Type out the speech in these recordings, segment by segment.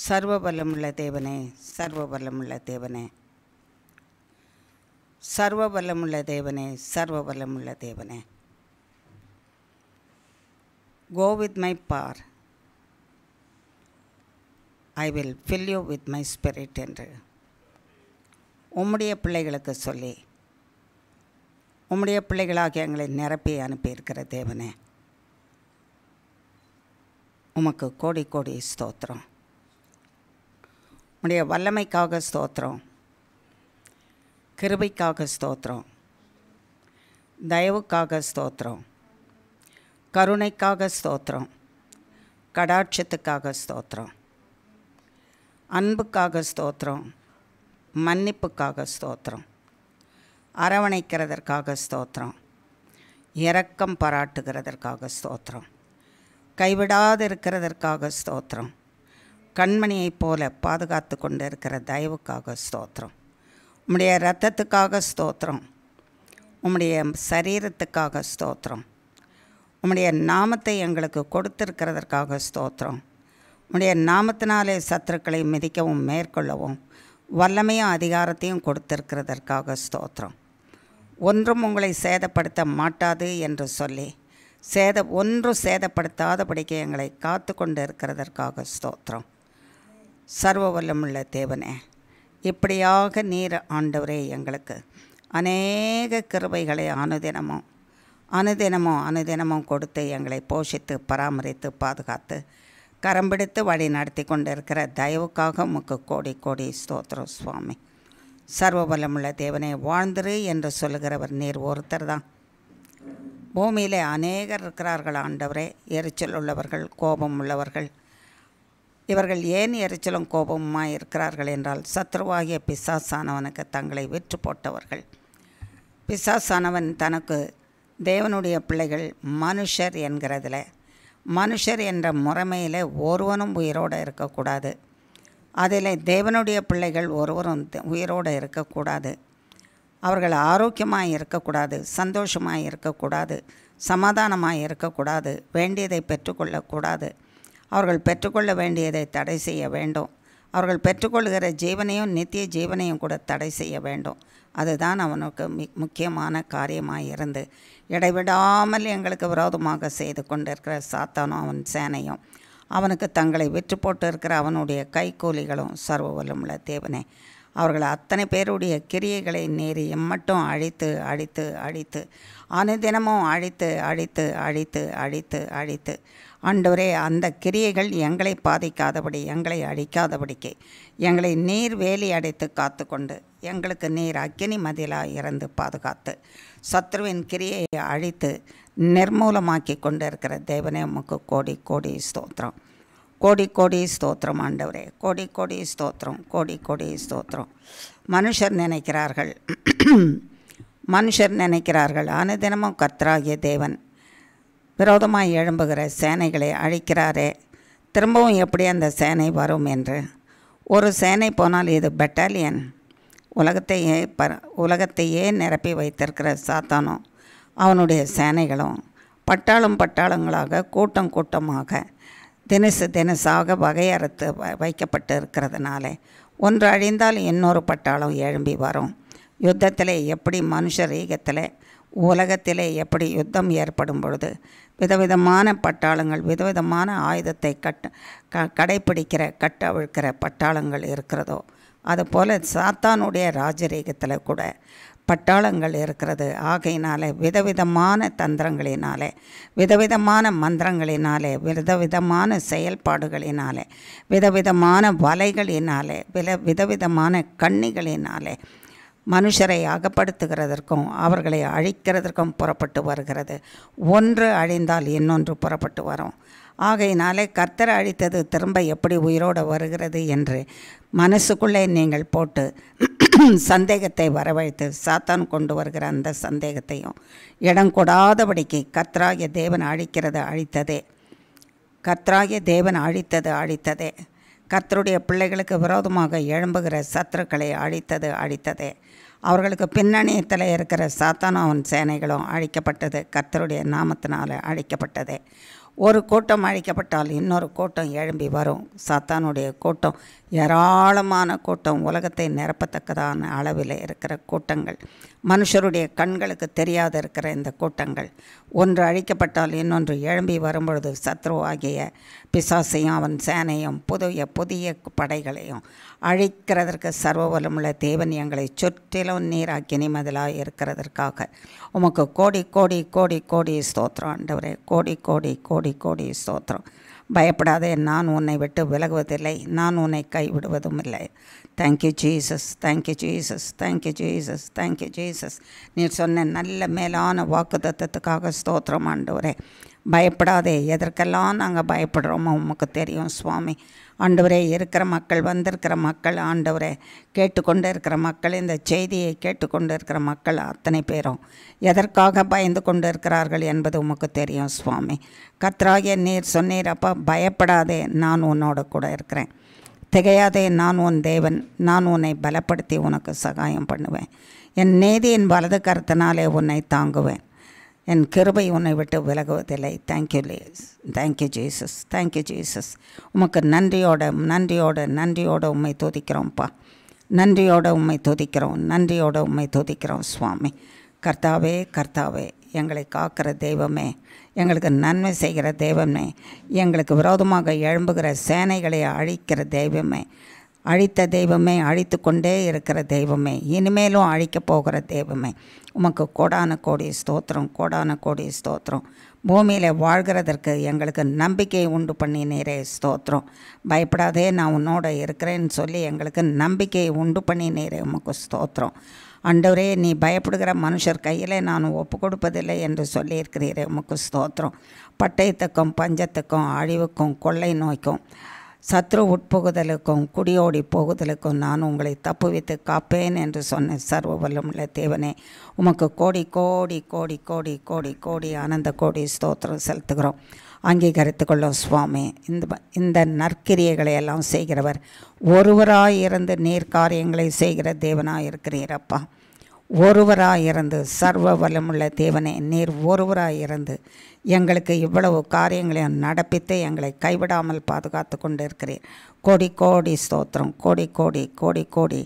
சர்வ வல்லமுள்ள தேவனே, சர்வ வல்லமுள்ள தேவனே, சர்வ வல்லமுள்ள தேவனே, சர்வ வல்லமுள்ள தேவனே. Go with my power, I will fill you with my spirit என்று உம்முடைய பிள்ளைகளுக்கு சொல்லி உம்முடைய பிள்ளைகளாக எங்களை நிரப்பி அனுப்பியிருக்கிற தேவனே, உமக்கு கோடி கோடி ஸ்தோத்திரம். உம்முடைய வல்லமைக்காக ஸ்தோத்திரம், கிருபைக்காக ஸ்தோத்திரம், தயவுக்காக ஸ்தோத்திரம், கருணைக்காக ஸ்தோத்திரம், கடாட்சத்துக்காக ஸ்தோத்திரம், அன்புக்காக ஸ்தோத்திரம், மன்னிப்புக்காக ஸ்தோத்திரம், அரவணைக்கிறதற்காக ஸ்தோத்திரம், இரக்கம் பாராட்டுகிறதற்காக ஸ்தோத்திரம், கைவிடாதிருக்கிறதற்காக ஸ்தோத்திரம், கண்மணியைப் போல பாதுகாத்து கொண்டு இருக்கிற தயவுக்காக ஸ்தோத்திரம், உம்முடைய இரத்தத்துக்காக ஸ்தோத்திரம், உம்முடைய சரீரத்துக்காக ஸ்தோத்திரம், உம்முடைய நாமத்தை எங்களுக்கு கொடுத்திருக்கிறதற்காக ஸ்தோத்திரம், உம்முடைய நாமத்தினாலே சத்துருக்களை மிதிக்கவும் மேற்கொள்ளவும் வல்லமையும் அதிகாரத்தையும் கொடுத்திருக்கிறதற்காக ஸ்தோத்திரம். ஒன்றும் உங்களை சேதப்படுத்த மாட்டாது என்று சொல்லி ஒன்றும் சேதப்படுத்தாதபடிக்கு எங்களை காத்து கொண்டு இருக்கிறதற்காக ஸ்தோத்திரம். சர்வ வல்லமுள்ள தேவனே, இப்படியாக நீர் ஆண்டவரே எங்களுக்கு அநேக கிருபைகளை அனுதினமும் கொடுத்து எங்களை போஷித்து பராமரித்து பாதுகாத்து கரம்பிடித்து வழி நடத்தி கொண்டு இருக்கிற தயவுக்காக உமக்கு கோடி கோடி ஸ்தோத்திரம் சுவாமி. சர்வ வல்லமுள்ள தேவனே, வாழ்ந்திரு என்று சொல்லுகிறவர் நீர் ஒருத்தர் தான். பூமியிலே அநேகர் இருக்கிறார்கள் ஆண்டவரே, எரிச்சல் உள்ளவர்கள், கோபம் உள்ளவர்கள். இவர்கள் ஏன் எரிச்சலும் கோபமுமாய் இருக்கிறார்கள் என்றால், சத்ருவாகிய பிசாசானவனுக்கு தங்களை விற்று போட்டவர்கள். பிசாசானவன் தனக்கு தேவனுடைய பிள்ளைகள் மனுஷர் என்கிறதில், மனுஷர் என்ற முறைமையில் ஒருவனும் உயிரோடு இருக்கக்கூடாது. அதில் தேவனுடைய பிள்ளைகள் ஒருவரும் உயிரோடு இருக்கக்கூடாது. அவர்கள் ஆரோக்கியமாக இருக்கக்கூடாது, சந்தோஷமாக இருக்கக்கூடாது, சமாதானமாக இருக்கக்கூடாது, வேண்டியதை பெற்றுக்கொள்ளக்கூடாது. அவர்கள் பெற்றுக்கொள்ள வேண்டியதை தடை செய்ய வேண்டும். அவர்கள் பெற்றுக்கொள்கிற ஜீவனையும் நித்திய ஜீவனையும் கூட தடை செய்ய வேண்டும். அதுதான் அவனுக்கு முக்கியமான காரியமாக இருந்து இடைவிடாமல் எங்களுக்கு விரோதமாக செய்து கொண்டிருக்கிற சாத்தானும் அவன் சேனையும் அவனுக்கு தங்களை விற்று போட்டு இருக்கிற அவனுடைய கைக்கூலிகளும். சர்வ வல்லமுள்ள தேவனே, அவர்கள் அத்தனை பேருடைய கிரியைகளை நீர் எம்மட்டும் அழித்து அழித்து அழித்து அனுதினமும் அழித்து அழித்து அழித்து அழித்து அழித்து ஆண்டவரே, அந்த கிரியைகள் எங்களை பாதிக்காதபடி, எங்களை அழிக்காதபடிக்கு எங்களை நீர் வேலி அடைத்து காத்து கொண்டு எங்களுக்கு நீர் அக்கினி மதிலாக இருந்து பாதுகாத்து சத்ருவின் கிரியை அழித்து நிர்மூலமாக்கி கொண்டு இருக்கிற தேவனே, உமக்கு கோடி கோடி ஸ்தோத்திரம். கோடி கோடி ஸ்தோத்திரம் ஆண்டவரே, கோடி கோடி ஸ்தோத்திரம், கோடி கோடி ஸ்தோத்திரம். மனுஷர் நினைக்கிறார்கள் அனுதினமும் கர்த்தராகிய தேவன் விரோதமாய் எழும்புகிற சேனைகளை அழிக்கிறாரே, திரும்பவும் எப்படி அந்த சேனை வரும் என்று. ஒரு சேனை போனால் இது பெட்டாலியன். உலகத்தையே நிரப்பி வைத்திருக்கிற சாத்தானும் அவனுடைய சேனைகளும் பட்டாளங்களாக கூட்டம் கூட்டமாக தினசாக வகையறுத்து வைக்கப்பட்டு இருக்கிறதுனால ஒன்று அழிந்தால் இன்னொரு பட்டாளம் எழும்பி வரும். யுத்தத்தில் எப்படி மனுஷர் ஈகத்தில் உலகத்திலே எப்படி யுத்தம் ஏற்படும் பொழுது விதவிதமான பட்டாளங்கள், விதவிதமான ஆயுதத்தை கட்டவிழ்க்கிற பட்டாளங்கள் இருக்கிறதோ, அதுபோல் சாத்தானுடைய ராஜரீகத்தில் கூட பட்டாளங்கள் இருக்கிறது. ஆகையினாலே விதவிதமான தந்திரங்களினாலே, விதவிதமான மந்திரங்களினாலே, விதவிதமான செயல்பாடுகளினாலே, விதவிதமான வலைகளினாலே, விதவிதமான கண்ணிகளினாலே மனுஷரை அகப்படுத்துகிறதற்கும் அவர்களை அழிக்கிறதற்கும் புறப்பட்டு வருகிறது. ஒன்று அழிந்தால் இன்னொன்று புறப்பட்டு வரும். ஆகையினாலே கர்த்தர் அழித்தது திரும்ப எப்படி உயிரோடு வருகிறது என்று மனசுக்குள்ளே நீங்கள் போட்டு சந்தேகத்தை வரவழைத்து சாத்தான் கொண்டு வருகிற அந்த சந்தேகத்தையும் இடம் கொடாதபடிக்கு கர்த்தராகிய தேவன் அழிக்கிறது அழித்ததே. கர்த்தராகிய தேவன் அழித்ததே. கர்த்தருடைய பிள்ளைகளுக்கு விரோதமாக எழும்புகிற சத்துருக்களை அழித்ததே. அவர்களுக்கு பின்னணியத்தில் இருக்கிற சாத்தானும் அவன் சேனைகளும் அழிக்கப்பட்டது. கர்த்தருடைய நாமத்தினால் அழிக்கப்பட்டதே. ஒரு கூட்டம் அழிக்கப்பட்டால் இன்னொரு கூட்டம் எழும்பி வரும். சாத்தானுடைய கூட்டம் ஏராளமான கூட்டம், உலகத்தை நிரப்பத்தக்கதான அளவில் இருக்கிற கூட்டங்கள், மனுஷருடைய கண்களுக்கு தெரியாத இருக்கிற இந்த கூட்டங்கள் ஒன்று அழிக்கப்பட்டால் இன்னொன்று எழும்பி வரும்பொழுது சத்ருவாகிய பிசாசையும் அவன் சேனையும் புதிய படைகளையும் அழிக்கிறதற்கு சர்வவல்லமுள்ள தேவன் எங்களை சுற்றிலும் நீராக்கினி மதிலாக இருக்கிறதற்காக உமக்கு கோடி கோடி கோடி கோடி ஸ்தோத்திரம் ஆண்டவரே. கோடி கோடி கோடி கோடி ஸ்தோத்திரம். பயப்படாதே, நான் உன்னை விட்டு விலகுவதில்லை, நான் உன்னை கைவிடுவதும் இல்லை. Thank you Jesus, thank you Jesus, thank you Jesus, thank you Jesus. நீர் சொன்ன நல்ல மேலான வாக்குத்தத்தத்துக்காக ஸ்தோத்திரம் ஆண்டவரே. பயப்படாதே, எதற்கெல்லாம் நாங்கள் பயப்படுறோமோ உமக்கு தெரியும் சுவாமி. ஆண்டவரே, இருக்கிற மக்கள், வந்திருக்கிற மக்கள், ஆண்டவரே, கேட்டுக்கொண்டு இருக்கிற மக்கள், இந்த செய்தியை கேட்டுக்கொண்டு இருக்கிற மக்கள் அத்தனை பேரும் எதற்காக பயந்து கொண்டு இருக்கிறார்கள் என்பது உமக்கு தெரியும் சுவாமி. கர்த்தராகிய நீர் சொன்னீர், அப்பா பயப்படாதே, நான் உன்னோட கூட இருக்கிறேன். திகையாதே, நான் உன் தேவன், நான் உன்னை பலப்படுத்தி உனக்கு சகாயம் பண்ணுவேன். என் நீதியின் வலது கருத்தினாலே உன்னை தாங்குவேன். என் கிருபை உன்னை விட்டு விலகுவதில்லை. Thank you thank you Jesus, thank you Jesus. உமக்கு நன்றியோடு உம்மை துதிக்கிறோம்ப்பா. நன்றியோடு உம்மை துதிக்கிறோம் சுவாமி. கர்த்தாவே, எங்களை காக்கிற தெய்வமே, எங்களுக்கு நன்மை செய்கிற தெய்வமே, எங்களுக்கு விரோதமாக எழும்புகிற சேனைகளை அழிக்கிற தெய்வமே, அழித்த தெய்வமே, அழித்து கொண்டே இருக்கிற தெய்வமே, இனிமேலும் அழிக்கப் போகிற தெய்வமே, உமக்கு கோடான கோடி ஸ்தோத்திரம். பூமியில் வாழ்கிறதற்கு எங்களுக்கு நம்பிக்கையை உண்டு பண்ணினீரே ஸ்தோத்திரம். பயப்படாதே, நான் உன்னோட இருக்கிறேன்னு சொல்லி எங்களுக்கு நம்பிக்கையை உண்டு பண்ணினீரே உமக்கு ஸ்தோத்திரம். ஆண்டவரே, நீ பயப்படுகிற மனுஷர் கையில் நான் ஒப்பு கொடுப்பதில்லை என்று சொல்லியிருக்கிறீரே உமக்கு ஸ்தோத்திரம். பட்டயத்துக்கும் பஞ்சத்துக்கும் அழிவுக்கும் கொள்ளை நோய்க்கும் சத்ரு உட்புகுதலுக்கும் குடியோடி போகுதலுக்கும் நான் உங்களை தப்புவித்து காப்பேன் என்று சொன்ன சர்வ வல்லமுள்ள தேவனே, உமக்கு கோடி கோடி கோடி கோடி கோடி கோடி ஆனந்த கோடி ஸ்தோத்திரம் செலுத்துகிறோம். அங்கீகரித்து கொள்ளும் சுவாமி. இந்த நற்கிரியைகளை எல்லாம் செய்கிறவர் ஒருவராயிருந்து நீர் காரியங்களை செய்கிற தேவனாக இருக்கிறீரப்பா. ஒருவராயிருந்து, சர்வ வல்லமுள்ள தேவனே, நீர் ஒருவராயிருந்து எங்களுக்கு இவ்வளவு காரியங்களையும் நடப்பித்து எங்களை கைவிடாமல் பாதுகாத்து கொண்டு இருக்கிறீர். கோடி கோடி ஸ்தோத்திரம். கோடி கோடி கோடி கோடி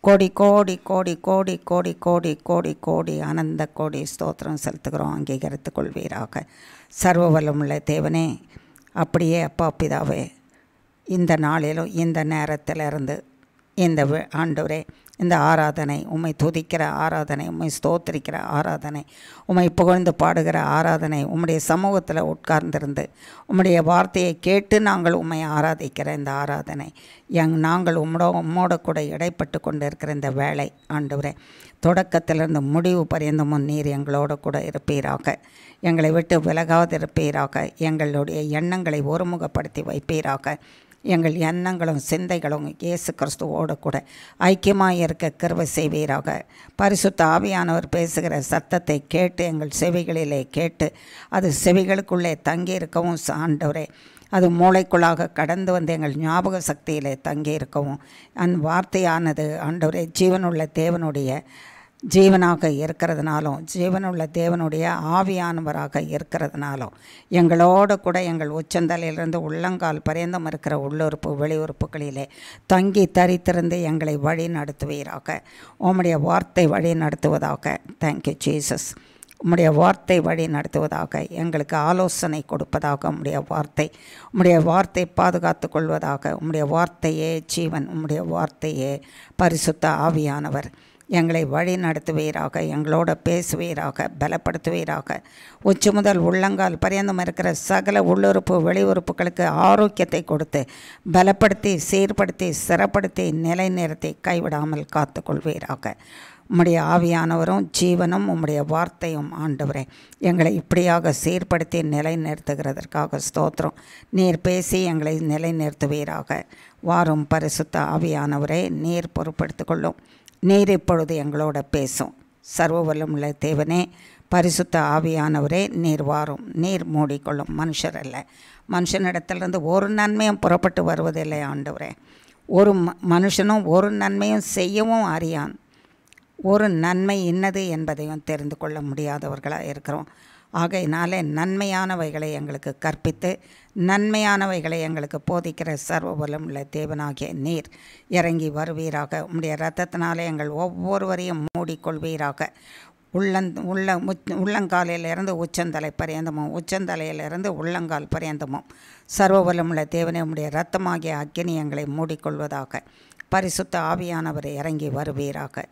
கோடி கோடி கோடி கோடி கோடி கோடி கோடி கோடி ஆனந்த கோடி ஸ்தோத்திரம் செலுத்துகிறோம். அங்கீகரித்து கொள்வீராக. சர்வ வல்லமுள்ள தேவனே, அப்படியே அப்பா பிதாவே, இந்த நாளிலும் இந்த நேரத்திலிருந்து இந்த ஆண்டவரே, இந்த ஆராதனை உம்மை துதிக்கிற ஆராதனை, உம்மை ஸ்தோத்திரிக்கிற ஆராதனை, உம்மை புகழ்ந்து பாடுகிற ஆராதனை, உம்முடைய சமூகத்தில் உட்கார்ந்திருந்து உம்முடைய வார்த்தையை கேட்டு நாங்கள் உம்மை ஆராதிக்கிற இந்த ஆராதனை, நாங்கள் உம்மோட கூட இடைப்பட்டு கொண்டு இருக்கிற இந்த வேலை ஆண்டவரே, தொடக்கத்திலிருந்து முடிவு பரியந்தமும் நீர் எங்களோட கூட இருப்பீராக. எங்களை விட்டு விலகாதிருப்பீராக. எங்களுடைய எண்ணங்களை ஒருமுகப்படுத்தி வைப்பீராக. எங்கள் எண்ணங்களும் சிந்தைகளும் இயேசு கிறிஸ்துவோடு கூட ஐக்கியமாக இருக்க கிருபை செய்வீராக. பரிசுத்த ஆவியானவர் பேசுகிற சத்தத்தை கேட்டு எங்கள் செவிகளிலே கேட்டு அது செவிகளுக்குள்ளே தங்கியிருக்கவும் ஆண்டவரே, அது மூளைக்குள்ளாக கடந்து வந்து எங்கள் ஞாபக சக்தியிலே தங்கியிருக்கவும், அந்த வார்த்தையானது ஆண்டவரே ஜீவனுள்ள தேவனுடைய ஜீவனாக இருக்கிறதுனாலும், ஜீவனுள்ள தேவனுடைய ஆவியானவராக இருக்கிறதுனாலும், எங்களோடு கூட எங்கள் உச்சந்தலையிலிருந்து உள்ளங்கால் பரியந்தம் இருக்கிற உள்ளுறுப்பு வெளியுறுப்புகளிலே தங்கி தரித்திருந்து எங்களை வழி நடத்துவீராக. உம்முடைய வார்த்தை வழி நடத்துவதாக. Thank you Jesus. உம்முடைய வார்த்தை வழி நடத்துவதாக. எங்களுக்கு ஆலோசனை கொடுப்பதாக. உம்முடைய வார்த்தை பாதுகாத்து கொள்வதாக. உம்முடைய வார்த்தையே ஜீவன். உம்முடைய வார்த்தையே பரிசுத்த ஆவியானவர். எங்களை வழி நடத்துவீராக. எங்களோட பேசுவீராக, பலப்படுத்துவீராக. உச்சி முதல் உள்ளங்கால் பரியந்தம் இருக்கிற சகல உள்ளுறுப்பு வெளியுறுப்புகளுக்கு ஆரோக்கியத்தை கொடுத்து பலப்படுத்தி சீர்படுத்தி சிறப்படுத்தி நிலைநிறுத்தி கைவிடாமல் காத்து கொள்வீராக. உம்முடைய ஆவியானவரும் ஜீவனும் உம்முடைய வார்த்தையும் ஆண்டவரே எங்களை இப்படியாக சீர்படுத்தி நிலைநிறுத்துகிறதற்காக ஸ்தோத்திரம். நீர் பேசி எங்களை நிலைநிறுத்துவீராக. வாரும் பரிசுத்த ஆவியானவரே, நீர் பொறுப்படுத்திக் கொள்ளும். நீர் இப்பொழுது எங்களோட பேசும். சர்வ வல்லமுள்ள தேவனே, பரிசுத்த ஆவியானவரே, நீர் வாரும். நீர் மூடிக்கொள்ளும். மனுஷர் அல்ல. மனுஷனிடத்திலிருந்து ஒரு நன்மையும் புறப்பட்டு வருவதில்லை ஆண்டவரே. ஒரு மனுஷனும் ஒரு நன்மையும் செய்யவும் அறியான். ஒரு நன்மை இன்னது என்பதையும் தெரிந்து கொள்ள முடியாதவர்களாக இருக்கிறோம். ஆகையினாலே நன்மையானவைகளை எங்களுக்கு கற்பித்து நன்மையானவைகளை எங்களுக்கு போதிக்கிற சர்வபலமுள்ள தேவனாகிய நீர் இறங்கி வருவீராக. உம்முடைய இரத்தத்தினாலே எங்கள் ஒவ்வொருவரையும் மூடிக்கொள்வீராக. உள்ளங்காலிலிருந்து உச்சந்தலை பரியந்தமும் உச்சந்தலையிலிருந்து உள்ளங்கால் பரியந்தமும் சர்வபலமுள்ள தேவனே உம்முடைய இரத்தமாகிய அக்கினி எங்களை மூடிக்கொள்வதாக. பரிசுத்த ஆவியானவரை இறங்கி வருவீராக.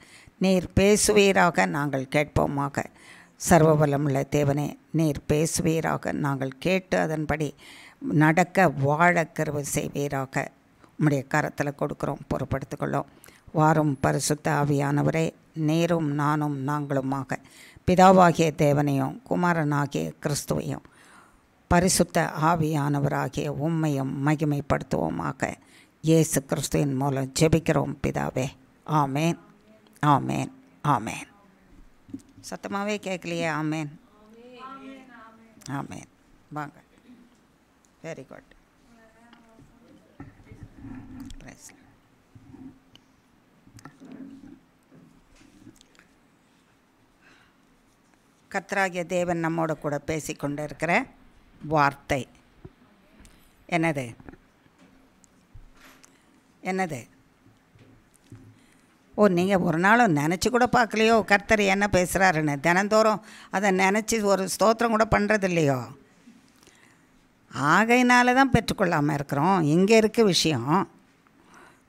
நீர் பேசுவீராக, நாங்கள் கேட்போமாக. சர்வபலமுள்ள தேவனே நீர் பேசுவீராக, நாங்கள் கேட்டு அதன்படி நடக்க வாழ கிருபை செய்வீராக. உம்முடைய கரத்தில் கொடுக்குறோம், பொறுப்படுத்திக்கொள்ளோம். வாரும் பரிசுத்த ஆவியானவரே, நீரும் நானும் நாங்களுமாக பிதாவாகிய தேவனையும் குமாரனாகிய கிறிஸ்துவையும் பரிசுத்த ஆவியானவராகிய உம்மையும் மகிமைப்படுத்துவோமாக. இயேசு கிறிஸ்துவின் மூலம் ஜெபிக்கிறோம் பிதாவே. ஆமேன், ஆமேன், ஆமேன். சத்தமாகவே கேட்கலையே? ஆமேன், ஆமேன். வாங்க. Very good. கர்த்தராகிய தேவன் நம்மோட கூட பேசிக்கொண்டு இருக்கிற வார்த்தை என்னது? என்னது? ஓ, நீங்கள் ஒரு நாளும் நினச்சி கூட பார்க்கலையோ கர்த்தர் என்ன பேசுகிறாருன்னு? தினந்தோறும் அதை நினச்சி ஒரு ஸ்தோத்திரம் கூட பண்ணுறது இல்லையோ? ஆகையினால தான் பெற்றுக்கொள்ளாமல் இருக்கிறோம். இங்கே இருக்க விஷயம்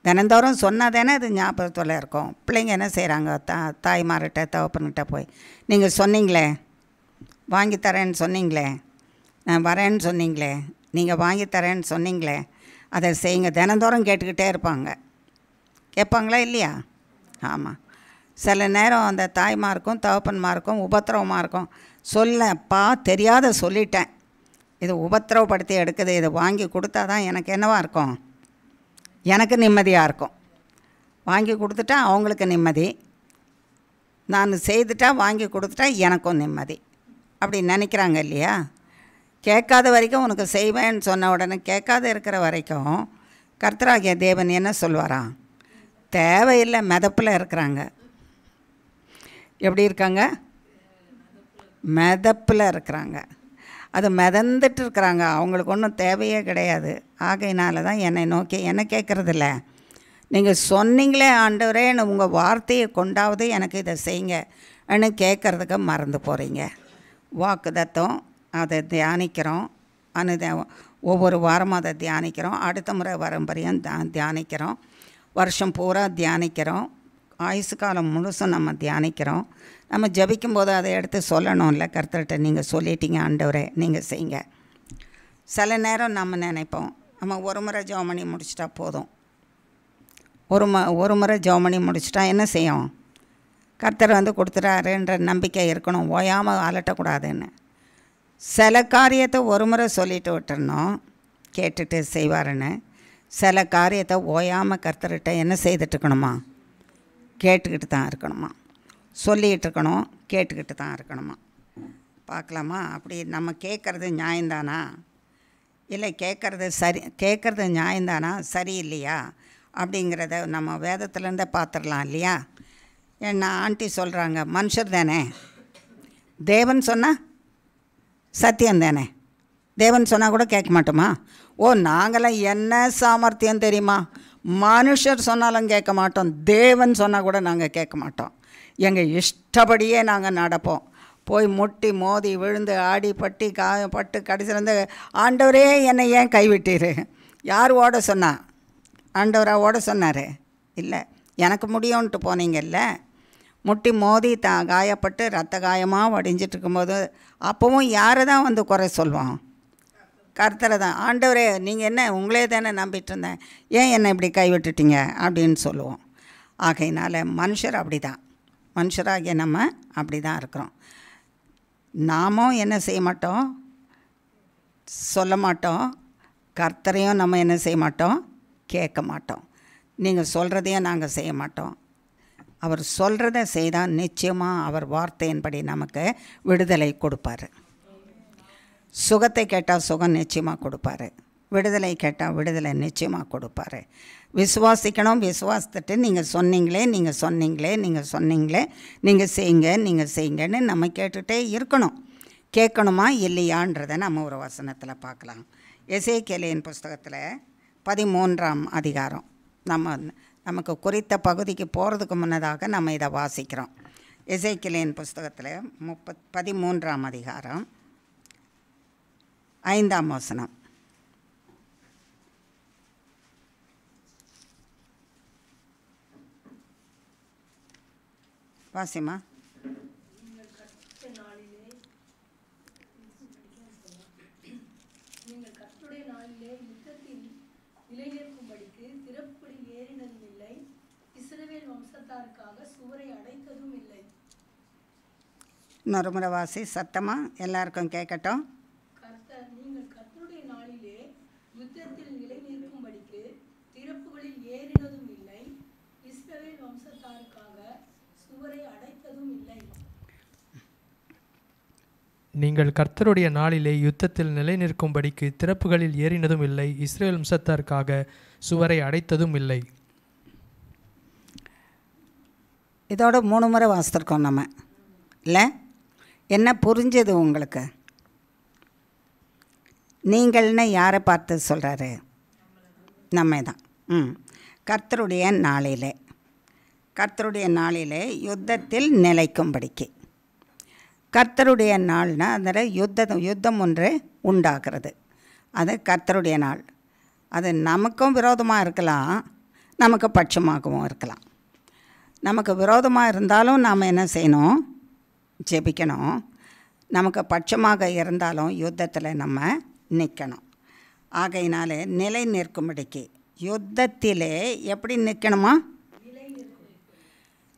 தினந்தோறும் சொன்னால் தானே அது ஞாபகத்தில் இருக்கும். பிள்ளைங்க என்ன செய்கிறாங்க? தாய்மார்கிட்ட தகப்பன்கிட்ட போய் நீங்கள் சொன்னீங்களே, வாங்கித்தரேன்னு சொன்னீங்களே, நான் வரேன்னு சொன்னீங்களே, நீங்கள் வாங்கித்தரேன்னு சொன்னீங்களே, அதை செய்யுங்க. தினந்தோறும் கேட்டுக்கிட்டே இருப்பாங்க. கேட்பாங்களா இல்லையா? ஆமாம். சில நேரம் அந்த தாய்மாருக்கும் தகப்பன்மாருக்கும் உபத்திரவமாக இருக்கும். சொல்லப்பா, தெரியாத சொல்லிட்டேன், இது உபத்திரவப்படுத்தி எடுக்குது, இதை வாங்கி கொடுத்தா தான் எனக்கு என்னவாக இருக்கும்? எனக்கு நிம்மதியாக இருக்கும். வாங்கி கொடுத்துட்டா அவங்களுக்கு நிம்மதி, நான் செய்துட்டா வாங்கி கொடுத்துட்டா எனக்கும் நிம்மதி. அப்படி நினைக்கிறாங்க இல்லையா? கேட்காத வரைக்கும் உனக்கு செய்வேன்னு சொன்ன உடனே கேட்காத இருக்கிற வரைக்கும் கர்த்தராகிய தேவன் என்ன சொல்வாராம்? தேவையில்லை, மிதப்பில் இருக்கிறாங்க. எப்படி இருக்காங்க? மிதப்பில் இருக்கிறாங்க. அது மிதந்துட்டு இருக்கிறாங்க. அவங்களுக்கு ஒன்றும் தேவையே கிடையாது. ஆகையினால தான் என்னை நோக்கி என்ன கேட்குறதில்ல, நீங்கள் சொன்னீங்களே ஆண்டவரேன்னு உங்கள் வார்த்தையை கொண்டாவது எனக்கு இதை செய்யுங்கன்னு கேட்குறதுக்கு மறந்து போகிறீங்க. வாக்குதத்தம் அதை தியானிக்கிறோம். ஒவ்வொரு வாரமும் அதை தியானிக்கிறோம். அடுத்த முறை வரும்பறையும் தியானிக்கிறோம். வருஷம் பூரா தியானிக்கிறோம். ஆயுசு காலம் முழுசும் நம்ம தியானிக்கிறோம். நம்ம ஜபிக்கும்போது அதை எடுத்து சொல்லணும்ல கர்த்தர்கிட்ட. நீங்கள் சொல்லிட்டீங்க ஆண்டவரே, நீங்கள் செய்யுங்க. சில நேரம் நம்ம நினைப்போம், நம்ம ஒரு முறை ஜெபம் பண்ணி முடிச்சிட்டா போதும். ஒரு முறை ஜெபம் பண்ணி முடிச்சிட்டா என்ன செய்யும்? கர்த்தர் வந்து கொடுத்துறாருன்ற நம்பிக்கை இருக்கணும், ஓயாமல் அலட்டக்கூடாதுன்னு. சில காரியத்தை ஒரு முறை சொல்லிட்டு விட்டுறணும், கேட்டுட்டு செய்வாருன்னு. சில காரியத்தை ஓயாமல் கர்த்தர்கிட்ட என்ன செய்துட்டுருக்கணுமா? கேட்டுக்கிட்டு தான் இருக்கணுமா? சொல்லிகிட்டு இருக்கணும், கேட்டுக்கிட்டு தான் இருக்கணுமா? பார்க்கலாமா? அப்படி நம்ம கேட்குறது நியாயந்தானா, இல்லை கேட்குறது நியாயந்தானா, சரி இல்லையா அப்படிங்கிறத நம்ம வேதத்துலேருந்தே பார்த்துடலாம் இல்லையா? ஏன்னா ஆண்டி சொல்கிறாங்க, மனுஷர் தானே, தேவன் சொன்னால் சத்தியம் தானே, தேவன் சொன்னால் கூட கேட்க மாட்டோமா? ஓ, நாங்களாம் என்ன சாமர்த்தியம் தெரியுமா, மனுஷர் சொன்னாலும் கேட்க மாட்டோம், தேவன் சொன்னால் கூட நாங்கள் கேட்க மாட்டோம். எங்கள் இஷ்டப்படியே நாங்கள் நடப்போம். போய் முட்டி மோதி விழுந்து ஆடி பட்டி காயப்பட்டு கடைசிலேருந்து ஆண்டவரே என்னை ஏன் கைவிட்டீர்? யார் ஓட சொன்னா? ஆண்டவராக ஓட சொன்னார்? இல்லை, எனக்கு முடியும்ன்ட்டு போனீங்கல்ல. முட்டி மோதி காயப்பட்டு ரத்த காயமாக வடிஞ்சிட்டு இருக்கும்போது அப்போவும் யாரை தான் வந்து குறை சொல்வோம்? கர்த்தரை தான். ஆண்டவரே நீங்கள் என்ன, உங்களே தானே நம்பிட்டு இருந்தேன், ஏன் என்னை இப்படி கைவிட்டுட்டீங்க அப்படின்னு சொல்லுவோம். ஆகையினால மனுஷர் அப்படி தான், மனுஷராகிய நம்ம அப்படி தான் இருக்கிறோம். நாமும் என்ன செய்ய மாட்டோம்? சொல்ல மாட்டோம். கர்த்தரையும் நம்ம என்ன செய்ய மாட்டோம்? கேட்க மாட்டோம். நீங்கள் சொல்கிறதையும் நாங்கள் செய்ய மாட்டோம். அவர் சொல்கிறத செய்தால் நிச்சயமாக அவர் வார்த்தையின்படி நமக்கு விடுதலை கொடுப்பார். சுகத்தை கேட்டால் சுகம் நிச்சயமாக கொடுப்பார். விடுதலை கேட்டால் விடுதலை நிச்சயமாக கொடுப்பார். விசுவாசிக்கணும். விசுவாசத்துட்டு நீங்கள் சொன்னீங்களே நீங்கள் செய்யுங்கன்னு நம்ம கேட்டுகிட்டே இருக்கணும். கேட்கணுமா இல்லையான்றதை நம்ம ஒரு வசனத்தில் பார்க்கலாம். எசேக்கியேலின் புஸ்தகத்தில் 13ஆம் அதிகாரம். நமக்கு குறித்த பகுதிக்கு போகிறதுக்கு முன்னதாக நம்ம இதை வாசிக்கிறோம். எசேக்கியேலின் புஸ்தகத்தில் 13ஆம் அதிகாரம் 5ஆம் வசனம். வாசிமா. இன்னொரு முறை வாசி சத்தமா, எல்லாருக்கும் கேட்கட்டும். நீங்கள் கர்த்தருடைய நாளிலே யுத்தத்தில் நிலை நிற்கும்படிக்கு திறப்புகளில் ஏறினதும் இல்லை, இஸ்ரவேல் வம்சத்தாருக்காக சுவரை அடைத்ததும் இல்லை. நீங்கள் கர்த்தருடைய நாளிலே யுத்தத்தில் நிலை நிற்கும்படிக்கு திறப்புகளில் ஏறினதும் இல்லை, இஸ்ரவேல் வம்சத்தாருக்காக சுவரை அடைத்ததும் இல்லை. இதோட 3 முறை வாசித்திருக்கோம் நம்ம, இல்லை? என்ன புரிஞ்சது உங்களுக்கு? நீங்கள்னு யாரை பார்த்து சொல்கிறாரு? நம்ம தான். கர்த்தருடைய நாளிலே யுத்தத்தில் நிலைக்கும்படிக்கு. கர்த்தருடைய நாள்னா அதில் யுத்தம் ஒன்று உண்டாகிறது. அது கர்த்தருடைய நாள். அது நமக்கும் விரோதமாக இருக்கலாம், நமக்கு பட்சமாகவும் இருக்கலாம். நமக்கு விரோதமாக இருந்தாலும் நாம் என்ன செய்யணும்? ஜெபிக்கணும். நமக்கு பட்சமாக இருந்தாலும் யுத்தத்தில் நம்ம நிற்கணும். ஆகையினாலே நிலை நிற்கும்படிக்கு யுத்தத்திலே எப்படி நிற்கணுமா?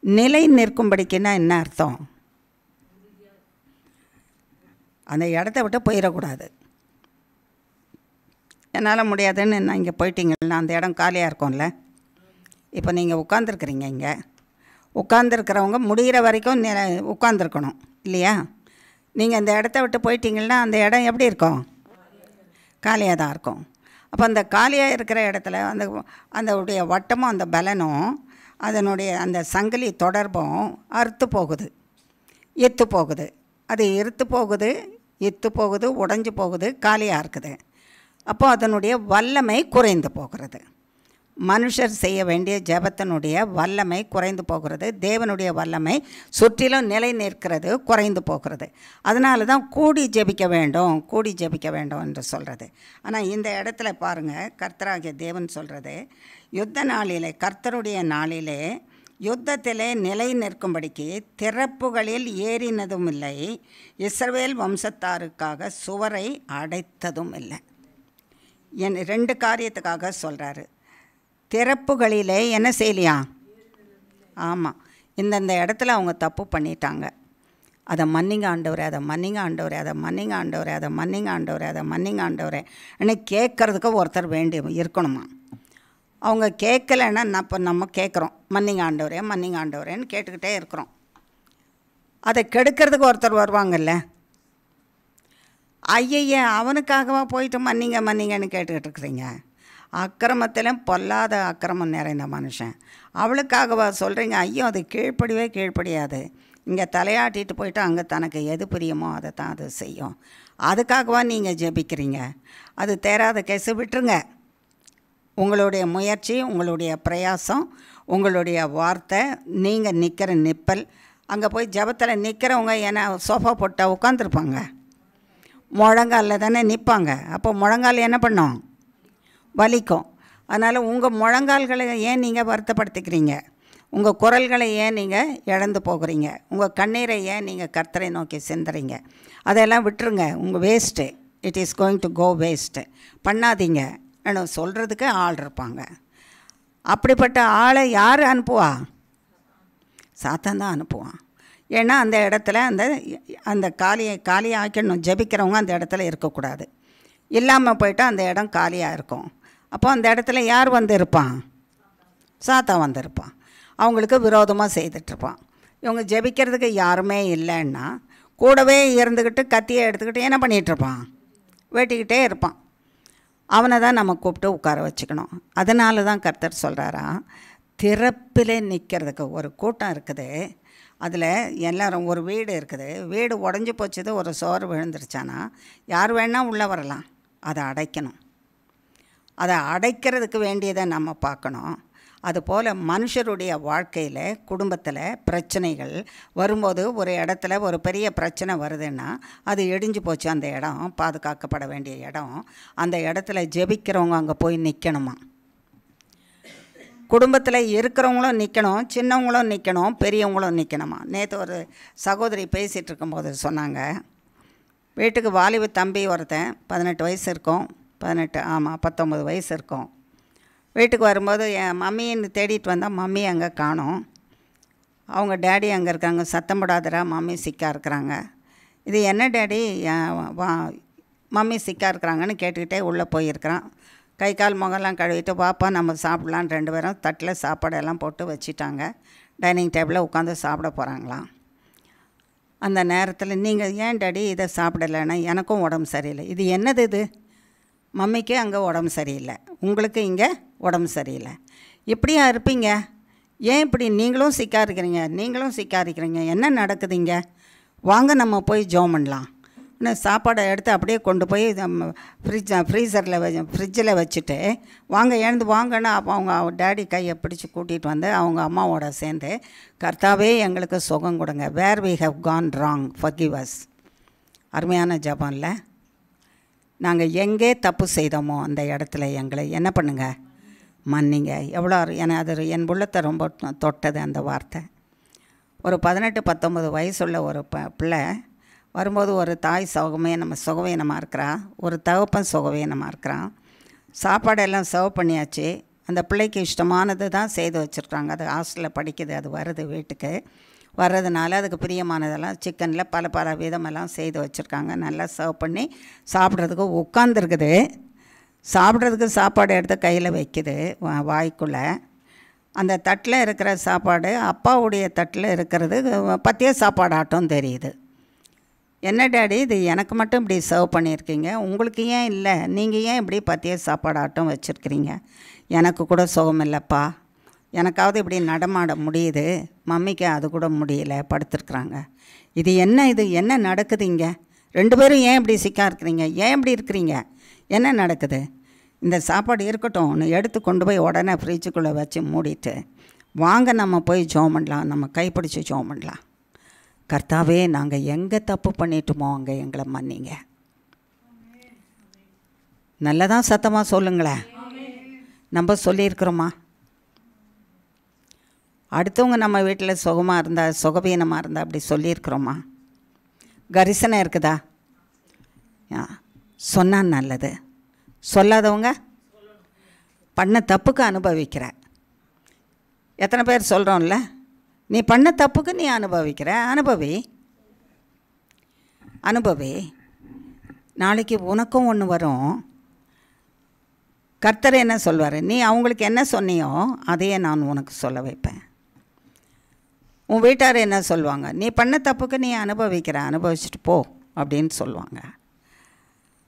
நிலை நிற்கும்படிக்குன்னா என்ன அர்த்தம்? அந்த இடத்த விட்டு போயிடக்கூடாது. என்னால் முடியாதுன்னு நான் இங்கே போயிட்டீங்கன்னா அந்த இடம் காலியாக இருக்கும்ல. இப்போ நீங்கள் உட்காந்துருக்குறீங்க, இங்கே உட்காந்துருக்கிறவங்க முடிகிற வரைக்கும் உட்காந்துருக்கணும் இல்லையா? நீங்கள் அந்த இடத்த விட்டு போயிட்டீங்கன்னா அந்த இடம் எப்படி இருக்கும்? காலியாக தான் இருக்கும். அப்போ அந்த காலியாக இருக்கிற இடத்துல அதனுடைய வட்டமும் அந்த பலனும் அதனுடைய அந்த சங்கிலி தொடர்பும் அறுத்து போகுது, எத்து போகுது. அது எறுத்து போகுது, எத்து போகுது, உடைஞ்சு போகுது, காலியாக இருக்குது. அப்போ அதனுடைய வல்லமை குறைந்து போகிறது. மனுஷர் செய்ய வேண்டிய ஜெபத்தினுடைய வல்லமை குறைந்து போகிறது. தேவனுடைய வல்லமை சுற்றிலும் நிலை நிற்கிறது, குறைந்து போகிறது. அதனால தான் கூடி ஜெபிக்க வேண்டும் என்று சொல்கிறது. ஆனால் இந்த இடத்துல பாருங்கள், கர்த்தராகிய தேவன் சொல்கிறது, யுத்த நாளிலே, கர்த்தருடைய நாளிலே யுத்தத்திலே நிலை நிற்கும்படிக்கு திறப்புகளில் ஏறினதும் இல்லை, இஸ்ரவேல் வம்சத்தாருக்காக சுவரை அடைத்ததும் இல்லை. 2 காரியத்துக்காக சொல்கிறாரு. திறப்புகளிலே என்ன செய்யலையா? ஆமாம், இந்தந்த இடத்துல அவங்க தப்பு பண்ணிட்டாங்க, அதை மன்னிங்க ஆண்டவரே, அதை மன்னிங்க ஆண்டவரே, அதை மன்னிங்க ஆண்டவரே, அதை மன்னிங்க ஆண்டவரே, அதை மன்னிங்க ஆண்டவரே அப்படின்னு கேட்குறதுக்கு ஒருத்தர் வேண்டி இருக்கணுமா? அவங்க கேட்கலைன்னா இப்போ நம்ம கேட்குறோம், மன்னிங்க ஆண்டவரே, மன்னிங்க ஆண்டவரேன்னு கேட்டுக்கிட்டே இருக்கிறோம். அதை கெடுக்கிறதுக்கு ஒருத்தர் வருவாங்கல்ல. ஐயையே, அவனுக்காகவா போயிட்டு மன்னிங்கன்னு கேட்டுக்கிட்டு இருக்கிறீங்க? அக்கிரமத்திலும் பொல்லாத அக்கிரமம் நிறைந்த மனுஷன், அவளுக்காகவா சொல்கிறீங்க? ஐயோ, அது கீழ்ப்படியாது. இங்கே தலையாட்டிட்டு போயிட்டு அங்கே தனக்கு எது பிரியமோ அதை தான் அது செய்யும். அதுக்காகவா நீங்கள் ஜெபிக்கிறீங்க? அது தேராத கேஸு, விட்டுருங்க. உங்களுடைய முயற்சி, உங்களுடைய பிரயாசம், உங்களுடைய வார்த்தை, நீங்கள் நிற்கிற நிப்பல். அங்கே போய் ஜெபத்தில் நிற்கிறவங்க ஏன்னா சோஃபா போட்டால் உட்காந்துருப்பாங்க, முழங்காலில் தானே நிற்பாங்க. அப்போ முழங்கால் என்ன பண்ணும்? வலிக்கும். அதனால் உங்கள் முழங்கால்களை ஏன் நீங்கள் வருத்தப்படுத்திக்கிறீங்க? உங்கள் குரல்களை ஏன் நீங்கள் இழந்து போகிறீங்க? உங்கள் கண்ணீரை ஏன் நீங்கள் கர்த்தரை நோக்கி சிந்துறீங்க? அதெல்லாம் விட்டுருங்க. உங்கள் waste, it is going to go waste. பண்ணாதீங்க சொல்கிறதுக்கு ஆள் இருப்பாங்க. அப்படிப்பட்ட ஆளை யார் அனுப்புவா? சாத்தான் தான் அனுப்புவான். ஏன்னா அந்த இடத்துல அந்த காலியாக ஆக்கிடணும். ஜெபிக்கிறவங்க அந்த இடத்துல இருக்கக்கூடாது. இல்லாமல் போயிட்டால் அந்த இடம் காலியாக இருக்கும். அப்போ அந்த இடத்துல யார் வந்து இருப்பான்? சாத்தான் வந்திருப்பான். அவங்களுக்கு விரோதமாக செய்துட்ருப்பான். இவங்க ஜெபிக்கிறதுக்கு யாருமே இல்லைன்னா கூடவே இருந்துக்கிட்டு கத்தியை எடுத்துக்கிட்டு என்ன பண்ணிகிட்ருப்பான்? வெட்டிக்கிட்டே இருப்பான். அவனை தான் நம்ம கூப்பிட்டு உட்கார வச்சுக்கணும். அதனால தான் கர்த்தர் சொல்கிறாரா, திறப்பில் நிற்கிறதுக்கு ஒரு கூட்டம் இருக்குது. அதில் எல்லாரும் ஒரு வீடு இருக்குது, வீடு உடஞ்சி போச்சுது, ஒரு சோறு விழுந்துருச்சானா யார் வேணால் உள்ளே வரலாம். அதை அடைக்கணும். அதை அடைக்கிறதுக்கு வேண்டியதை நம்ம பார்க்கணும். அதுபோல் மனுஷருடைய வாழ்க்கையில் குடும்பத்தில் பிரச்சனைகள் வரும்போது ஒரு இடத்துல ஒரு பெரிய பிரச்சனை வருதுன்னா அது இடிஞ்சு போச்சு, அந்த இடம் பாதுகாக்கப்பட வேண்டிய இடம், அந்த இடத்துல ஜெபிக்கிறவங்க அங்கே போய் நிற்கணுமா. குடும்பத்தில் இருக்கிறவங்களும் நிற்கணும், சின்னவங்களும் நிற்கணும், பெரியவங்களும் நிற்கணுமா. நேற்று ஒரு சகோதரி பேசிகிட்டு இருக்கும்போது சொன்னாங்க, வீட்டுக்கு வாலிப தம்பி ஒருத்தன் 18 வயசு இருக்கும், 19 வயசு இருக்கும். வீட்டுக்கு வரும்போது என் மம்மின்னு தேடிட்டு வந்தால் மம்மி அங்கே காணோம், அவங்க டேடி அங்கே இருக்காங்க, சத்தம் போடாதரா மம்மி சிக்காக இருக்கிறாங்க. இது என்ன டேடி மம்மி சிக்காக இருக்கிறாங்கன்னு கேட்டுக்கிட்டே உள்ளே போயிருக்கிறான். கை கால் முகம்லாம் கழுவிட்டு வாப்பா நம்ம சாப்பிட்லான்னு 2 பேரும் தட்டில் சாப்பாடெல்லாம் போட்டு வச்சுட்டாங்க. டைனிங் டேபிளில் உட்காந்து சாப்பிட போகிறாங்களாம். அந்த நேரத்தில் நீங்கள் ஏன் டேடி இதை சாப்பிடலைன்னா எனக்கும் உடம்பு சரியில்லை. இது என்னது இது? மம்மிக்கு அங்கே உடம்பு சரியில்லை, உங்களுக்கு இங்கே உடம்பு சரியில்லை, இப்படியா இருப்பீங்க? ஏன் இப்படி நீங்களும் சிக்காக இருக்கிறீங்க, என்ன நடக்குதுங்க? வாங்க நம்ம போய் ஜெபம் பண்ணலாம். சாப்பாடை எடுத்து அப்படியே கொண்டு போய் ஃப்ரிட்ஜில் வச்சுட்டு வாங்க எழுந்து வாங்கன்னா அவங்க டேடி கையை பிடிச்சி கூட்டிகிட்டு வந்து அவங்க அம்மாவோட சேர்ந்து, கர்த்தாவே எங்களுக்கு சுகம் கொடுங்க, where we have gone wrong forgive us. அருமையான ஜெபம் இல்லை? நாங்கள் எங்கே தப்பு செய்தோமோ அந்த இடத்துல எங்களை என்ன பண்ணுங்க, மன்னிங்க. எவ்வளோ அது என் உள்ளத்தை ரொம்ப தொட்டது அந்த வார்த்தை. ஒரு 18-19 வயசுள்ள ஒரு பிள்ளை வரும்போது ஒரு தாய் சுகவீனமாக இருக்கிறா, ஒரு தகப்பன் சுகவீனமாக இருக்கிறான். சாப்பாடெல்லாம் சர்வ் பண்ணியாச்சு. அந்த பிள்ளைக்கு இஷ்டமானது தான் செய்து வச்சுருக்காங்க. அது ஹாஸ்டலில் படிக்குது, அது வருது வீட்டுக்கு வர்றதுனால அதுக்கு பிரியமானதெல்லாம் சிக்கனில் பல விதமெல்லாம் செய்து வச்சுருக்காங்க. நல்லா சர்வ் பண்ணி சாப்பிட்றதுக்கு உட்காந்துருக்குது. சாப்பிட்றதுக்கு சாப்பாடு எடுத்து கையில் வைக்குது வாய்க்குள்ளே. அந்த தட்டில் இருக்கிற சாப்பாடு அப்பாவுடைய தட்டில் இருக்கிறது பத்திய சாப்பாடாட்டம் தெரியுது. என்ன டேடி இது எனக்கு மட்டும் இப்படி சர்வ் பண்ணியிருக்கீங்க, உங்களுக்கு ஏன் இல்லை, நீங்கள் ஏன் இப்படி பத்திய சாப்பாடாட்டம் வச்சுருக்கிறீங்க? எனக்கு கூட சுகம் இல்லைப்பா, எனக்காவது இப்படி நடமாட முடியுது, மம்மிக்கு அது கூட முடியல, படுத்துருக்குறாங்க. இது என்ன நடக்குது இங்கே? 2 பேரும் ஏன் இப்படி சிக்காக இருக்கிறீங்க, ஏன் இப்படி இருக்கிறீங்க, என்ன நடக்குது? இந்த சாப்பாடு இருக்கட்டும், ஒன்று எடுத்து கொண்டு போய் உடனே ஃப்ரிட்ஜுக்குள்ளே வச்சு மூடிட்டு வாங்க நம்ம போய் ஜெபம் பண்ணலாம், நம்ம கைப்பிடிச்சி ஜெபம் பண்ணலாம். கர்த்தாவே நாங்கள் எங்கே தப்பு பண்ணிட்டோமோ அங்கே எங்களை மன்னிங்க. நல்லதான் சத்தமாக சொல்லுங்களேன். நம்ம சொல்லியிருக்கிறோமா? அடுத்தவங்க நம்ம வீட்டில் சுகமாக இருந்தால் சுகவீனமாக இருந்தால் அப்படி சொல்லியிருக்கிறோமா? கரிசனை இருக்குதா? சொன்னால் நல்லது, சொல்லாதவங்க பண்ண தப்புக்கு அனுபவிக்கிற. எத்தனை பேர் சொல்கிறோம்ல, நீ பண்ண தப்புக்கு நீ அனுபவிக்கிற, அனுபவி. நாளைக்கு உனக்கும் ஒன்று வரும். கர்த்தர் என்ன சொல்வார், நீ அவங்களுக்கு என்ன சொன்னியோ அதையே நான் உனக்கு சொல்ல வைப்பேன். உன் வீட்டார் என்ன சொல்லுவாங்க, நீ பண்ண தப்புக்கு நீ அனுபவிச்சிட்டு போ அப்படின்னு சொல்லுவாங்க.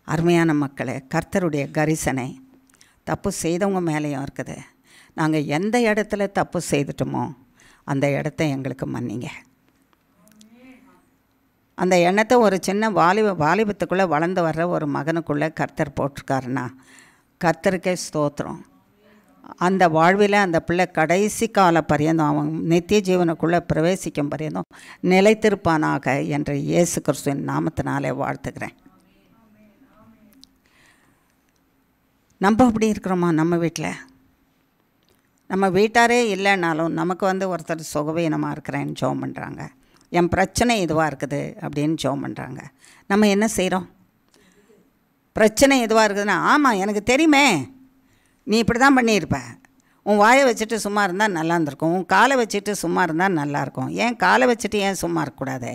அருமையான மக்களே, கர்த்தருடைய கரிசனை தப்பு செய்தவங்க மேலேயும் இருக்குது. நாங்கள் எந்த இடத்துல தப்பு செய்துட்டோமோ அந்த இடத்த எங்களுக்கு மன்னிங்க. அந்த எண்ணத்தை ஒரு சின்ன வாலிபத்துக்குள்ளே வளர்ந்து வர்ற ஒரு மகனுக்குள்ளே கர்த்தர் போட்டிருக்காருன்னா கர்த்தருக்கே ஸ்தோத்திரம். அந்த வாழ்வில் அந்த பிள்ளை கடைசி கால பரியந்தம் அவன் நித்திய ஜீவனுக்குள்ளே பிரவேசிக்கும் பரியந்தம் நிலைத்திருப்பானாக என்று இயேசு கிறிஸ்துவின் நாமத்தினாலே வாழ்த்துக்கிறேன். நம்ம அப்படி இருக்கிறோமா? நம்ம வீட்டாரே இல்லைன்னாலும் நமக்கு ஒருத்தர் சுகவீனமாக இருக்கிறேன்னு ஜெபம் பண்ணுறாங்க, என் பிரச்சனை இதுவாக இருக்குது அப்படின்னு ஜெபம் பண்ணுறாங்க. நம்ம என்ன செய்கிறோம்? பிரச்சனை எதுவாக இருக்குதுன்னா, ஆமாம் எனக்கு தெரியுமே, நீ இப்படி தான் பண்ணியிருப்ப, உன் வாயை வச்சுட்டு சும்மா இருந்தால் நல்லா இருந்திருக்கும், உன் காலை வச்சுட்டு சும்மா இருந்தால் நல்லாயிருக்கும், ஏன் காலை வச்சுட்டு ஏன் சும்மா இருக்கக்கூடாது,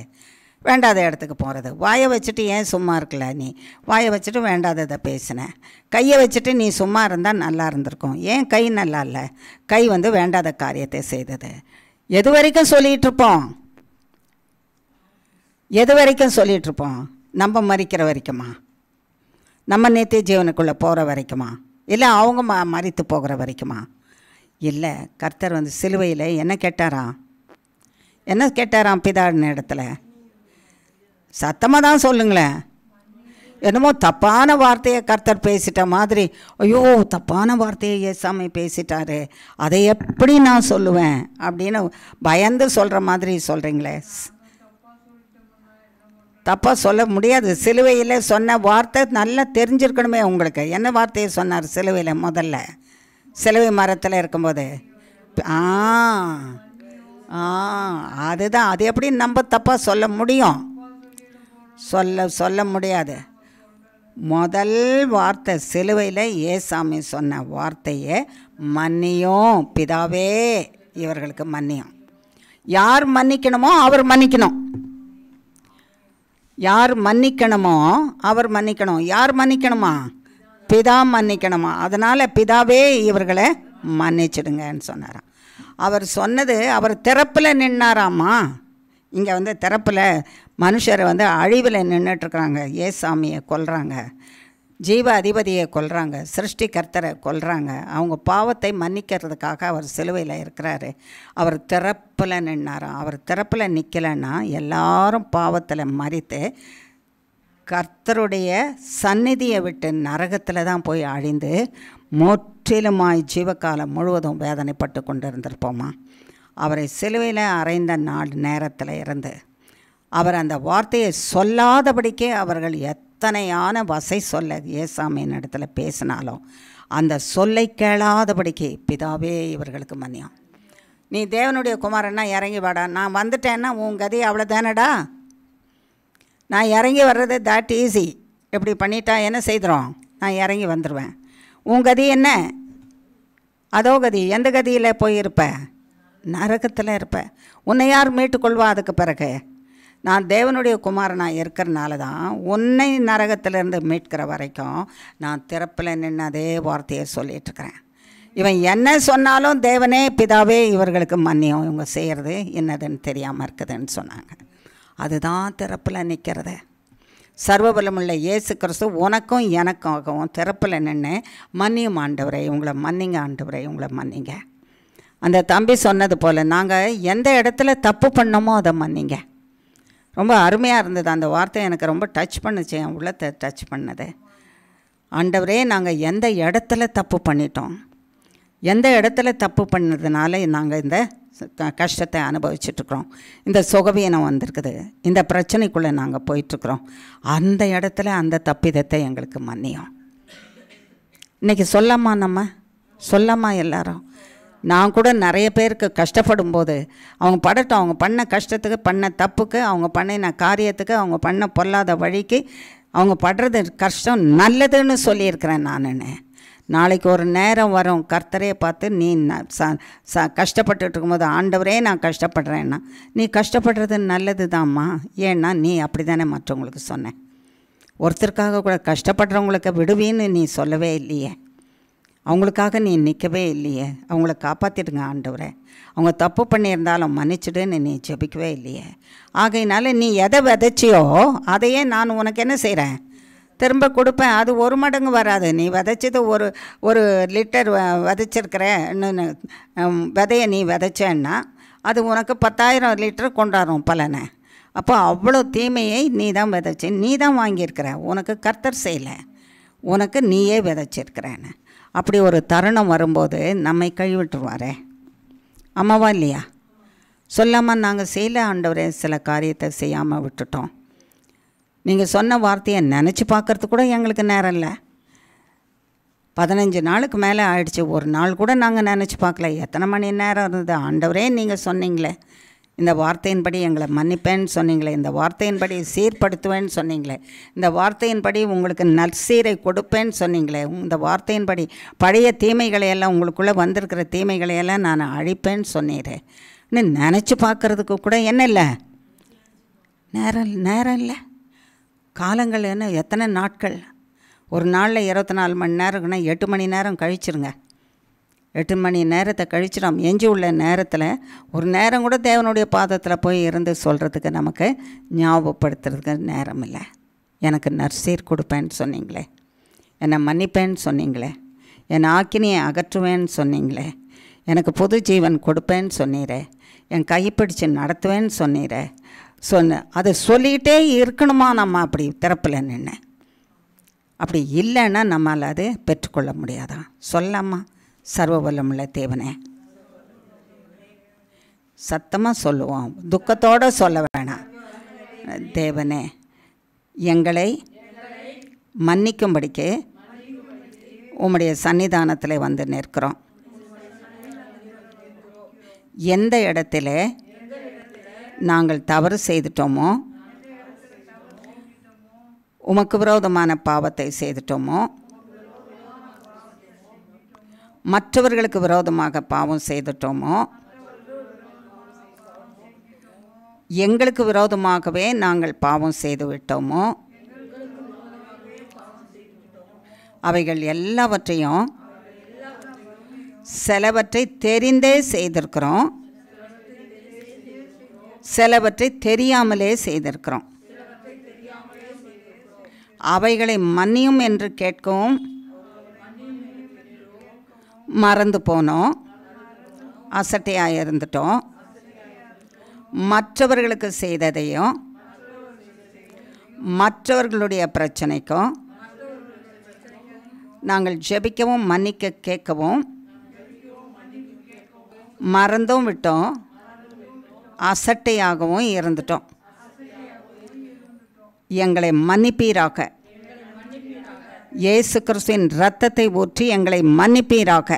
வேண்டாத இடத்துக்கு போகிறது, வாயை வச்சுட்டு ஏன் சும்மா இருக்கல, நீ வாயை வச்சுட்டு வேண்டாததை பேசினேன், கையை வச்சுட்டு நீ சும்மா இருந்தால் நல்லா இருந்திருக்கும், ஏன் கை நல்லா இல்லை, கை வேண்டாத காரியத்தை செய்தது. எது வரைக்கும் சொல்லிகிட்ருப்போம்? நம்ம மறிக்கிற வரைக்குமா? நம்ம நித்திய ஜீவனுக்குள்ளே போகிற வரைக்குமா? இல்லை அவங்க மறித்து போகிற வரைக்குமா? இல்லை. கர்த்தர் சிலுவையில் என்ன கேட்டாரா? என்ன கேட்டாராம் பிதாவின் இடத்துல? சத்தமாக தான் சொல்லுங்களேன். என்னமோ தப்பான வார்த்தையை கர்த்தர் பேசிட்ட மாதிரி, ஐயோ தப்பான வார்த்தையை ஏசாமி பேசிட்டாரு, அதை எப்படி நான் சொல்லுவேன் அப்படின்னு பயந்து சொல்கிற மாதிரி சொல்கிறீங்களே. தப்பாக சொல்ல முடியாது. சிலுவையில் சொன்ன வார்த்தை நல்லா தெரிஞ்சிருக்கணுமே உங்களுக்கு. என்ன வார்த்தையை சொன்னார் சிலுவையில்? முதல்ல சிலுவை மரத்தில் இருக்கும்போது அதுதான். அது எப்படி நம்ம தப்பாக சொல்ல முடியும்? சொல்ல முடியாது. முதல் வார்த்தை சிலுவையில் ஏசாமி சொன்ன வார்த்தையே மன்னியும் பிதாவே இவர்களுக்கு மன்னியும். யார் மன்னிக்கணுமோ அவர் மன்னிக்கணும். யார் மன்னிக்கணுமோ அவர் மன்னிக்கணும். யார் மன்னிக்கணுமா? பிதா மன்னிக்கணுமா? அதனால் பிதாவே இவர்களை மன்னிச்சிடுங்கன்னு சொன்னாராம். அவர் சொன்னது, அவர் திறப்பில் நின்னாராமா. இங்கே வந்து திறப்பில் மனுஷரை வந்து அழிவில் நின்றுட்டுருக்குறாங்க. ஏசாமியை கொல்றாங்க, ஜீவ அதிபதியை கொல்றாங்க, சிருஷ்டிகர்த்தரை கொல்றாங்க. அவங்க பாவத்தை மன்னிக்கிறதுக்காக அவர் சிலுவையில் இருக்கிறாரு. அவர் திறப்பில் நின்னாராம். அவர் திறப்பில் நிற்கலைன்னா எல்லாரும் பாவத்தில் மறித்து கர்த்தருடைய சந்நிதியை விட்டு நரகத்தில் தான் போய் அழிந்து முற்றிலுமாய் ஜீவகாலம் முழுவதும் வேதனைப்பட்டு கொண்டு இருந்திருப்போமா. அவரை சிலுவையில் அறைந்த நேரத்தில் இருந்து அவர் அந்த வார்த்தையை சொல்லாதபடிக்கே அவர்கள் எத்தனையான வசை சொல்ல ஏசாமியின் இடத்துல பேசினாலும் அந்த சொல்லை கேளாதபடிக்கு பிதாவே இவர்களுக்கு மன்னியும். நீ தேவனுடைய குமாரன்னா இறங்கி வாடா, நான் வந்துட்டேன்னா உன் கதி அவ்வளோதானடா. நான் இறங்கி வர்றது தட் ஈஸி. இப்படி பண்ணிட்டா என்ன செய்கிறோம்? நான் இறங்கி வந்துடுவேன். உன் கதி என்ன? அதோ கதி. எந்த கதியில் போயிருப்ப? நரகத்தில் இருப்ப. உன்னை யார் மீட்டுக்கொள்வா? அதுக்கு பிறகு நான் தேவனுடைய குமாரனாக இருக்கிறனால தான் உன்னை நரகத்திலேருந்து மீட்கிற வரைக்கும் நான் திறப்பில் நின்று அதே வார்த்தையை சொல்லிகிட்ருக்கிறேன். இவன் என்ன சொன்னாலும் தேவனே பிதாவே இவர்களுக்கு மன்னியும், இவங்க செய்கிறது என்னதுன்னு தெரியாமல் இருக்குதுன்னு சொன்னாங்க. அதுதான் திறப்பில் நிற்கிறது. சர்வபலமுள்ள இயேசு கிறிஸ்து உனக்கும் எனக்காகவும் திறப்பில் நின்று மன்னியும் ஆண்டவரே, இவங்களை மன்னிங்க ஆண்டவரே, இவங்களை மன்னிங்க. அந்த தம்பி சொன்னது போல் நாங்கள் எந்த இடத்துல தப்பு பண்ணோமோ அதை மன்னிங்க. ரொம்ப அருமையாக இருந்தது அந்த வார்த்தை. எனக்கு ரொம்ப டச் பண்ணுச்சு, என் உள்ளத்தை டச் பண்ணது. ஆண்டவரே, நாங்கள் எந்த இடத்துல தப்பு பண்ணிட்டோம், எந்த இடத்துல தப்பு பண்ணதுனால நாங்கள் இந்த கஷ்டத்தை அனுபவிச்சிட்ருக்குறோம், இந்த சுகவீனம் வந்திருக்குது, இந்த பிரச்சனைக்குள்ளே நாங்கள் போயிட்டுருக்குறோம், அந்த இடத்துல அந்த தப்பிதத்தை எங்களுக்கு மன்னியும். இன்றைக்கி சொல்லாமா? நம்ம சொல்லாமா எல்லாரும்? நான் கூட நிறைய பேருக்கு கஷ்டப்படும் போது அவங்க படட்டும், அவங்க பண்ண கஷ்டத்துக்கு, பண்ண தப்புக்கு, அவங்க பண்ணின காரியத்துக்கு, அவங்க பண்ண பொல்லாத வழிக்கு அவங்க படுறது கஷ்டம் நல்லதுன்னு சொல்லியிருக்கிறேன் நான். நாளைக்கு ஒரு நேரம் வரும், கர்த்தரே பார்த்து நீ கஷ்டப்பட்டுட்டு இருக்கும்போது ஆண்டவரே நான் கஷ்டப்படுறேன்னா நீ கஷ்டப்படுறது நல்லது தான்மா. ஏன்னா நீ அப்படி தானே மற்றவங்களுக்கு சொன்னேன். ஒருத்தருக்காக கூட கஷ்டப்படுறவங்களுக்கு விடுவின்னு நீ சொல்லவே இல்லையே, அவங்களுக்காக நீ நிற்கவே இல்லையே. அவங்கள காப்பாற்றிடுங்க ஆண்டவரே, அவங்க தப்பு பண்ணியிருந்தாலும் மன்னிச்சிடுன்னு நீ ஜெபிக்கவே இல்லையே. ஆகையினால நீ எதை விதைச்சியோ அதையே நான் உனக்கு என்ன செய்கிறேன்? திரும்ப கொடுப்பேன். அது ஒரு மடங்கு வராது. நீ விதைச்சது ஒரு லிட்டர் விதைச்சிருக்கிற விதையை நீ விதைச்சேன்னா அது உனக்கு 10,000 லிட்டர் கொண்டாடும் பலனை. அப்போ அவ்வளோ தீமையை நீ தான் விதைச்சி, நீ தான் வாங்கியிருக்கிற. உனக்கு கர்த்தர் செய்யலை, உனக்கு நீயே விதைச்சிருக்கிறேன்னு. அப்படி ஒரு தருணம் வரும்போது நம்மை கைவிட்டுருவாரே. ஆமாவா இல்லையா? சொல்லாமல் நாங்கள் செய்யலை ஆண்டவரே, சில காரியத்தை செய்யாமல் விட்டுட்டோம். நீங்கள் சொன்ன வார்த்தையை நினச்சி பார்க்குறது கூட எங்களுக்கு நேரம் இல்லை. 15 நாளுக்கு மேலே ஆயிடுச்சு, ஒரு நாள் கூட நாங்கள் நினச்சி பார்க்கல. எத்தனை மணி நேரம் இருந்தது? ஆண்டவரே, நீங்கள் சொன்னீங்களே இந்த வார்த்தையின்படி எங்களை மன்னிப்பேன்னு சொன்னீங்களே, இந்த வார்த்தையின்படி சீர்படுத்துவேன்னு சொன்னீங்களே, இந்த வார்த்தையின்படி உங்களுக்கு நற்சீரை கொடுப்பேன்னு சொன்னீங்களே, இந்த வார்த்தையின்படி பழைய தீமைகளையெல்லாம், உங்களுக்குள்ளே வந்திருக்கிற தீமைகளையெல்லாம் நான் அழிப்பேன்னு சொன்னீரேன். இன்னும் நினச்சி பார்க்குறதுக்கு கூட என்ன இல்லை? நேரம் இல்லை. காலங்கள் என்ன, எத்தனை நாட்கள்? ஒரு நாளில் 24 மணி நேரம் இருக்குன்னா 8 மணி நேரம் கழிச்சிருங்க. 8 மணி நேரத்தை கழிச்சிடும். எஞ்சி உள்ள நேரத்தில் ஒரு நேரம் கூட தேவனுடைய பாதத்தில் போய் இருந்து சொல்கிறதுக்கு நமக்கு ஞாபகப்படுத்துறதுக்கு நேரம் இல்லை. எனக்கு நற்சீர் கொடுப்பேன்னு சொன்னீங்களே, என்னை மன்னிப்பேன்னு சொன்னீங்களே, என் ஆக்கினியை அகற்றுவேன்னு சொன்னீங்களே, எனக்கு புது ஜீவன் கொடுப்பேன்னு சொன்னீரே, என் கைப்பிடிச்சு நடத்துவேன்னு சொன்னீரே அதை சொல்லிகிட்டே இருக்கணுமா? நம்ம அப்படி திறப்பில் நின்று அப்படி இல்லைன்னா நம்மால் அது பெற்றுக்கொள்ள முடியாதா? சொல்லாமா? சர்வ வல்லமுள்ள தேவனே, சத்தமாக சொல்லுவோம், துக்கத்தோடு சொல்ல வேணாம். தேவனே, எங்களை மன்னிக்கும்படிக்கு உம்முடைய சன்னிதானத்தில் வந்து நிற்கிறோம். எந்த இடத்துல நாங்கள் தவறு செய்துட்டோமோ, உமக்கு விரோதமான பாவத்தை செய்துட்டோமோ, மற்றவர்களுக்கு விரோதமாக பாவம் செய்துட்டோமோ, எங்களுக்கு விரோதமாகவே நாங்கள் பாவம் செய்து விட்டோமோ, அவைகள் எல்லாவற்றையும் சிலவற்றை தெரிந்தே செய்திருக்கிறோம், சிலவற்றை தெரியாமலே செய்திருக்கிறோம். அவைகளை மன்னியும் என்று கேட்கவும் மறந்து போனோம், அசட்டையாக இருந்துட்டோம். மற்றவர்களுக்கு செய்ததையும் மற்றவர்களுடைய பிரச்சனைக்கும் நாங்கள் ஜெபிக்கவும் மன்னிக்க கேட்கவும் மறந்தும் விட்டோம், அசட்டையாகவும் இருந்துட்டோம். எங்களை மன்னிப்பீராக. இயேசு கிறிஸ்துவின் இரத்தத்தை ஊற்றி எங்களை மன்னிப்பீராக.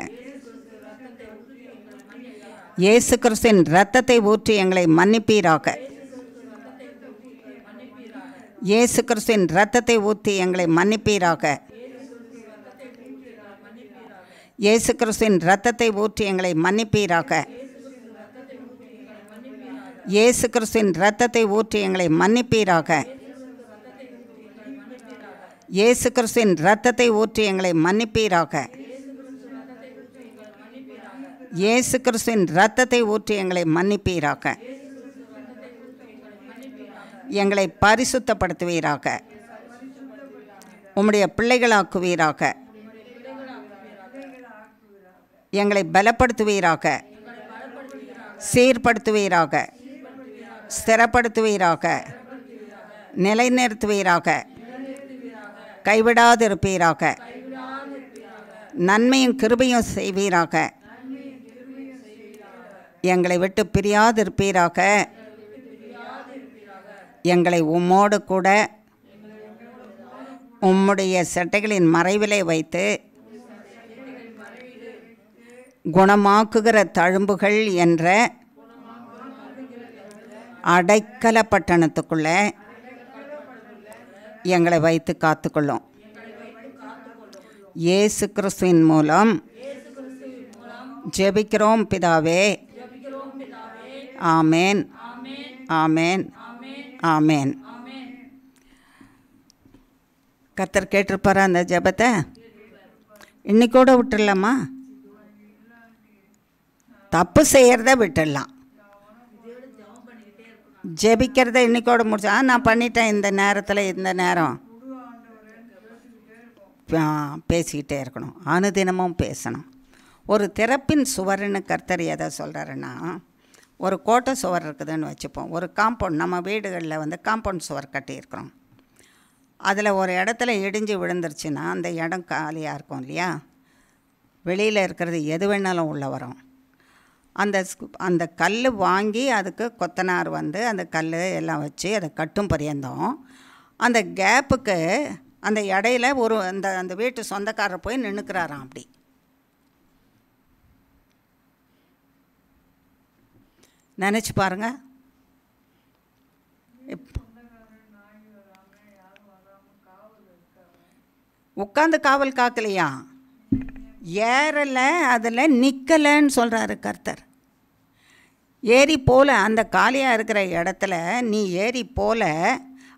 இயேசு கிறிஸ்துவின் இரத்தத்தை ஊற்றி எங்களை மன்னிப்பீராக. இயேசு கிறிஸ்துவின் இரத்தத்தை ஊற்றி எங்களை மன்னிப்பீராக. இயேசு கிறிஸ்துவின் இரத்தத்தை ஊற்றி எங்களை மன்னிப்பீராக. இயேசு கிறிஸ்துவின் இரத்தத்தை ஊற்றி எங்களை மன்னிப்பீராக. இயேசு கிறிஸ்துவின் இரத்தத்தை ஊற்றி எங்களை மன்னிப்பீராக. இயேசு கிறிஸ்துவின் இரத்தத்தை ஊற்றி எங்களை மன்னிப்பீராக. எங்களை பரிசுத்தப்படுத்துவீராக. உம்முடைய பிள்ளைகளாக்குவீராக. எங்களை பலப்படுத்துவீராக, சீர்படுத்துவீராக, ஸ்திரப்படுத்துவீராக, நிலைநிறுத்துவீராக, கைவிடாதிருப்பீராக, நன்மையும் கிருபையும் செய்வீராக. எங்களை விட்டு பிரியாதிருப்பீராக. எங்களை உம்மோடு கூட உம்முடைய செட்டைகளின் மறைவிலே வைத்து குணமாக்குகிற தழும்புகள் என்ற அடைக்கல பட்டணத்துக்குள்ளே எங்களை வைத்து காத்துக்கொள்ளும். இயேசு கிறிஸ்துவின் மூலம் ஜெபிக்கிறோம் பிதாவே. ஆமேன், ஆமேன், ஆமேன். கர்த்தர் கேட்டிருப்பாரா அந்த ஜெபத்தை? இன்னைக்கூட விட்டுடலாமா? தப்பு செய்கிறத விட்டுடலாம், ஜெபிக்கிறத இன்னைக்கோட முடிச்சா. நான் பண்ணிட்டேன், இந்த நேரத்தில் இந்த நேரம் பேசிக்கிட்டே இருக்கணும், அனுதினமும் பேசணும். ஒரு திறப்பின் சுவர்னு கர்த்தர் எதை சொல்கிறாருன்னா, ஒரு கோட்டை சுவர் இருக்குதுன்னு வச்சுப்போம். ஒரு காம்பவுண்ட், நம்ம வீடுகளில் வந்து காம்பவுண்ட் சுவர் கட்டியிருக்கிறோம். அதில் ஒரு இடத்துல இடிஞ்சு விழுந்துருச்சுன்னா அந்த இடம் காலியாக இருக்கும் இல்லையா? வெளியில் இருக்கிறது எது வேணாலும் உள்ளே வரும். அந்த கல் வாங்கி அதுக்கு கொத்தனார் வந்து அந்த கல் எல்லாம் வச்சு அதை கட்டும் பரியந்தோம். அந்த கேப்புக்கு அந்த இடையில ஒரு அந்த வீட்டு சொந்தக்காரர் போய் நின்றுக்கிறாராம். அப்படி நினச்சி பாருங்க. உட்காந்து காவல் காக்கலையா? ஏறலை, அதில் நிற்கலைன்னு சொல்கிறாரு கர்த்தர். ஏறி போல, அந்த காலியாக இருக்கிற இடத்துல நீ ஏறி போல,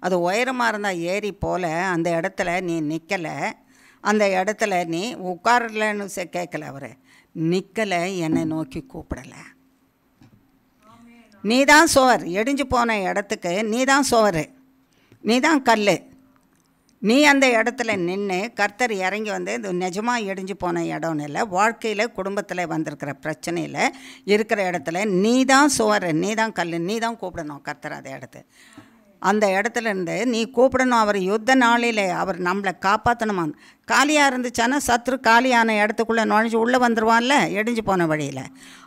அது உயரமாக இருந்தால் ஏறி போல, அந்த இடத்துல நீ நிற்கலை, அந்த இடத்துல நீ உட்காரலன்னு கேட்கல. அவர் நிற்கலை, என்னை நோக்கி கூப்பிடலை. நீ தான் சுவர், இடிஞ்சு போன இடத்துக்கு நீ தான் சுவர், நீ தான் கல். நீ அந்த இடத்துல நின்று கர்த்தர் இறங்கி வந்து இது நிஜமாக இடிஞ்சு போன இடம்னு இல்லை, வாழ்க்கையில் குடும்பத்தில் வந்திருக்கிற பிரச்சனையில் இருக்கிற இடத்துல நீ தான் சுவர், நீ தான் கல், நீ தான் கூப்பிடணும் கர்த்தர். அந்த இடத்துல இருந்து நீ கூப்பிடணும். அவர் யுத்த நாளில் அவர் நம்மளை காப்பாற்றணுமா. காலியாக இருந்துச்சானா சத்ரு காலியான இடத்துக்குள்ளே நுழைஞ்சு உள்ளே வந்துடுவான்ல இடிஞ்சு போன வழியில்.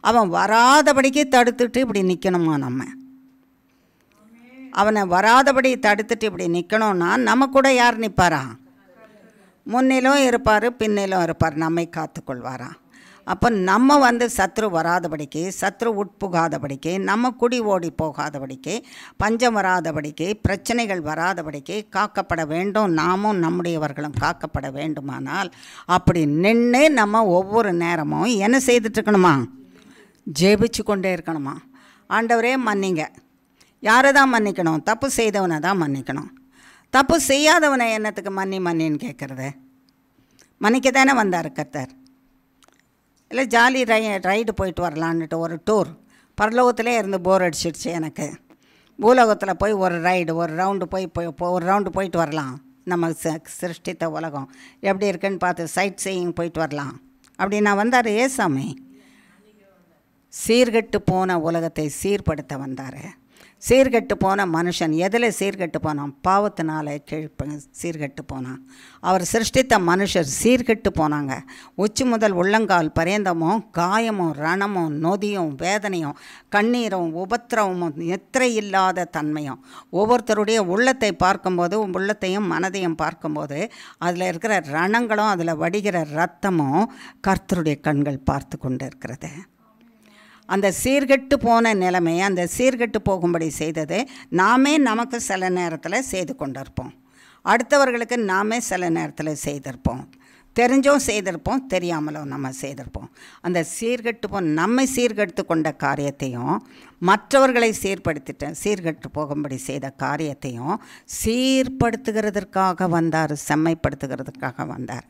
அவன் வராதபடிக்கு தடுத்துட்டு இப்படி நிற்கணுமா. அவனை வராதபடி தடுத்துட்டு இப்படி நிற்கணும்னா நம்ம கூட யார் நிற்பாரா? முன்னிலும் இருப்பார், பின்னிலும் இருப்பார், நம்மை காத்துக்கொள்வாராம். அப்போ நம்ம வந்து சத்ரு வராதபடிக்கு, சத்ரு உட்புகாதபடிக்கு, நம்ம குடி ஓடி போகாதபடிக்கு, பஞ்சம் வராதபடிக்கு, பிரச்சனைகள் வராதபடிக்கு காக்கப்பட வேண்டும். நாமும் நம்முடையவர்களும் காக்கப்பட வேண்டுமானால் அப்படி நின்று நம்ம ஒவ்வொரு நேரமும் என்ன செய்துட்ருக்கணுமா? ஜெபிச்சு கொண்டே இருக்கணுமா. ஆண்டவரே மன்னிங்க. யாரை தான் மன்னிக்கணும்? தப்பு செய்தவனை தான் மன்னிக்கணும். தப்பு செய்யாதவனை என்னத்துக்கு மன்னின்னு கேட்குறது? மன்னிக்க தானே வந்தார் கர்த்தர். இல்லை ஜாலி ரைடு போயிட்டு வரலான்ட்டு ஒரு டூர். பரலோகத்திலே இருந்து போர் அடிச்சிடுச்சு எனக்கு. பூலோகத்தில் போய் ஒரு ரவுண்டு ஒரு ரவுண்டு போயிட்டு வரலாம். நம்ம சிருஷ்டித்த உலகம் எப்படி இருக்குன்னு பார்த்து சைட் சீயிங் போயிட்டு வரலாம் அப்படின்னா வந்தார் ஏசாமி. சீர்கெட்டு போன உலகத்தை சீர்படுத்த வந்தார். சீர்கெட்டு போன மனுஷன் எதில் சீர்கெட்டு போனான்? பாவத்தினால சீர்கெட்டு போனான். அவர் சிருஷ்டித்த மனுஷர் சீர்கெட்டு போனாங்க. உச்சி முதல் உள்ளங்கால் பரியந்தமும் காயமும் ரணமும் நொதியும் வேதனையும் கண்ணீரும் உபத்திரவமும் நித்திரை இல்லாத தன்மையும். ஒவ்வொருத்தருடைய உள்ளத்தை பார்க்கும்போது, உள்ளத்தையும் மனதையும் பார்க்கும்போது அதில் இருக்கிற ரணங்களும் அதில் வடிகிற இரத்தமும் கர்த்தருடைய கண்கள் பார்த்து கொண்டு இருக்கிறது. அந்த சீர்கெட்டு போன நிலைமை, அந்த சீர்கெட்டு போகும்படி செய்தது நாமே நமக்கு சில நேரத்தில் செய்து கொண்டிருப்போம். அடுத்தவர்களுக்கு நாமே சில நேரத்தில் செய்திருப்போம். தெரிஞ்சும் செய்திருப்போம், தெரியாமலும் நம்ம செய்திருப்போம். அந்த சீர்கெட்டு நம்மை சீர்கெடுத்து கொண்ட காரியத்தையும் மற்றவர்களை சீர்கெட்டு போகும்படி செய்த காரியத்தையும் சீர்படுத்துகிறதற்காக வந்தார், செம்மைப்படுத்துகிறதுக்காக வந்தார்.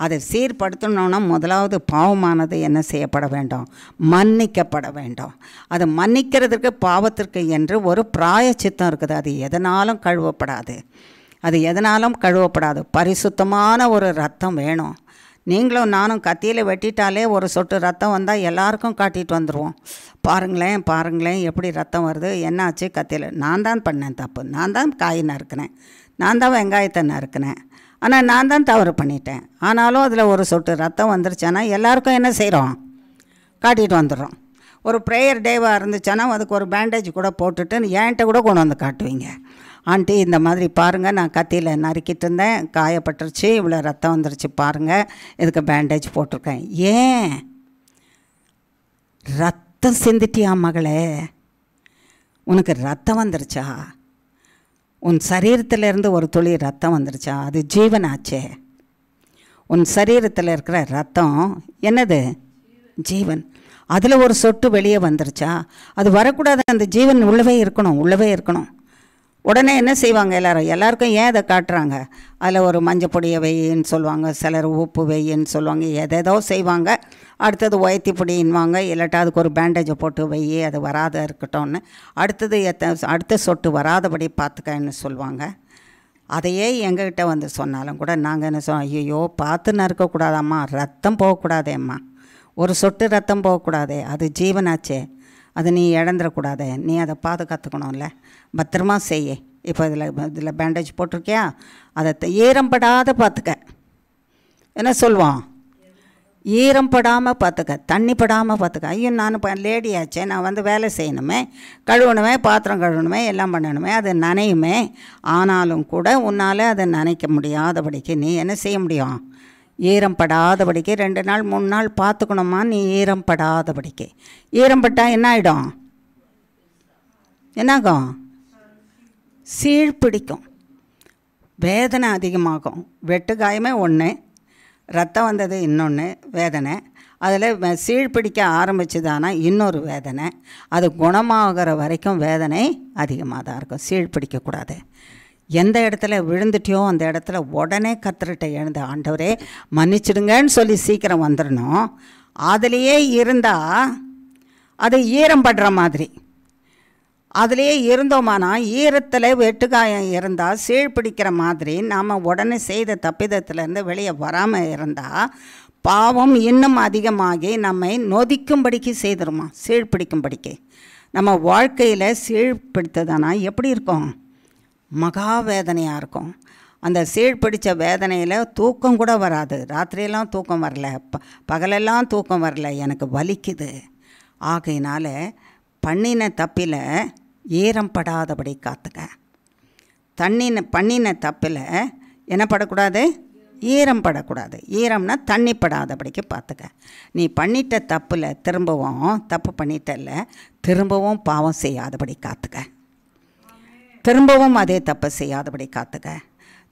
அதை சீர்படுத்தணும்னா முதலாவது பாவமானது என்ன செய்யப்பட வேண்டும்? மன்னிக்கப்பட வேண்டும். அது மன்னிக்கிறதுக்கு பாவத்திற்கு என்று ஒரு பிராயச்சித்தம் இருக்குது. அது எதனாலும் கழுவப்படாது. பரிசுத்தமான ஒரு ரத்தம் வேணும். நீங்களும் நானும் கத்தியில் வெட்டிட்டாலே ஒரு சொட்டு ரத்தம் வந்தால் எல்லாருக்கும் காட்டிட்டு வந்துடுவோம். பாருங்களேன் எப்படி ரத்தம் வருது, என்னாச்சு கத்தியில். நான் தான் பண்ணேன் தப்பு, நான் தான் காய் நறுக்கினேன், நான் தான் வெங்காயத்தை நறுக்கினேன், ஆனால் நான் தான் தவறு பண்ணிட்டேன். ஆனாலும் அதில் ஒரு சொட்டு ரத்தம் வந்துருச்சானா எல்லாருக்கும் என்ன செய்கிறோம்? காட்டிட்டு வந்துடுறோம். ஒரு ப்ரேயர் டேவாக இருந்துச்சானா அதுக்கு ஒரு பேண்டேஜ் கூட போட்டுட்டு என்கிட்ட கூட கொண்டு வந்து காட்டுவீங்க. ஆண்டி இந்த மாதிரி பாருங்கள், நான் கத்தியில் நறுக்கிட்டு இருந்தேன், காயப்பட்டுருச்சு, இவ்வளோ ரத்தம் வந்துருச்சு பாருங்கள், இதுக்கு பேண்டேஜ் போட்டிருக்கேன். ஏன்? ரத்தம் சிந்திட்டியா மகளே? உனக்கு ரத்தம் வந்துருச்சா? உன் சரீரத்திலேருந்து ஒரு துளி ரத்தம் வந்துருச்சா? அது ஜீவனாச்சே. உன் சரீரத்தில் இருக்கிற ரத்தம் என்னது? ஜீவன். அதில் ஒரு சொட்டு வெளியே வந்துருச்சா? அது வரக்கூடாது. அந்த ஜீவன் உள்ளவே இருக்கணும். உடனே என்ன செய்வாங்க எல்லாருக்கும் ஏன் அதை காட்டுறாங்க? அதில் ஒரு மஞ்சள் பொடியை வெயின்னு சொல்லுவாங்க, சிலர் உப்பு வெயின்னு சொல்லுவாங்க, எதேதோ செய்வாங்க. அடுத்தது ஒயத்தி பொடின்வாங்க, இல்லாட்டா அதுக்கு ஒரு பேண்டேஜை போட்டு வெய்யி அது வராத இருக்கட்டும்னு. அடுத்த சொட்டு வராதபடி பார்த்துக்கன்னு சொல்லுவாங்க. அதையே எங்ககிட்ட வந்து சொன்னாலும் கூட நாங்கள் என்ன சொன்னோம்? ஐயோ பார்த்து நறுக்கக்கூடாதாம்மா, ரத்தம் போகக்கூடாதேம்மா, ஒரு சொட்டு ரத்தம் போகக்கூடாதே, அது ஜீவனாச்சே, அது நீ இழந்துடக்கூடாது, நீ அதை பாதுகாத்துக்கணும்ல, பத்திரமா செய்ய. இப்போ இதில் பேண்டேஜ் போட்டிருக்கியா, அதை ஈரம்படாத பார்த்துக்க. என்ன சொல்லுவோம்? ஈரம்படாமல் பார்த்துக்க, தண்ணி படாமல் பார்த்துக்க. ஐயோ நான் இப்போ லேடியாச்சே, நான் வந்து வேலை செய்யணுமே, கழுவணுமே, பாத்திரம் கழுவணுமே, எல்லாம் பண்ணணுமே, அது நனையுமே. ஆனாலும் கூட உன்னால் அதை நனைக்க முடியாதபடிக்கு நீ என்ன செய்ய முடியும்? ஈரம்படாதபடிக்கு 2 நாள் 3 நாள் பார்த்துக்கணுமா? நீ ஈரம்படாதபடிக்கு. ஈரம்பட்டால் என்ன ஆகிடும்? என்னாகும்? சீழ்பிடிக்கும், வேதனை அதிகமாகும். வெட்டு காயமே ஒன்று, ரத்தம் வந்தது இன்னொன்று வேதனை. அதில் சீழ்பிடிக்க ஆரம்பிச்சுதானா இன்னொரு வேதனை. அது குணமாகிற வரைக்கும் வேதனை அதிகமாக தான் இருக்கும். சீழ்பிடிக்கக்கூடாது. எந்த இடத்துல விழுந்துட்டியோ அந்த இடத்துல உடனே கர்த்தர்கிட்ட எழுந்த, ஆண்டவரே மன்னிச்சிடுங்கன்னு சொல்லி சீக்கிரம் வந்துடணும். அதுலேயே இருந்தால் அது ஈரம் படுற மாதிரி. அதிலே இருந்தோமானா ஈரத்தில் வெட்டுக்காயம் இருந்தால் சீழ்பிடிக்கிற மாதிரி நாம் உடனே செய்த தப்பிதத்திலேருந்து வெளியே வராமல் இருந்தால் பாவம் இன்னும் அதிகமாகி நம்மை நொதிக்கும்படிக்கு செய்திருமா, சீழ்பிடிக்கும்படிக்கு. நம்ம வாழ்க்கையில் சீழ்பிடித்ததானா எப்படி இருக்கும்? மகா வேதனையாக இருக்கும். அந்த சீழ்பிடித்த வேதனையில் தூக்கம் கூட வராது. ராத்திரியெல்லாம் தூக்கம் வரல, பகலெல்லாம் தூக்கம் வரல, எனக்கு வலிக்குது. ஆகையினால பண்ணின தப்பில் ஈரம் படாதபடி காத்துக்க. பண்ணின தப்பில் என்ன படக்கூடாது? ஈரம் படக்கூடாது. ஈரம்னா தண்ணி படாதபடிக்கு பார்த்துக்க. நீ பண்ணிட்ட தப்பில் திரும்பவும் தப்பு பண்ணிட்டல, திரும்பவும் பாவம் செய்யாதபடி காத்துக்க. திரும்பவும் அதே தப்பு செய்யாதபடி காத்துக்க.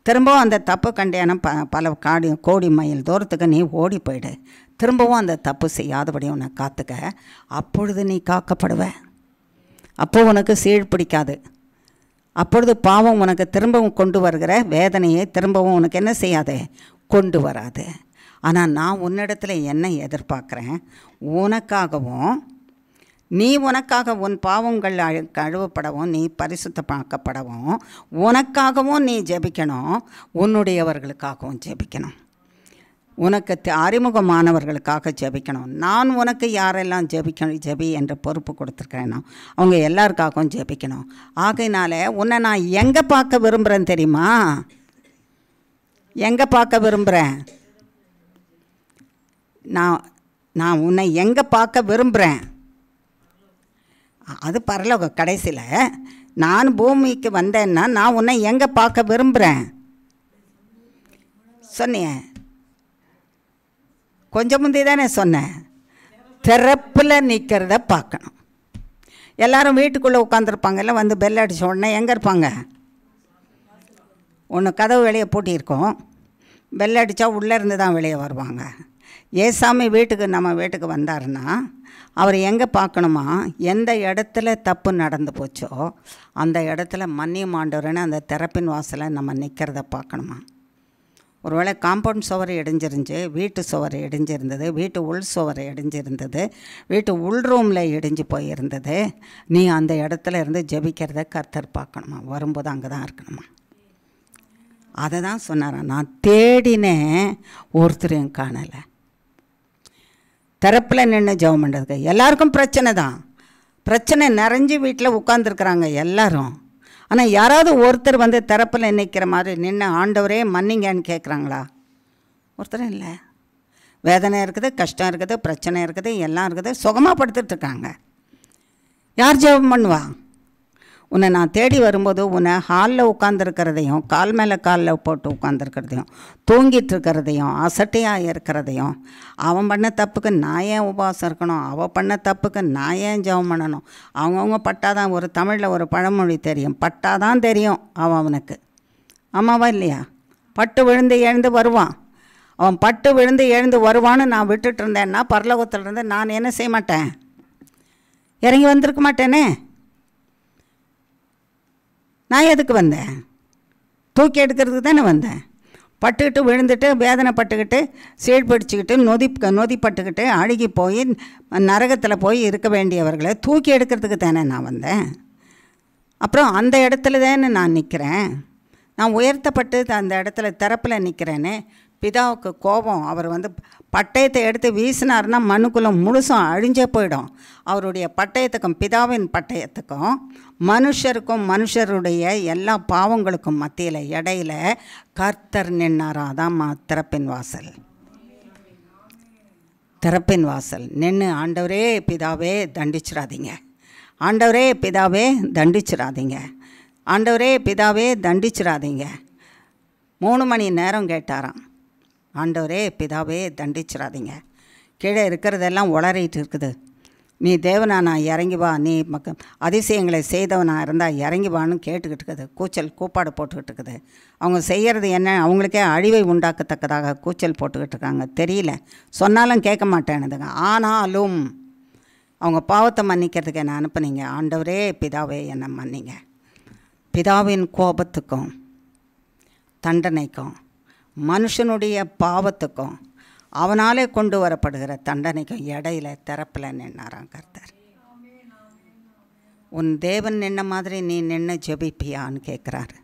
திரும்பவும் அந்த தப்பு கண்டியான பல கோடி மைல் தூரத்துக்கு நீ ஓடி போயிடு. திரும்பவும் அந்த தப்பு செய்யாதபடி உன்னை காத்துக்க. அப்பொழுது நீ காக்கப்படுவ. அப்போ உனக்கு சீழ்பிடிக்காது. அப்பொழுது பாவம் உனக்கு திரும்பவும் கொண்டு வருகிற வேதனையை திரும்பவும் உனக்கு என்ன செய்யாது? கொண்டு வராது. ஆனால் நான் உன்னிடத்தில் என்ன எதிர்பார்க்குறேன்? உனக்காகவும் உனக்காக உன் பாவங்கள் கழுவப்படவும் நீ பரிசுத்தமாக்கப்படவும் உனக்காகவும் நீ ஜெபிக்கணும், உன்னுடையவர்களுக்காகவும் ஜெபிக்கணும். உனக்கு அறிமுகமானவர்களுக்காக ஜெபிக்கணும். நான் உனக்கு யாரெல்லாம் ஜெபி என்ற பொறுப்பு கொடுத்துருக்கேனோ அவங்க எல்லாருக்காகவும் ஜெபிக்கணும். ஆகையினால உன்னை நான் எங்கே பார்க்க விரும்புகிறேன் தெரியுமா? எங்கே பார்க்க விரும்புகிறேன்? நான் உன்னை எங்கே பார்க்க விரும்புகிறேன்? அது பரலோக கடைசியில். நான் பூமிக்கு வந்தேன்னா நான் உன்னை எங்கே பார்க்க விரும்புகிறேன் சொன்னேன். கொஞ்சம் முந்தி தானே சொன்னேன். திறப்பில் நிற்கிறத பார்க்கணும். எல்லோரும் வீட்டுக்குள்ளே உட்காந்துருப்பாங்கல்ல, வந்து பெல் அடித்த உடனே எங்கே இருப்பாங்க? ஒன்று கதவு வெளியே பூட்டியிருக்கோம், பெல் அடித்தா உள்ளே இருந்து தான் வெளியே வருவாங்க. ஏசாமி நம்ம வீட்டுக்கு வந்தாருன்னா அவர் எங்கே பார்க்கணுமா? எந்த இடத்துல தப்பு நடந்து போச்சோ அந்த இடத்துல மன்னியும் ஆண்டவரேன்னு அந்த திறப்பின் வாசலை நம்ம நிற்கிறத பார்க்கணுமா? ஒருவேளை காம்பவுண்ட் சுவர் இடிஞ்சிருந்துச்சு, வீட்டு சுவர் இடிஞ்சிருந்தது, வீட்டு உள் சுவர் இடிஞ்சிருந்தது, வீட்டு உள் ரூமில் இடிஞ்சு போயிருந்தது, நீ அந்த இடத்துல இருந்து ஜெபிக்கிறத கர்த்தர் பார்க்கணுமா? வரும்போது அங்கே தான் இருக்கணுமா? அதை தான் சொன்னார். நான் தேடினேன், ஒருத்தரையும் காணலை. திறப்பில் நின்று ஜெபம் பண்ணுறதுக்கு எல்லாருக்கும் பிரச்சனை தான். பிரச்சனை நிறைஞ்சு வீட்டில் உட்காந்துருக்குறாங்க எல்லாரும். ஆனால் யாராவது ஒருத்தர் வந்து திறப்பில் நிற்கிற மாதிரி நின்று ஆண்டவரே மன்னிங்கன்னு கேட்குறாங்களா? ஒருத்தரும் இல்லை. வேதனை இருக்குது, கஷ்டம் இருக்குது, பிரச்சனை இருக்குது, எல்லாம் இருக்குது, சுகமாக படுத்துட்ருக்காங்க. யார் ஜெபம் பண்ணுவா? உன்னை நான் தேடி வரும்போது உன்னை ஹாலில் உட்காந்துருக்கிறதையும் கால் மேலே காலில் போட்டு உட்காந்துருக்கிறதையும் தூங்கிட்டு இருக்கிறதையும் அசட்டையாக இருக்கிறதையும், அவன் பண்ண தப்புக்கு நான் ஏன் உபவாசம் இருக்கணும், அவள் பண்ண தப்புக்கு நான் ஏன் ஜெபம் பண்ணணும்? அவங்கவுங்க பட்டாதான். ஒரு தமிழில் ஒரு பழமொழி தெரியும், பட்டாதான் தெரியும் அவனுக்கு. ஆமாவா இல்லையா? பட்டு விழுந்து எழுந்து வருவான். அவன் பட்டு விழுந்து எழுந்து வருவான்னு நான் விட்டுட்டு இருந்தேன்னா பரலோகத்திலிருந்து நான் என்ன செய்ய மாட்டேன்? இறங்கி வந்திருக்க மாட்டேனே. நான் எதுக்கு வந்தேன்? தூக்கி எடுக்கிறதுக்கு தானே வந்தேன். பட்டுக்கிட்டு விழுந்துட்டு வேதனை பட்டுக்கிட்டு சீழ்பிடிச்சிக்கிட்டு நொதிப்பட்டுக்கிட்டு அழுகி போய் நரகத்தில் போய் இருக்க வேண்டியவர்களை தூக்கி எடுக்கிறதுக்கு தானே நான் வந்தேன். அப்புறம் அந்த இடத்துல தானே நான் நிற்கிறேன். நான் உயர்த்தப்பட்டு அந்த இடத்துல திறப்பில் நிற்கிறேன்னு பிதாவுக்கு கோபம். அவர் வந்து பட்டயத்தை எடுத்து வீசினார்னா மனுக்குலம் முழுசும் அழிஞ்சே போயிடும். அவருடைய பட்டயத்துக்கும் பிதாவின் பட்டயத்துக்கும் மனுஷருடைய எல்லா பாவங்களுக்கும் மத்தியில் இடையில கர்த்தர் நின்னாராம். அதான் திறப்பின் வாசல். திறப்பின் வாசல் நின்று ஆண்டவரே பிதாவே தண்டிச்சிடாதீங்க, ஆண்டவரே பிதாவே தண்டிச்சிடாதீங்க, ஆண்டவரே பிதாவே தண்டிச்சிடாதீங்க. 3 மணி நேரம் கேட்டாராம். ஆண்டவரே பிதாவே தண்டிச்சிடாதீங்க, கீழே இருக்கிறதெல்லாம் உளறிட்டு இருக்குது, நீ தேவனா நான் இறங்கி வா, நீ அதிசயங்களை செய்தவனாக இருந்தால் இறங்கி வான்னு கேட்டுக்கிட்டு இருக்குது. கூப்பாடு போட்டுக்கிட்டு இருக்குது. அவங்க செய்கிறது என்ன? அவங்களுக்கே அழிவை உண்டாக்கத்தக்கதாக கூச்சல் போட்டுக்கிட்டு இருக்காங்க. தெரியல, சொன்னாலும் கேட்க மாட்டேனுதுங்க. ஆனாலும் அவங்க பாவத்தை மன்னிக்கிறதுக்கு என்ன அனுப்புனீங்க. ஆண்டவரே பிதாவே என்னை மன்னிங்க. பிதாவின் கோபத்துக்கும் தண்டனைக்கும் மனுஷனுடைய பாவத்துக்கும் அவனாலே கொண்டு வரப்படுகிற தண்டனைக்கும் இடையில திறப்பில் நின்னாராம் கர்த்தர். உன் தேவன் நின்ன மாதிரி நீ நின்று ஜெபிப்பியான்னு கேட்குறாரு.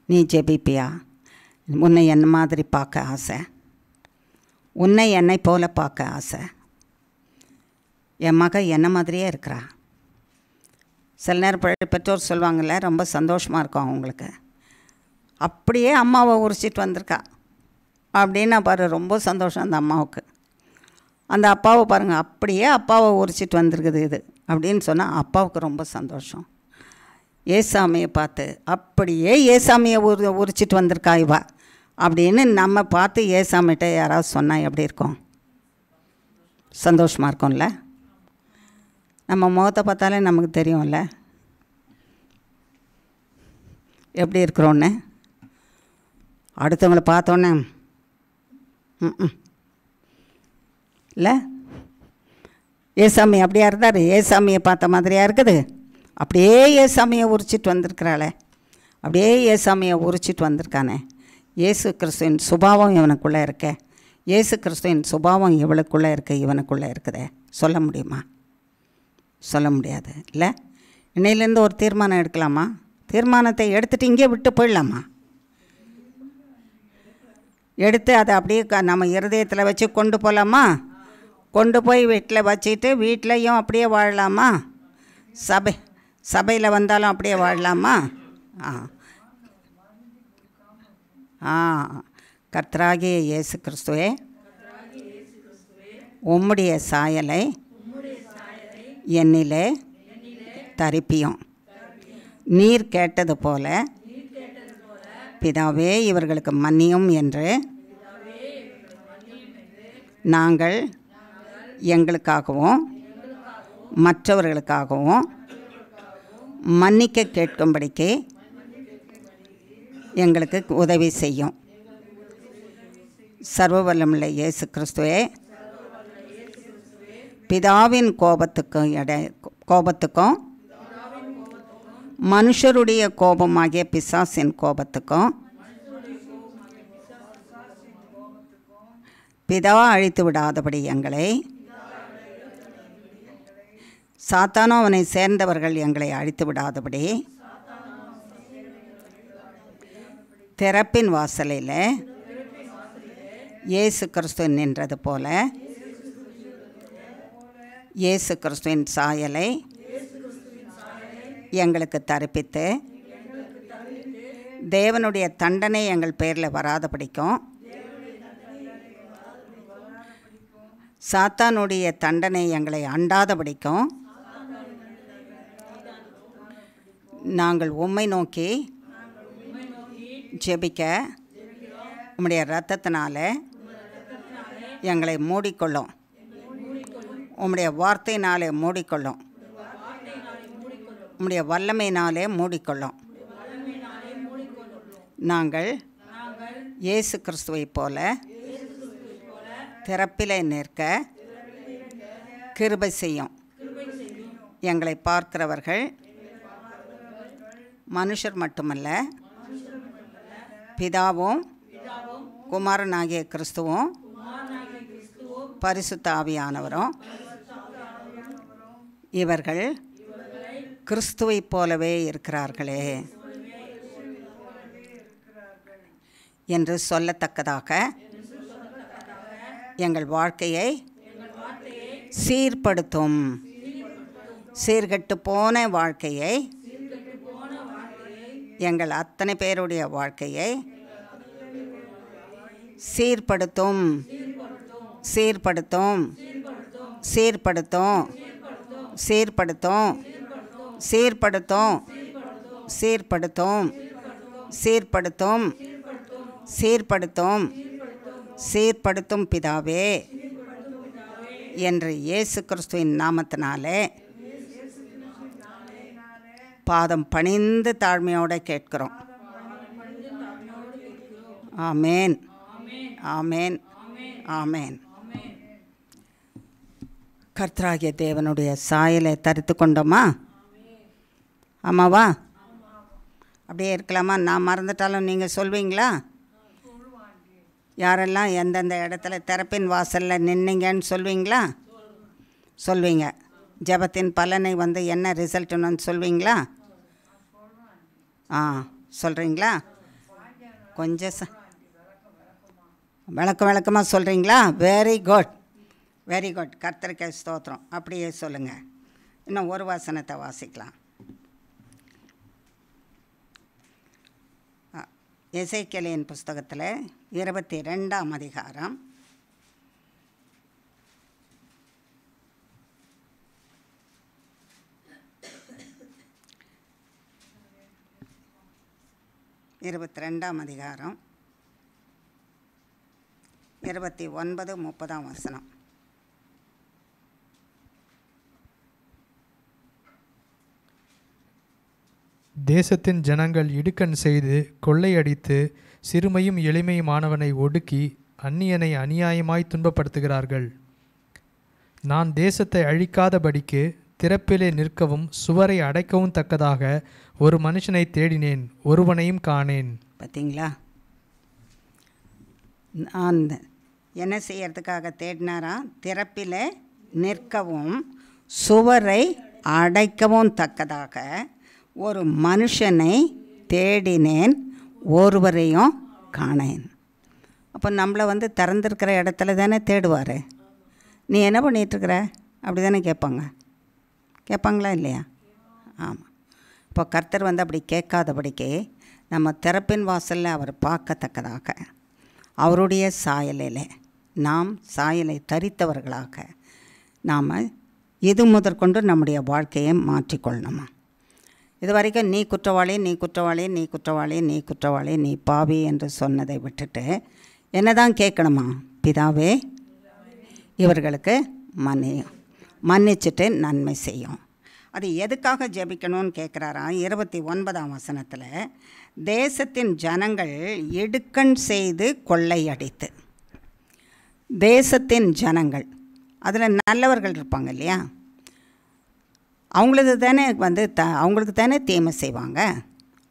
நீ ஜெபிப்பியா? உன்னை என்ன மாதிரி பார்க்க ஆசை, உன்னை என்னை போல பார்க்க ஆசை. என் மக என்ன மாதிரியே இருக்கிறா. சில நேரம் பெற்றோர் சொல்லுவாங்கள்ல, ரொம்ப சந்தோஷமாக இருக்கும் அவங்களுக்கு. அப்படியே அம்மாவை உரிச்சிட்டு வந்திருக்கா அப்படின்னா பாரு, ரொம்ப சந்தோஷம் அந்த அம்மாவுக்கு. அந்த அப்பாவை பாருங்கள், அப்படியே அப்பாவை உரிச்சிட்டு வந்திருக்குது இது அப்படின்னு சொன்னால் அப்பாவுக்கு ரொம்ப சந்தோஷம். ஏசாமியை பார்த்து அப்படியே ஏசாமியை உரிச்சிட்டு வந்திருக்கா இவா அப்படின்னு நம்ம பார்த்து ஏசாமிகிட்ட யாராவது சொன்னால் எப்படி இருக்கும்? சந்தோஷமாக இருக்கும்ல. நம்ம முகத்தை பார்த்தாலே நமக்கு தெரியும்ல எப்படி இருக்கிறோன்னு. அடுத்தவங்களை பார்த்தோன்னே இல்லை, ஏசாமி அப்படியா இருந்தார், ஏசாமியை பார்த்த மாதிரியா இருக்குது. அப்படியே ஏசாமியை உரிச்சிட்டு வந்திருக்கிறாளே, அப்படியே ஏசாமியை உரிச்சிட்டு வந்திருக்கானே. இயேசு கிறிஸ்துவின் சுபாவம் இவனுக்குள்ளே இருக்க, இயேசு கிறிஸ்துவின் சுபாவம் இவளுக்குள்ளே இருக்க, இவனுக்குள்ளே இருக்குதே. சொல்ல முடியுமா? சொல்ல முடியாது இல்லை. இன்னையிலேருந்து ஒரு தீர்மானம் எடுக்கலாமா? தீர்மானத்தை எடுத்துகிட்டு இங்கே விட்டு போயிடலாமா? எடுத்து அதை அப்படியே நம்ம இருதயத்தில் வச்சு கொண்டு போகலாமா? கொண்டு போய் வீட்டில் வச்சுட்டு வீட்லேயும் அப்படியே வாழலாமா? சபையில் வந்தாலும் அப்படியே வாழலாமா? கர்த்தராகிய இயேசு கிறிஸ்துவே, உம்முடைய சாயலை என்னிலே தரிப்பியும். நீர் கேட்டது போல பிதாவே இவர்களுக்கு மன்னியும் என்று நாங்கள் எங்களுக்காகவும் மற்றவர்களுக்காகவும் மன்னிக்க கேட்கும்படிக்கு எங்களுக்கு உதவி செய்யும். சர்வவல்லமுள்ள இயேசு கிறிஸ்துவே, பிதாவின் கோபத்துக்கும் மனுஷருடைய கோபமாகிய பிசாசின் கோபத்துக்கும் பிதா அழித்து விடாதபடி எங்களை, சாத்தானோ அவனை சேர்ந்தவர்கள் எங்களை அழித்து விடாதபடி திறப்பின் வாசலில் இயேசு கிறிஸ்து நின்றது போல இயேசு கிறிஸ்துவின் சாயலை எங்களுக்கு தரிப்பித்து தேவனுடைய தண்டனை எங்கள் பேரில் வராதபடிக்கும் சாத்தானுடைய தண்டனை எங்களை அண்டாதபடிக்கும் நாங்கள் உம்மை நோக்கி ஜெபிக்க உம்முடைய இரத்தத்தினால எங்களை மூடிக்கொள்ளும், உம்முடைய வார்த்தையினாலே மூடிக்கொள்ளும், உம்முடைய வல்லமையினாலே மூடிக்கொள்ளும். நாங்கள் இயேசு கிறிஸ்துவை போல திறப்பிலே நிற்க கிருபை செய்யும். எங்களை பார்க்கிறவர்கள் மனுஷர் மட்டுமல்ல, பிதாவும் குமாரனாகிய கிறிஸ்துவும் பரிசுத்த ஆவியானவரும் இவர்கள் கிறிஸ்துவைப் போலவே இருக்கிறார்களே என்று சொல்லத்தக்கதாக எங்கள் வாழ்க்கையை சீர்படுத்தும். சீர்கெட்டு போன வாழ்க்கையை, எங்கள் அத்தனை பேருடைய வாழ்க்கையை சீர்படுத்தும், சீர்படுத்தும், சீர்படுத்தும், சீர்படுத்தும், சீர்படுத்தும், சீர்படுத்தும், சீர்படுத்தும், சீர்படுத்தும், சீர்படுத்தும் பிதாவே என்று இயேசு கிறிஸ்துவின் நாமத்தினாலே பாதம் பணிந்து தாழ்மையோடு கேட்கிறோம். ஆமேன், ஆமேன், ஆமேன். கர்த்தராகிய தேவனுடைய சாயலை தரித்து கொண்டோமா? ஆமாவா? அப்படியே இருக்கலாமா? நான் மறந்துட்டாலும் நீங்கள் சொல்வீங்களா? யாரெல்லாம் எந்தெந்த இடத்துல திறப்பின் வாசலில் நின்னீங்கன்னு சொல்வீங்களா? சொல்வீங்க. ஜெபத்தின் பலனை வந்து என்ன ரிசல்ட்டுன்னு சொல்வீங்களா? சொல்கிறீங்களா? கொஞ்சம் விளக்கமாக சொல்கிறீங்களா? Very good, very good. கர்த்தருக்கு ஸ்தோத்திரம். அப்படியே சொல்லுங்கள். இன்னும் ஒரு வசனத்தை வாசிக்கலாம். எசேக்கியேலின் புஸ்தகத்தில் 22ஆம் அதிகாரம் 29 30 வசனம். தேசத்தின் ஜனங்கள் இடுக்கண் செய்து கொள்ளையடித்து சிறுமையும் எளிமையுமானவனை ஒடுக்கி அந்நியனை அநியாயமாய் துன்பப்படுத்துகிறார்கள். நான் தேசத்தை அழிக்காதபடிக்கு திறப்பிலே நிற்கவும் சுவரை அடைக்கவும் தக்கதாக ஒரு மனுஷனை தேடினேன், ஒருவனையும் காணேன். பார்த்தீங்களா? நான் என்ன செய்யறதுக்காக தேடினாரா? திறப்பில் நிற்கவும் சுவரை அடைக்கவும் தக்கதாக ஒரு மனுஷனை தேடினேன், ஒருவரையும் காணேன். அப்போ நம்மளை வந்து திறந்திருக்கிற இடத்துல தானே தேடுவார். நீ என்ன பண்ணிகிட்ருக்கிற அப்படி தானே கேட்பாங்களா இல்லையா? ஆமாம். இப்போ கர்த்தர் வந்து அப்படி கேட்காதபடிக்கு நம்ம திறப்பின் வாசலில் அவர் பார்க்கத்தக்கதாக அவருடைய சாயலில் நாம் சாயலை தரித்தவர்களாக நாம் இது முதற்கொண்டு நம்முடைய வாழ்க்கையை மாற்றிக்கொள்ளணுமா? இது வரைக்கும் நீ குற்றவாளி, நீ குற்றவாளி, நீ குற்றவாளி, நீ குற்றவாளி, நீ பாவி என்று சொன்னதை விட்டுட்டு என்ன தான் கேட்கணுமா? பிதாவே, இவர்களுக்கு மன்னிச்சுட்டு நன்மை செய்யும். அது எதுக்காக ஜெபிக்கணும்னு கேட்குறாரா? 29ஆம் வசனத்தில் தேசத்தின் ஜனங்கள் இடுக்கண் செய்து கொள்ளையடித்து. தேசத்தின் ஜனங்கள் அதில் நல்லவர்கள் இருப்பாங்க இல்லையா? அவங்களுக்கு தானே வந்து அவங்களுக்கு தானே தீமை செய்வாங்க.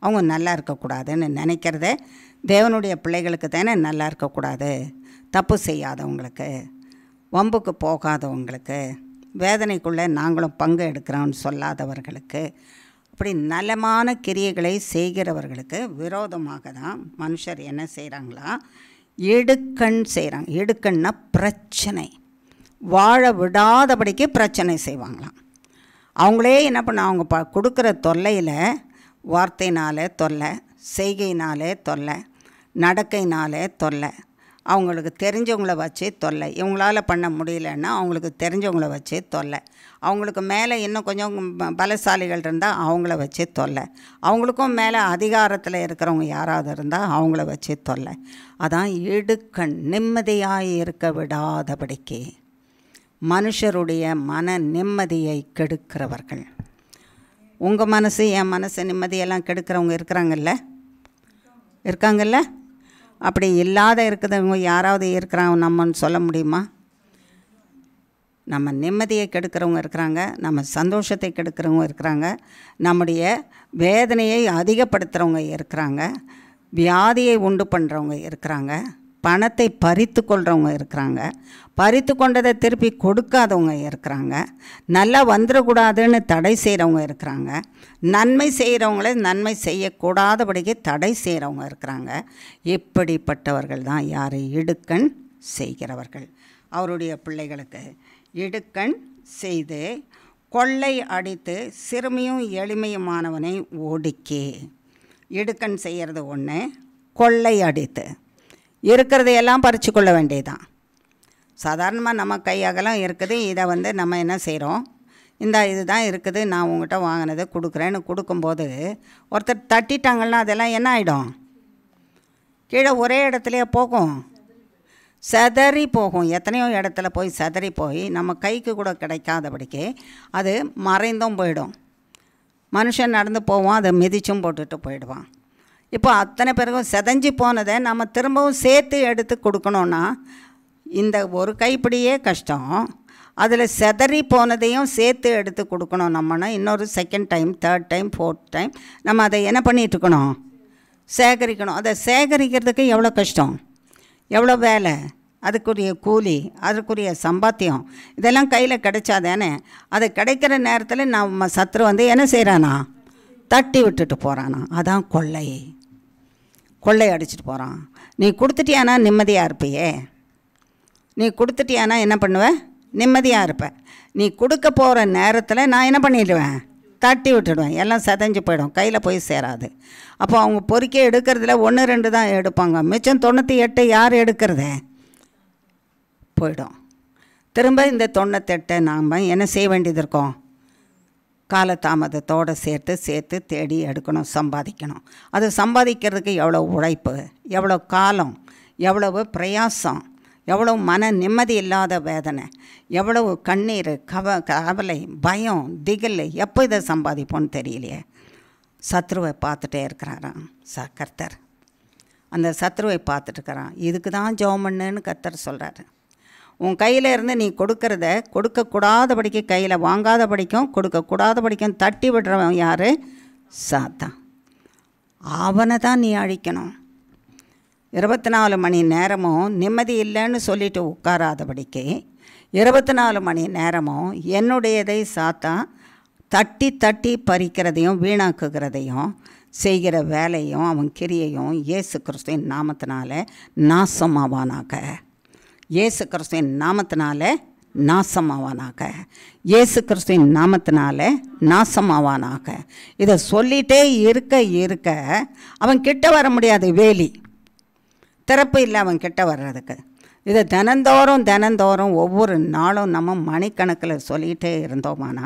அவங்க நல்லா இருக்கக்கூடாதுன்னு நினைக்கிறத தேவனுடைய பிள்ளைகளுக்கு தானே நல்லா இருக்கக்கூடாது. தப்பு செய்யாதவங்களுக்கு, வம்புக்கு போகாதவங்களுக்கு, வேதனைக்குள்ளே நாங்களும் பங்கு எடுக்கிறோம்னு சொல்லாதவர்களுக்கு, அப்படி நலமான கிரியைகளை செய்கிறவர்களுக்கு விரோதமாக தான் மனுஷர் என்ன செய்கிறாங்களா? இடுக்கண் செய்கிறாங்க. இடுக்கண்னா பிரச்சனை, வாழ விடாதபடிக்கு பிரச்சனை செய்வாங்களாம். அவங்களே என்ன பண்ண, அவங்க கொடுக்குற தொல்லையில் வார்த்தையினாலே தொல்லை, செய்கையினாலே தொல்லை, நடக்கையினாலே தொல்லை, அவங்களுக்கு தெரிஞ்சவங்கள வச்சு தொல்லை. இவங்களால் பண்ண முடியலன்னா அவங்களுக்கு தெரிஞ்சவங்கள வச்சு தொல்லை. அவங்களுக்கு மேலே இன்னும் கொஞ்சம் பலசாலிகள் இருந்தால் அவங்கள வச்சு தொல்லை. அவங்களுக்கும் மேலே அதிகாரத்தில் இருக்கிறவங்க யாராவது இருந்தால் அவங்கள வச்சு தொல்லை. அதான் இடுக்கண். நிம்மதியாக இருக்க விடாதபடிக்கு மனுஷருடைய மன நிம்மதியை கெடுக்கிறவர்கள். உங்கள் மனசு, என் மனசு நிம்மதியெல்லாம் கெடுக்கிறவங்க இருக்காங்கல்ல? அப்படி இல்லாத இருக்கிறவங்க யாராவது இருக்கிறாங்க நம்மன்னு சொல்ல முடியுமா? நம்ம நிம்மதியை கெடுக்கிறவங்க இருக்கிறாங்க, நம்ம சந்தோஷத்தை கெடுக்கிறவங்க இருக்கிறாங்க, நம்முடைய வேதனையை அதிகப்படுத்துகிறவங்க இருக்கிறாங்க, வியாதியை உண்டு பண்ணுறவங்க இருக்கிறாங்க, பணத்தை பறித்து கொள்கிறவங்க இருக்கிறாங்க, பறித்து கொண்டதை திருப்பி கொடுக்காதவங்க இருக்கிறாங்க, நல்லா வந்துடக்கூடாதுன்னு தடை செய்கிறவங்க இருக்கிறாங்க, நன்மை செய்கிறவங்கள நன்மை செய்யக்கூடாதபடிக்கு தடை செய்கிறவங்க இருக்கிறாங்க. இப்படிப்பட்டவர்கள் தான் யார்? இடுக்கண் செய்கிறவர்கள். அவருடைய பிள்ளைகளுக்கு இடுக்கண் செய்து கொள்ளை அடித்து சிறுமியும் எளிமையுமானவனை ஒடுக்கி. இடுக்கண் செய்கிறது ஒன்று, கொள்ளை அடித்து இருக்கிறதையெல்லாம் பறித்து கொள்ள வேண்டியதுதான். சாதாரணமாக நம்ம கையகலம் இருக்குது, இதை வந்து நம்ம என்ன செய்கிறோம்? இதுதான் இருக்குது, நான் உங்கள்கிட்ட வாங்கினதை கொடுக்குறேன்னு கொடுக்கும்போது ஒருத்தர் தட்டிட்டாங்கன்னா அதெல்லாம் என்ன ஆகிடும்? கீழே ஒரே இடத்துலையே போகும், செதறி போகும். எத்தனையோ இடத்துல போய் செதறி போய் நம்ம கைக்கு கூட கிடைக்காதபடிக்கு அது மறைந்தும் போயிடும். மனுஷன் நடந்து போவான், அதை மிதிச்சும் போட்டுட்டு போயிடுவான். இப்போ அத்தனை பேருக்கும் செதஞ்சி போனதை நம்ம திரும்பவும் சேர்த்து எடுத்து கொடுக்கணுன்னா இந்த ஒரு கைப்பிடியே கஷ்டம். அதில் செதறி போனதையும் சேர்த்து எடுத்து கொடுக்கணும் நம்மனா இன்னொரு second time, third time, fourth time நம்ம அதை என்ன பண்ணிகிட்ருக்கணும்? சேகரிக்கணும். அதை சேகரிக்கிறதுக்கு எவ்வளோ கஷ்டம், எவ்வளோ வேலை. அதுக்குரிய கூலி, அதுக்குரிய சம்பாத்தியம் இதெல்லாம் கையில் கிடைச்சாதானே. அது கிடைக்கிற நேரத்தில் நம்ம சத்ரு வந்து என்ன செய்கிறானா, தட்டி விட்டுட்டு போகிறானா. அதான் கொள்ளை அடிச்சிட்டு போகிறான். நீ கொடுத்துட்டியானா நிம்மதியாக இருப்பியே. நீ கொடுத்துட்டியானா என்ன பண்ணுவேன், நிம்மதியாக இருப்பேன். நீ கொடுக்க போகிற நேரத்தில் நான் என்ன பண்ணிடுவேன், தட்டி விட்டுடுவேன். எல்லாம் செதஞ்சு போயிடும், கையில் போய் சேராது. அப்போ அவங்க பொறுக்கி எடுக்கிறதுல 1-2 தான் எடுப்பாங்க. மிச்சம் 98 யார் எடுக்கிறதே போயிடும். திரும்ப இந்த 98 நாம் என்ன செய்ய வேண்டியது இருக்கோம், காலதாமதத்தோடு சேர்த்து தேடி எடுக்கணும், சம்பாதிக்கணும். அது சம்பாதிக்கிறதுக்கு எவ்வளோ உழைப்பு, எவ்வளோ காலம், எவ்வளவு பிரயாசம், எவ்வளோ மன நிம்மதி இல்லாத வேதனை, எவ்வளவு கண்ணீர், கவலை, பயம், திகில். எப்போ இதை சம்பாதிப்போன்னு தெரியலையே. சத்ருவை பார்த்துட்டே இருக்கிறாராம் கர்த்தர். அந்த சத்ருவை பார்த்துட்டுருக்கிறான். இதுக்கு தான் ஜெபம் பண்ணுன்னு கர்த்தர் சொல்கிறாரு. உன் கையில் இருந்து நீ கொடுக்கறத கொடுக்கக்கூடாதபடிக்கு, கையில் வாங்காதபடிக்கும் கொடுக்கக்கூடாதபடிக்கும் தட்டி விடுறவன் யார், சாத்தான். அவனை தான் நீ அழிக்கணும். 24 மணி நேரமும் நிம்மதி இல்லைன்னு சொல்லிட்டு உட்காராதபடிக்கு 24 மணி நேரமும் என்னுடையதை சாத்தான் தட்டி பறிக்கிறதையும் வீணாக்குகிறதையும் செய்கிற வேலையும் அவன் கிரியையும் இயேசு கிறிஸ்துவின் நாமத்தினால நாசமாவானாக. இயேசு கிறிஸ்துவின் நாமத்தினால நாசமாவானாக. இயேசு கிறிஸ்துவின் நாமத்தினால நாசமாவானாக. இதை சொல்லிகிட்டே இருக்க அவன் கிட்ட வர முடியாது. வேலி திறப்பு இல்லை அவன் கிட்ட வர்றதுக்கு. இதை தினந்தோறும் ஒவ்வொரு நாளும் நம்ம மணிக்கணக்கில் சொல்லிகிட்டே இருந்தோமானா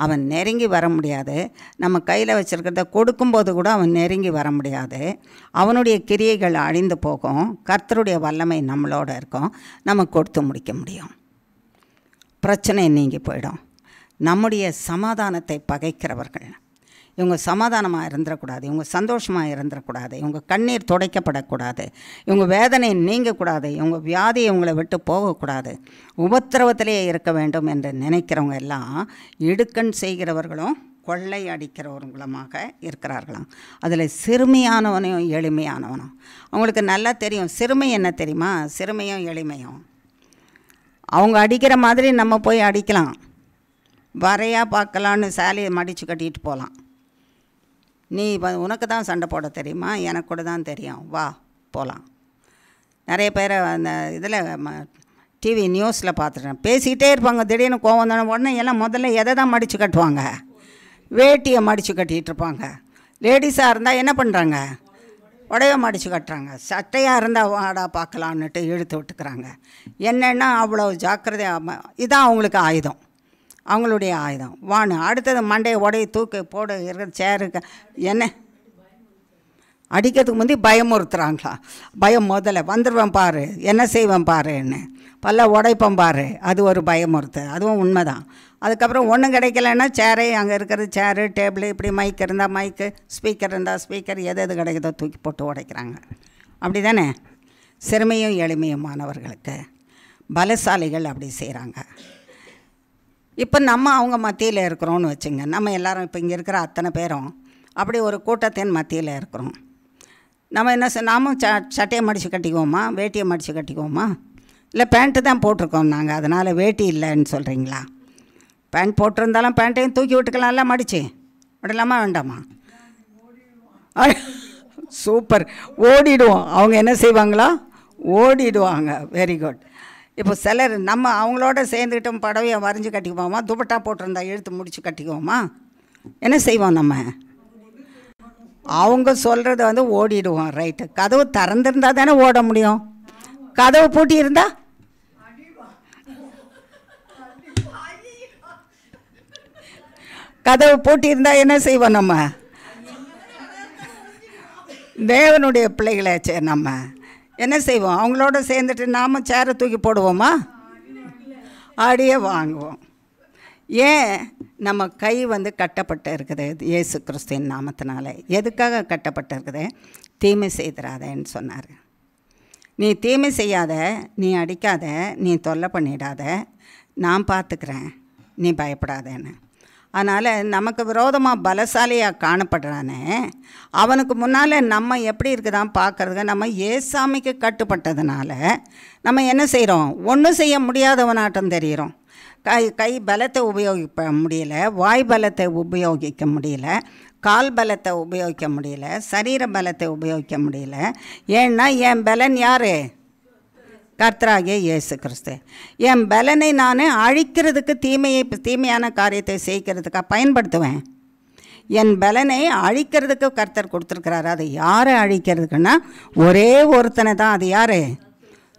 அவன் நெருங்கி வர முடியாது. நம்ம கையில் வச்சுருக்கிறத கொடுக்கும்போது கூட அவன் நெருங்கி வர முடியாது. அவனுடைய கிரியைகள் அழிந்து போகும். கர்த்தருடைய வல்லமை நம்மளோட இருக்கும். நம்ம கொடுத்து முடிக்க முடியும். பிரச்சனை நீங்கி போயிடும். நம்முடைய சமாதானத்தை பகைக்கிறவர்கள், இவங்க சமாதானமாக இருந்துடக்கூடாது, இவங்க சந்தோஷமாக இருந்துடக்கூடாது, இவங்க கண்ணீர் துடைக்கப்படக்கூடாது, இவங்க வேதனை நீங்கக்கூடாது, இவங்க வியாதி இவங்களை விட்டு போகக்கூடாது, உபத்திரவத்திலே இருக்க வேண்டும் என்று நினைக்கிறவங்க எல்லாம் இடுக்கண் செய்கிறவர்களும் கொள்ளை அடிக்கிறவர்களுமாக இருக்கிறார்களாம். அதில் சிறுமையானவனையும் எளிமையானவனும். அவங்களுக்கு நல்லா தெரியும் சிறுமை என்ன தெரியுமா, சிறுமையும் எளிமையும். அவங்க அடிக்கிற மாதிரி நம்ம போய் அடிக்கலாம், வரையாக பார்க்கலான்னு சாலியை மடித்து கட்டிட்டு போகலாம். நீ உனக்கு தான் சண்டை போட தெரியுமா, எனக்கு கூட தான் தெரியும், வா போகலாம். நிறைய பேரை அந்த இதில் டிவி நியூஸில் பார்த்துட்டேன். பேசிக்கிட்டே இருப்பாங்க, திடீர்னு கோவம் தானே உடனே எல்லாம் முதல்ல எதை தான் மடித்து கட்டுவாங்க, வேட்டியை மடித்து கட்டிகிட்டு இருப்பாங்க. லேடிஸாக இருந்தால் என்ன பண்ணுறாங்க, உடைய மடித்து கட்டுறாங்க. சட்டையாக இருந்தால் வாடா பார்க்கலான்னுட்டு இழுத்து விட்டுக்கிறாங்க. என்னென்னா அவ்வளோ ஜாக்கிரதையாக, இதுதான் அவங்களுக்கு ஆயுதம், அவங்களுடைய ஆயுதம். வான்னு அடுத்தது மண்டையை உடைய தூக்கு போடு இருக்கிற சேருக்கு என்ன அடிக்கிறதுக்கு முந்தி பயமுறுத்துறாங்களா. பயம் முதல்ல வந்துடுவேன் பாரு, என்ன செய்வேன் பாருன்னு, பல்ல உடைப்பேன் பாரு, அது ஒரு பயமுறுத்து, அதுவும் உண்மை தான். அதுக்கப்புறம் ஒன்றும் கிடைக்கலன்னா சேரே, அங்கே இருக்கிறது சேரு டேபிள், இப்படி மைக் இருந்தால் மைக்கு, ஸ்பீக்கர் இருந்தால் ஸ்பீக்கர், எது கிடைக்குதோ தூக்கி போட்டு உடைக்கிறாங்க. அப்படி தானே சிறுமையும் எளிமையுமானவர்களுக்கு. பலசாலிகள் அப்படி செய்கிறாங்க. இப்போ நம்ம அவங்க மத்தியில் இருக்கிறோன்னு வச்சுங்க. நம்ம எல்லோரும் இப்போ இங்கே இருக்கிற அத்தனை பேரும் அப்படி ஒரு கூட்டத்தின் மத்தியில் இருக்கிறோம். நம்ம என்ன நாமும் சட்டையை மடித்து கட்டிக்குவோமா, வேட்டியை மடித்து கட்டிக்குவோமா, இல்லை பேண்ட்டு தான் போட்டிருக்கோம் நாங்கள் அதனால் வேட்டி இல்லைன்னு சொல்கிறீங்களா? பேண்ட் போட்டிருந்தாலும் பேண்ட்டையும் தூக்கி விட்டுக்கலாம்ல மடித்து, விடலாமா வேண்டாமா? சூப்பர், ஓடிடுவோம். அவங்க என்ன செய்வாங்களா, ஓடிடுவாங்க. Very good. இப்போ சிலர் நம்ம அவங்களோட சேர்ந்துக்கிட்டோம், படவையை வரைஞ்சி கட்டிக்குவோமா, துப்பட்டா போட்டிருந்தா இழுத்து முடித்து கட்டிக்குவோமா, என்ன செய்வோம் நம்ம? அவங்க சொல்கிறது வந்து ஓடிடுவோம். ரைட்டு, கதவு திறந்துருந்தா தானே ஓட முடியும், கதவு பூட்டி இருந்தா கதவு பூட்டி இருந்தால் என்ன செய்வோம் நம்ம? தேவனுடைய பிள்ளைகளாச்சே நம்ம என்ன செய்வோம்? அவங்களோட சேர்ந்துட்டு நாம் சேரை தூக்கி போடுவோமா? ஆடியே வாங்குவோம். ஏன்? நம்ம கை வந்து கட்டப்பட்டு இருக்குது இயேசு கிறிஸ்துவின் நாமத்தினால. எதுக்காக கட்டப்பட்டு இருக்குது? தீமை செய்திடாதேன்னு சொன்னார். நீ தீமை செய்யாத, நீ அடிக்காத, நீ தொல்லை பண்ணிடாத, நான் பார்த்துக்கிறேன், நீ பயப்படாதேன்னு. அதனால் நமக்கு விரோதமாக பலசாலியாக காணப்படுறானே, அவனுக்கு முன்னால் நம்ம எப்படி இருக்குதான் பார்க்குறதுக்கு நம்ம ஏசாமிக்கு கட்டுப்பட்டதுனால நம்ம என்ன செய்கிறோம்? ஒன்றும் செய்ய முடியாதவனாட்டம் தெரிகிறோம். கை பலத்தை உபயோகிக்க முடியல, வாய் பலத்தை உபயோகிக்க முடியல, கால் பலத்தை உபயோகிக்க முடியல, சரீர பலத்தை உபயோகிக்க முடியல. ஏன்னா என் பலன் யார்? கர்த்தராகிய இயேசு கிறிஸ்து. என் பலனை நான் அழிக்கிறதுக்கு, தீமையான காரியத்தை செய்கிறதுக்காக பயன்படுத்துவேன். என் பலனை அழிக்கிறதுக்கு கர்த்தர் கொடுத்துருக்கிறாரு. அது யாரை அழிக்கிறதுக்குன்னா ஒரே ஒருத்தனை தான். அது யார்?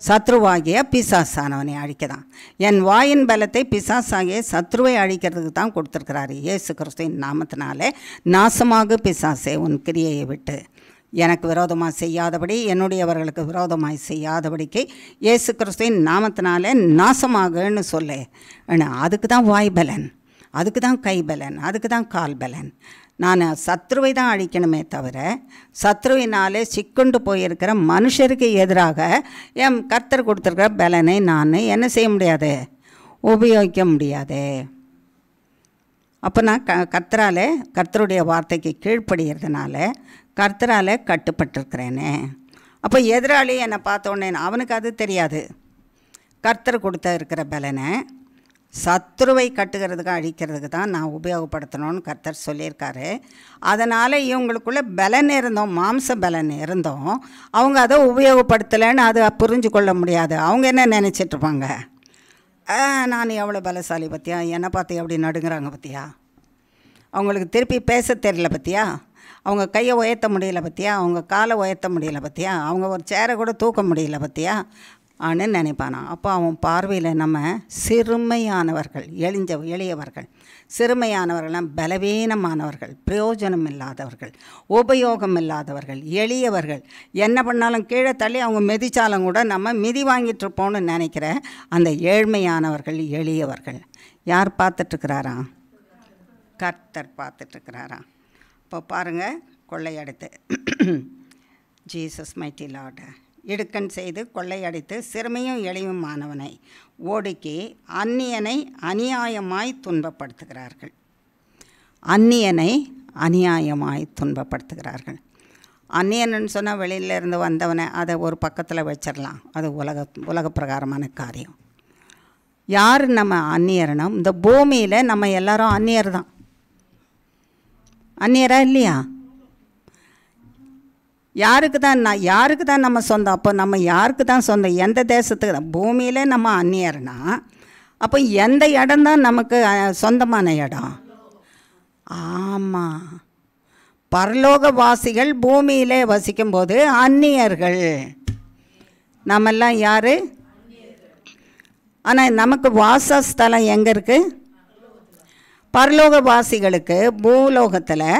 சத்ருவாகிய பிசாசானவனை அழிக்க தான். என் வாயின் பலத்தை பிசாசாகிய சத்ருவை அழிக்கிறதுக்கு தான் கொடுத்துருக்கிறாரு. இயேசு கிறிஸ்துவின் நாமத்தினாலே நாசமாக பிசாசே உன் கிரியையை விட்டு எனக்கு விரோதமாக செய்யாதபடி, என்னுடையவர்களுக்கு விரோதமாய் செய்யாதபடிக்கு இயேசு கிறிஸ்துவின் நாமத்தினாலே நாசமாகன்னு சொல்லு. அதுக்கு தான் வாய் பலன், அதுக்கு தான் கை பலன், அதுக்கு தான் கால் பலன். நான் சத்ருவை தான் அழிக்கணுமே தவிர சத்ருவினாலே சிக்கொண்டு போயிருக்கிற மனுஷருக்கு எதிராக என் கர்த்தர் கொடுத்துருக்கிற பலனை நான் என்ன செய்ய முடியாது? உபயோகிக்க முடியாது. அப்போ நான் கர்த்தருடைய வார்த்தைக்கு கீழ்ப்படுகிறதுனால கர்த்தரால் கட்டுப்பட்டிருக்கிறேனே. அப்போ எதிராளி என்னை பார்த்தோன்னே அவனுக்கு அது தெரியாது. கர்த்தர் கொடுத்த இருக்கிற பலனை சத்ருவை கட்டுகிறதுக்கு அழிக்கிறதுக்கு தான் நான் உபயோகப்படுத்தணும்னு கர்த்தர் சொல்லியிருக்காரு. அதனால் இவங்களுக்குள்ள பலன் இருந்தோம், மாம்ச பலன் இருந்தோம், அவங்க அதை உபயோகப்படுத்தலைன்னு அதை புரிஞ்சு கொள்ள முடியாது. அவங்க என்ன நினச்சிட்ருப்பாங்க? நான் எவ்வளோ பலசாலி பற்றியா, என்னை பார்த்து எப்படி நடுங்கிறாங்க பற்றியா, அவங்களுக்கு திருப்பி பேச தெரியல பற்றியா, அவங்க கையை உயர்த்த முடியல பற்றியா, அவங்க காலை உயர்த்த முடியல பற்றியா, அவங்க ஒரு சேரை கூட தூக்க முடியல பற்றியா ஆன்னு நினைப்பானா. அப்போ அவன் பார்வையில் நம்ம சிறுமையானவர்கள், எளியவர்கள், சிறுமையானவர்கள்லாம் பலவீனமானவர்கள், பிரயோஜனம் இல்லாதவர்கள், உபயோகம் இல்லாதவர்கள், எளியவர்கள், என்ன பண்ணாலும் கீழே தள்ளி அவங்க மிதிச்சாலும் கூட நம்ம மிதி வாங்கிட்டுருப்போம்னு நினைக்கிற அந்த ஏழ்மையானவர்கள், எளியவர்கள் யார் பார்த்துட்ருக்கிறாரா? கர்த்தர் பார்த்துட்ருக்கிறாரா? இப்போ பாருங்கள், கொள்ளையடித்து ஜீசஸ் மைட்டி லார்ட் இடுக்கண் செய்து கொள்ளையடித்து சிறுமையும் எளியுமானவனை ஒடுக்கி அந்நியனை அநியாயமாய் துன்பப்படுத்துகிறார்கள். அந்நியனை அநியாயமாய் துன்பப்படுத்துகிறார்கள். அந்நியன்னு சொன்னால் வெளியிலேருந்து வந்தவனை அதை ஒரு பக்கத்தில் வச்சிடலாம். அது உலக பிரகாரமான காரியம். யார் நம்ம அந்நியர்னா, இந்த பூமியில் நம்ம எல்லாரும் அந்நியர் தான். அந்நியரா இல்லையா? யாருக்கு தான் நம்ம சொந்தம்? அப்போ நம்ம யாருக்கு தான் சொந்தம்? எந்த தேசத்துக்கு தான்? பூமியில் நம்ம அந்நியர்னா அப்போ எந்த இடம்தான் நமக்கு சொந்தமான இடம்? ஆமாம், பரலோகவாசிகள் பூமியிலே வசிக்கும்போது அந்நியர்கள். நம்மெல்லாம் யார்? ஆனால் நமக்கு வாசஸ்தலம் எங்கே இருக்குது? பரலோகவாசிகளுக்கு பூலோகத்தில்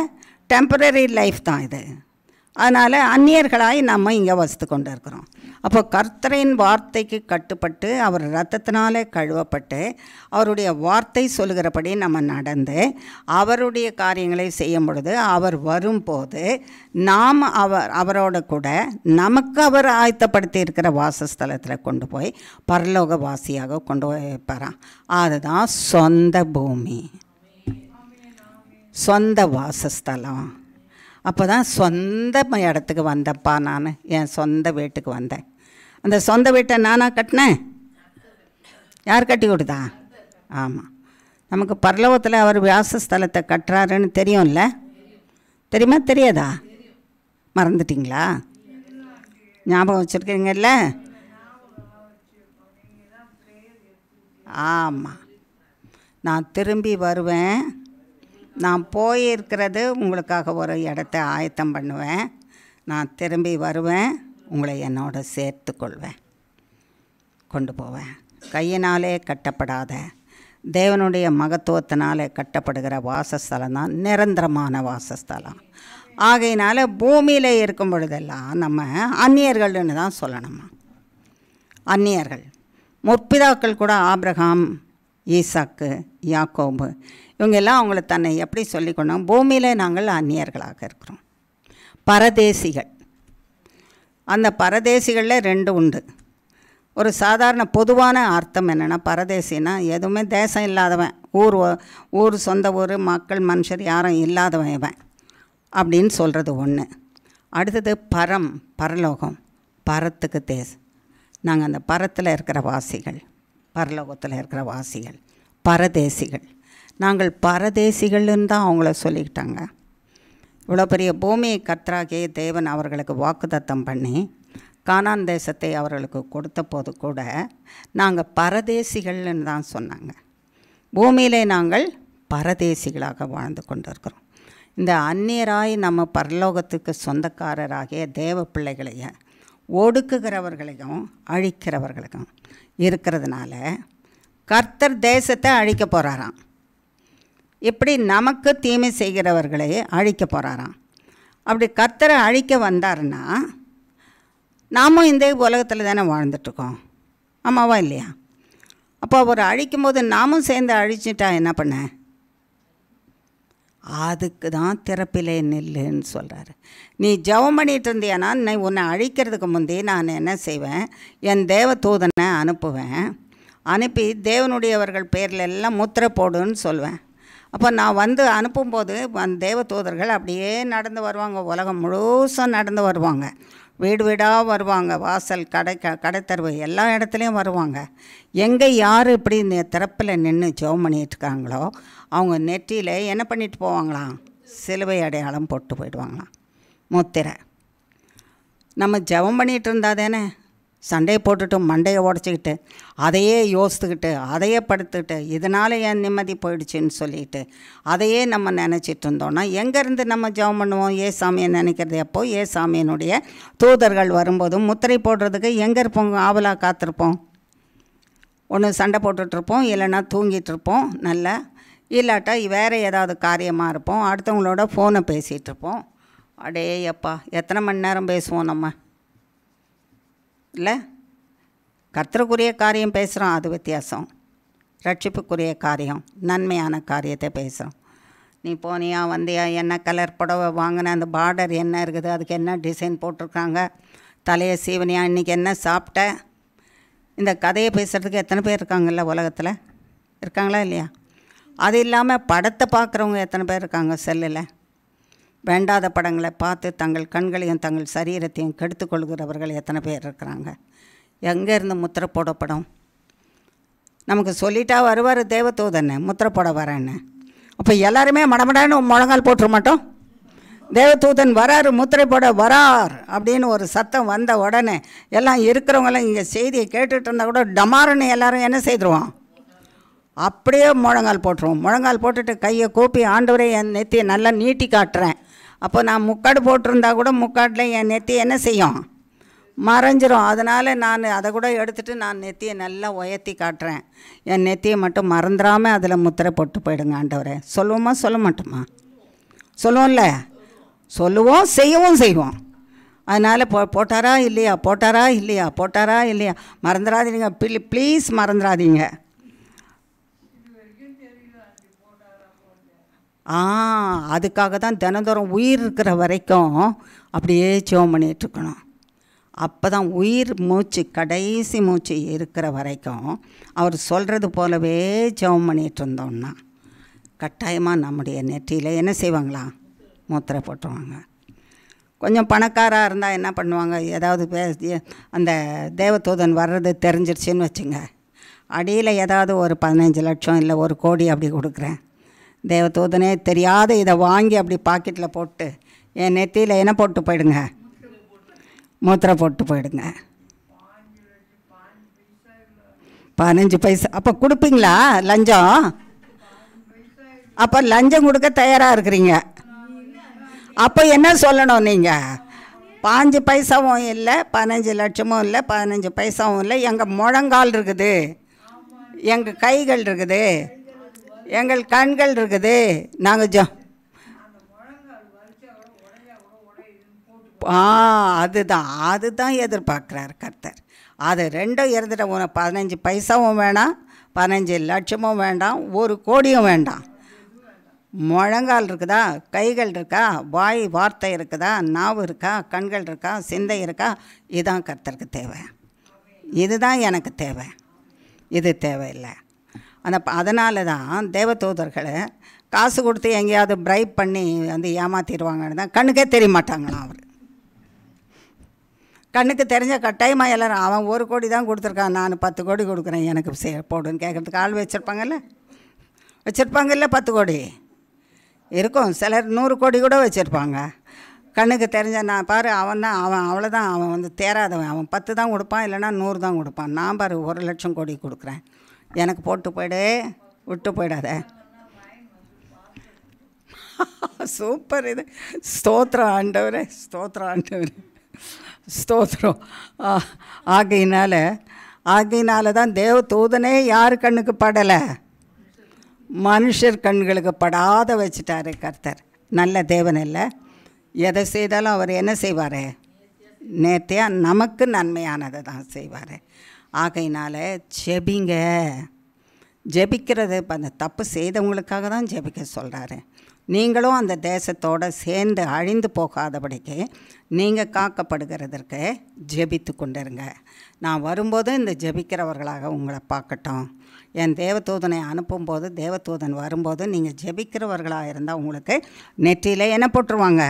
டெம்பரரி லைஃப் தான் இது. அதனால் அந்நியர்களாய் நம்ம இங்கே வசித்து கொண்டு இருக்கிறோம். அப்போ கர்த்தரின் வார்த்தைக்கு கட்டுப்பட்டு அவர் இரத்தத்தினாலே கழுவப்பட்டு அவருடைய வார்த்தை சொல்லுகிறபடி நம்ம நடந்து அவருடைய காரியங்களை செய்யும் பொழுது அவர் வரும்போது நாம் அவரோட கூட நமக்கு அவர் ஆயத்தப்படுத்தி இருக்கிற வாசஸ்தலத்தில் கொண்டு போய் பரலோக வாசியாக கொண்டு போய் வைப்பாராம். அதுதான் சொந்த பூமி, சொந்த வாசஸ்தலம். அப்போ தான் சொந்த இடத்துக்கு வந்தப்பா, நான் என் சொந்த வீட்டுக்கு வந்தேன். அந்த சொந்த வீட்டை நானாக கட்டினேன்? யார் கட்டி கொடுத்தா? ஆமாம், நமக்கு பரலோகத்தில் அவர் வாசஸ்தலத்தை கட்டுறாருன்னு தெரியும்ல? தெரியுமா? தெரியாதா? மறந்துட்டிங்களா? ஞாபகம் வச்சுருக்கீங்கல்ல? ஆமாம், நான் திரும்பி வருவேன். நான் போயிருக்கிறது உங்களுக்காக ஒரு இடத்த ஆயத்தம் பண்ணுவேன். நான் திரும்பி வருவேன், உங்களை என்னோட சேர்த்து கொள்வேன், கொண்டு போவேன். கையினாலே கட்டப்படாத தேவனுடைய மகத்துவத்தினாலே கட்டப்படுகிற வாசஸ்தலம் தான் நிரந்தரமான வாசஸ்தலம். ஆகையினால பூமியில் இருக்கும் பொழுதெல்லாம் நம்ம அந்நியர்கள்னு தான் சொல்லணுமா. அந்நியர்கள் முற்பிதாக்கள் கூட ஆபிரகாம், ஈசாக்கு, யாக்கோபு இவங்கெல்லாம் அவங்கள தன்னை எப்படி சொல்லிக்கொண்டோம்? பூமியில் நாங்கள் அந்நியர்களாக இருக்கிறோம், பரதேசிகள். அந்த பரதேசிகளில் ரெண்டு உண்டு. ஒரு சாதாரண பொதுவான அர்த்தம் என்னென்னா, பரதேசின்னா எதுவுமே தேசம் இல்லாதவன், ஊர் சொந்த ஊர் மக்கள் மனுஷர் யாரும் இல்லாதவன் இவன் அப்படின்னு சொல்கிறது ஒன்று. அடுத்தது பரலோகம், பரத்துக்கு தேசம். நாங்கள் அந்த பரத்தில் இருக்கிற வாசிகள், பரலோகத்தில் இருக்கிற வாசிகள், பரதேசிகள். நாங்கள் பரதேசிகள்னு தான் அவங்கள சொல்லிக்கிட்டாங்க. இவ்வளோ பெரிய பூமியை கர்த்தராகிய தேவன் அவர்களுக்கு வாக்குத்தத்தம் பண்ணி கானான் தேசத்தை அவர்களுக்கு கொடுத்த போது கூட நாங்கள் பரதேசிகள்னு தான் சொன்னாங்க. பூமியிலே நாங்கள் பரதேசிகளாக வாழ்ந்து கொண்டிருக்கிறோம். இந்த அந்நியராய் நம்ம பரலோகத்துக்கு சொந்தக்காரராகிய தேவ பிள்ளைகளைய ஒடுக்குகிறவர்களையும் அழிக்கிறவர்களையும் இருக்கிறதுனால கர்த்தர் தேசத்தை அழிக்க போகிறாராம். இப்படி நமக்கு தீமை செய்கிறவர்களை அழிக்க போகிறாராம். அப்படி கர்த்தரை அழிக்க வந்தாருன்னா நாமும் இந்த உலகத்தில் தானே வாழ்ந்துட்டுருக்கோம், ஆமாவா இல்லையா? அப்போ அவர் அழிக்கும் போது நாமும் சேர்ந்து அழிச்சிட்டா என்ன பண்ண? அதுக்கு தான் திறப்பிலே நில்லுன்னு சொல்கிறாரு. நீ ஜெபம் பண்ணிகிட்டு இருந்தியானா, நீ உன்னை அழிக்கிறதுக்கு முந்தைய நான் என்ன செய்வேன், என் தேவ தூதனை அனுப்புவேன். அனுப்பி தேவனுடையவர்கள் பேரில் எல்லாம் முத்திரை போடுன்னு சொல்வேன். அப்போ நான் வந்து அனுப்பும்போது அந்த தேவ தூதர்கள் அப்படியே நடந்து வருவாங்க, உலகம் முழுசும் நடந்து வருவாங்க, வீடு வீடாக வருவாங்க, வாசல் கடைத்தருவு எல்லா இடத்துலையும் வருவாங்க. எங்கே யார் இப்படி இந்த திறப்பில் நின்று ஜெபம் பண்ணிகிட்ருக்காங்களோ அவங்க நெற்றியில் என்ன பண்ணிட்டு போவாங்களாம், சிலுவை அடையாளம் போட்டு போயிடுவாங்களாம், முத்திரை. நம்ம ஜெபம் பண்ணிகிட்டு இருந்தா தானே சண்டையை போட்டுட்டு மண்டையை உடச்சிக்கிட்டு அதையே யோசித்துக்கிட்டு அதையே படுத்துக்கிட்டு இதனால் என் நிம்மதி போயிடுச்சுன்னு சொல்லிட்டு அதையே நம்ம நினச்சிட்டு இருந்தோன்னா எங்கேருந்து நம்ம ஜெபம் பண்ணுவோம்? சாமியை நினைக்கிறது எப்போ? சாமியினுடைய தூதர்கள் வரும்போதும் முத்திரை போடுறதுக்கு எங்கே இருப்போம்? ஆவலாக காத்திருப்போம். ஒன்று சண்டை போட்டுட்ருப்போம், இல்லைன்னா தூங்கிட்டு இருப்போம் நல்லா, இல்லாட்டா வேறு ஏதாவது காரியமாக இருப்போம், அடுத்தவங்களோட ஃபோனை பேசிகிட்டு இருப்போம். அடே அப்பா, எத்தனை மணி நேரம் பேசுவோம் நம்ம இல்லை? கர்த்தருக்குரிய காரியம் பேசுகிறோம், அது வித்தியாசம். ரட்சிப்புக்குரிய காரியம், நன்மையான காரியத்தை பேசுகிறோம். நீ போனியா வந்தியா, என்ன கலர் புடவை வாங்கின, அந்த பார்டர் என்ன இருக்குது, அதுக்கு என்ன டிசைன் போட்டிருக்காங்க, தலையை சீவனியா, இன்றைக்கி என்ன சாப்பிட்ட, இந்த கதையை பேசுகிறதுக்கு எத்தனை பேர் இருக்காங்கல்ல உலகத்தில்? இருக்காங்களா இல்லையா? அது இல்லாமல் படத்தை பார்க்குறவங்க எத்தனை பேர் இருக்காங்க செல்லில்? வேண்டாத படங்களை பார்த்து தங்கள் கண்களையும் தங்கள் சரீரத்தையும் கெடுத்து கொள்கிறவர்கள் எத்தனை பேர் இருக்கிறாங்க? எங்கேருந்து முத்திரை போடப்படும்? நமக்கு சொல்லிட்டா வருவார் தேவதூதன் முத்திரை போட வரேன்னு. அப்போ எல்லாருமே மடமடான்னு முழங்கால் போட்டுற மாட்டோம்? தேவதூதன் வராரு, முத்திரை போட வரார் அப்படின்னு ஒரு சத்தம் வந்த உடனே எல்லாம் இருக்கிறவங்களாம் இங்கே செய்தியை கேட்டுட்டு இருந்தால் கூட டமாருன்னு எல்லோரும் என்ன செய்துருவோம்? அப்படியே முழங்கால் போட்டுருவோம். முழங்கால் போட்டுட்டு கையை கூப்பி, ஆண்டவரே என் நெத்தியை நல்லா நீட்டி காட்டுறேன். அப்போ நான் முக்காடு போட்டிருந்தா கூட முக்காட்டில் என் நெத்தி என்ன செய்யும்? மறைஞ்சிரும். அதனால் நான் அதை கூட எடுத்துகிட்டு நான் நெத்தியை நல்லா உயர்த்தி காட்டுறேன், என் நெத்தியை மட்டும் மறந்துடாமல் அதில் முத்திரை போட்டு போயிடுங்க ஆண்டவரே. சொல்லுவோமா சொல்ல மாட்டோமா? சொல்லுவோம்ல, சொல்லுவோம், செய்வோம். அதனால் போட்டாரா இல்லையா, போட்டாரா இல்லையா, மறந்துடாதீங்க ப்ளீஸ், மறந்துடாதீங்க. அதுக்காக தான் தினந்தோறும் உயிர் இருக்கிற வரைக்கும் அப்படியே ஜெபம் பண்ணிகிட்ருக்கணும். அப்போ தான் உயிர் மூச்சு, கடைசி மூச்சு இருக்கிற வரைக்கும் அவர் சொல்கிறது போலவே ஜெபம் பண்ணிகிட்டு இருந்தோம்னா கட்டாயமாக நம்முடைய நெற்றியில் என்ன செய்வாங்களா? முத்திரை போட்டுருவாங்க. கொஞ்சம் பணக்காராக இருந்தால் என்ன பண்ணுவாங்க, ஏதாவது அந்த தேவதூதன் வர்றது தெரிஞ்சிருச்சுன்னு வச்சுங்க, அடியில் ஏதாவது ஒரு 15 லட்சம் இல்லை 1 கோடி அப்படி கொடுக்குறேன், தேவதூதனே தெரியாத இதை வாங்கி அப்படி பாக்கெட்டில் போட்டு என் நெத்தியில் என்ன போட்டு போயிடுங்க? முத்திரை போட்டு போயிடுங்க. 15 பைசா. அப்போ கொடுப்பீங்களா லஞ்சம்? அப்போ லஞ்சம் கொடுக்க தயாராக இருக்கிறீங்க. அப்போ என்ன சொல்லணும் நீங்கள்? 5 பைசாவும் இல்லை, 15 லட்சமும் இல்லை, 15 பைசாவும் இல்லை, எங்கள் முழங்கால் இருக்குது, எங்கள் கைகள் இருக்குது, எங்கள் கண்கள் இருக்குது, நாங்கள் அதுதான் எதிர்பார்க்குறாரு கர்த்தர். அது ரெண்டும் இருந்துட்ட, உனக்கு 15 பைசாவும் வேண்டாம், 15 லட்சமும் வேண்டாம், 1 கோடியும் வேண்டாம். முழங்கால் இருக்குதா, கைகள் இருக்கா, வாய் வார்த்தை இருக்குதா, நாவு இருக்கா, கண்கள் இருக்கா, சிந்தை இருக்கா, இதுதான் கர்த்தருக்கு தேவை. இதுதான் எனக்கு தேவை, இது தேவையில்லை. அதனால தான் தேவதூதர்களை காசு கொடுத்து எங்கேயாவது பிரைப் பண்ணி வந்து ஏமாற்றிடுவாங்கன்னு தான் கண்ணுக்கே தெரிய மாட்டாங்களாம். அவர் கண்ணுக்கு தெரிஞ்ச கட்டாயமாக எல்லாரும் அவன் 1 கோடி தான் கொடுத்துருக்கான், நான் 10 கோடி கொடுக்குறேன் எனக்கு போடுன்னு கேட்குறதுக்கு ஆள் வச்சுருப்பாங்கல்ல 10 கோடி இருக்கும். சிலர் 100 கோடி கூட வச்சுருப்பாங்க. கண்ணுக்கு தெரிஞ்ச நான் பாரு அவன் தான் அவன் அவ்வளோதான், அவன் வந்து தேராதவன், அவன் 10 தான் கொடுப்பான், இல்லைனா 100 தான் கொடுப்பான். நான் பாரு 1,00,000 கோடி கொடுக்குறேன், எனக்கு போட்டு போய்டு, விட்டு போயிடாத. சூப்பர். இது ஸ்தோத்திரம் ஆண்டவரே, ஸ்தோத்திரம் ஆண்டவரே, ஸ்தோத்திரம். ஆகையினால தான் தேவ தூதனே யார் கண்ணுக்கு படலை, மனுஷர் கண்களுக்கு படாத வச்சுட்டாரு கர்த்தர். நல்ல தேவன் இல்லை, எதை செய்தாலும் அவர் என்ன செய்வார், நேர்த்தியாக நமக்கு நன்மையானதை தான் செய்வார். ஆகையினால ஜெபிங்க. ஜெபிக்கிறது இப்போ அந்த தப்பு செய்தவங்களுக்காக தான் ஜெபிக்க சொல்கிறாரு. நீங்களும் அந்த தேசத்தோடு சேர்ந்து அழிந்து போகாதபடிக்கு நீங்கள் காக்கப்படுகிறதற்கு ஜெபித்து கொண்டிருங்க. நான் வரும்போது இந்த ஜெபிக்கிறவர்களாக உங்களை பார்க்கட்டும். என் தேவதூதனை அனுப்பும்போது, தேவதூதன் வரும்போது நீங்கள் ஜெபிக்கிறவர்களாக இருந்தால் உங்களுக்கு நெற்றியில் என்ன போட்டுருவாங்க,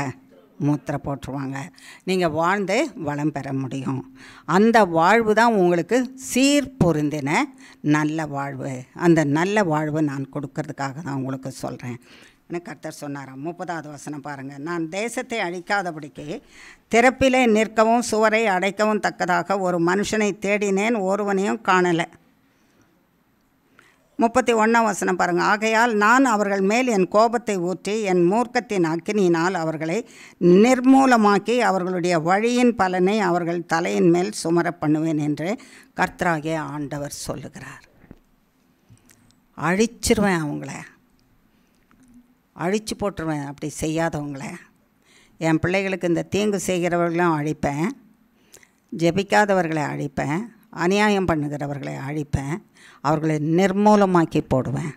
முத்திரை போட்டுருவாங்க. நீங்கள் வாழ்ந்து வளம் பெற முடியும். அந்த வாழ்வு தான் உங்களுக்கு சீர் பொருந்தின நல்ல வாழ்வு. அந்த நல்ல வாழ்வு நான் கொடுக்கறதுக்காக தான் உங்களுக்கு சொல்கிறேன். எனக்கு கர்த்தர் சொன்னாராம். 30வது வசனம் பாருங்கள். நான் தேசத்தை அழிக்காதபடிக்கு திறப்பிலே நிற்கவும் சுவரை அடைக்கவும் தக்கதாக ஒரு மனுஷனை தேடினேன், ஒருவனையும் காணலை. 31ஆம் வசனம் பாருங்கள். ஆகையால் நான் அவர்கள் மேல் என் கோபத்தை ஊற்றி என் மூர்க்கத்தின் அக்கினியினால் அவர்களை நிர்மூலமாக்கி அவர்களுடைய வழியின் பலனை அவர்கள் தலையின் மேல் சுமர பண்ணுவேன் என்று கர்த்தராகிய ஆண்டவர் சொல்லுகிறார். அழிச்சிருவேன், அவங்கள அழிச்சு போட்டுருவேன். அப்படி செய்யாதவங்கள என் பிள்ளைகளுக்கு இந்த தீங்கு செய்கிறவர்களும் அழிப்பேன், ஜெபிக்காதவர்களை அழிப்பேன், அநியாயம் பண்ணுகிறவர்களை அழிப்பேன், அவர்களை நிர்மூலமாக்கி போடுவேன்.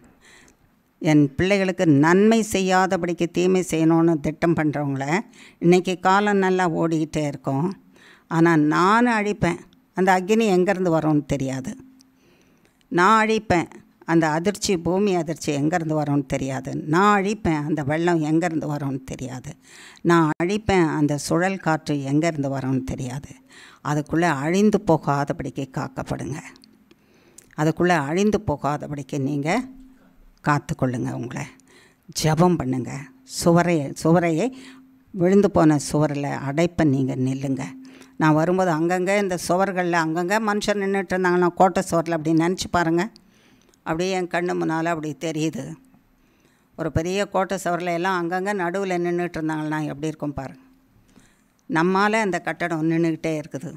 என் பிள்ளைகளுக்கு நன்மை செய்யாதபடிக்கு தீமை செய்யணும்னு திட்டம் பண்ணுறவங்கள இன்றைக்கி காலம் நல்லா ஓடிக்கிட்டே இருக்கும். ஆனால் நான் அழிப்பேன். அந்த அக்னி எங்கேருந்து வரும்னு தெரியாது. நான் அழிப்பேன். அந்த அதிர்ச்சி, பூமி அதிர்ச்சி எங்கேருந்து வரும்னு தெரியாது. நான் அழிப்பேன். அந்த வெள்ளம் எங்கேருந்து வரும்னு தெரியாது. நான் அழிப்பேன். அந்த சுழல் காற்று எங்கேருந்து வரும்னு தெரியாது. அதுக்குள்ளே அழிந்து போகாதபடிக்கு காக்கப்படுங்க. அதுக்குள்ளே அழிந்து போகாதபடிக்கு நீங்கள் காத்துக்கொள்ளுங்க. உங்களை ஜெபம் பண்ணுங்க. சுவரையை விழுந்து போன சுவரில் அடைப்ப நீங்கள் நில்லுங்க. நான் வரும்போது அங்கங்கே இந்த சுவர்களில் அங்கங்கே மனுஷன் நின்றுட்டு இருந்தாங்கன்னா கோட்டை சுவரில் அப்படி நினச்சி பாருங்கள். அப்படியே என் கண்ணு முன்னால் அப்படி தெரியுது. ஒரு பெரிய கோட்டை சுவரில் எல்லாம் அங்கங்கே நடுவில் நின்றுட்டு இருந்தாங்கன்னா எப்படி இருக்கும் பாருங்கள். நம்மால் அந்த கட்டடம் நின்றுக்கிட்டே இருக்குது,